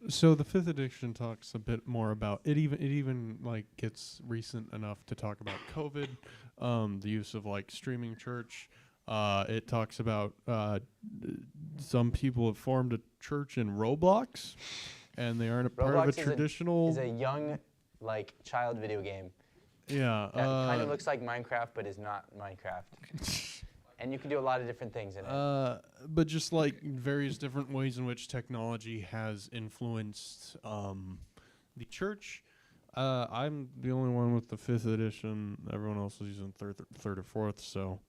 So the 5th edition talks a bit more about it. Even like gets recent enough to talk about COVID, the use of, like, streaming church. It talks about some people have formed a church in Roblox, and they aren't a part of a traditional. Is a young, like, child video game. Yeah. That kind of looks like Minecraft, but is not Minecraft. And you can do a lot of different things in it. But just, like, various different ways in which technology has influenced the church. I'm the only one with the 5th edition. Everyone else is using third or fourth. So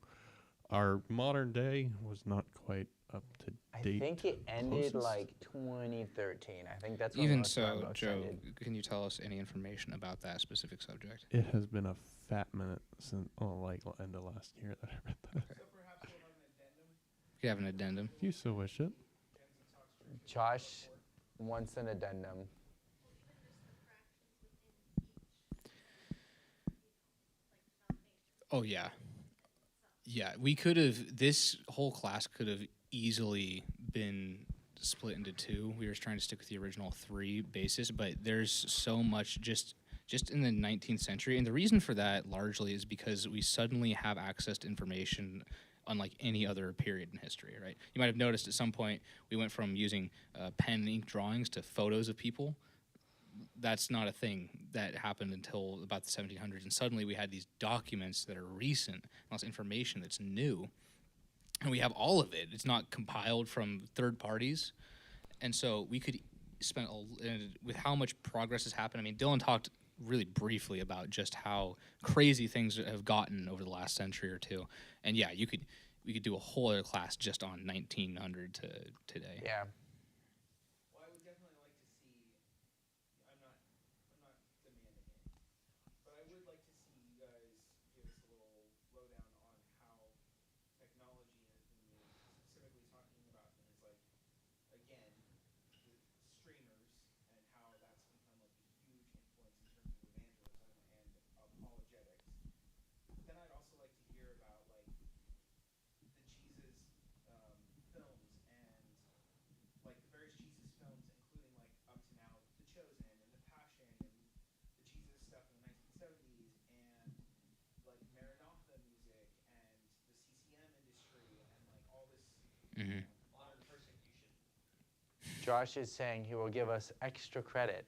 our modern day was not quite up to date. I think it ended like 2013. I think that's when Even most of our so, books Joe, ended. can you tell us any information about that specific subject? It has been a fat minute since, end of last year that I read that. Okay. You have an addendum. If you so wish it. Josh once an addendum. Oh yeah. Yeah, we could have, this whole class could have easily been split into two. We were trying to stick with the original 3 basis, but there's so much just in the 19th century. And the reason for that largely is because we suddenly have access to information unlike any other period in history, right? You might have noticed at some point we went from using pen and ink drawings to photos of people. That's not a thing that happened until about the 1700s, and suddenly we had these documents that are recent, all this information that's new, and we have all of it. It's not compiled from third parties, and so we could spend with how much progress has happened. I mean, Dylan talked really briefly about just how crazy things have gotten over the last century or two, and yeah, we could do a whole other class just on 1900 to today. Yeah. Well, I would definitely like to see. I'm not demanding it, but I would like to see you guys give us a little lowdown on how technology has been used, specifically talking about things like, again, the streamers and how that's become like a huge influence in terms of evangelism and apologetics. But then I'd also like to hear about like the Jesus films and like the various Jesus films, including like up to now The Chosen and The Passion and the Jesus stuff in the 1970s and like Maranatha music and the CCM industry and like all this Mm-hmm. modern persecution. Josh is saying he will give us extra credit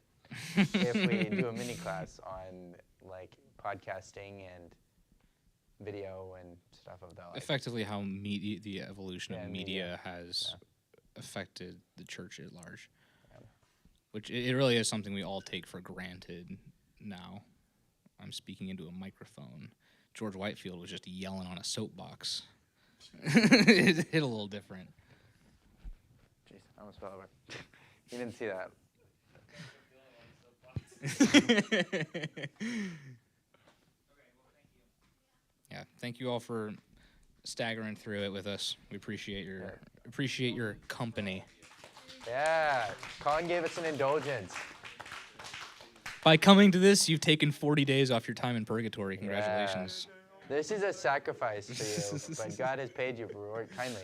if we do a mini class on like podcasting and video and stuff of that. Like. Effectively, how the evolution Yeah, of media has affected the church at large, Yeah. which it really is something we all take for granted now. I'm speaking into a microphone. George Whitefield was just yelling on a soapbox. It hit a little different. Jeez, I almost fell over. You didn't see that. Yeah, thank you all for staggering through it with us. We appreciate your company. Yeah, Colin gave us an indulgence. By coming to this, you've taken 40 days off your time in purgatory. Congratulations. This is a sacrifice for you, but God has paid you for it kindly.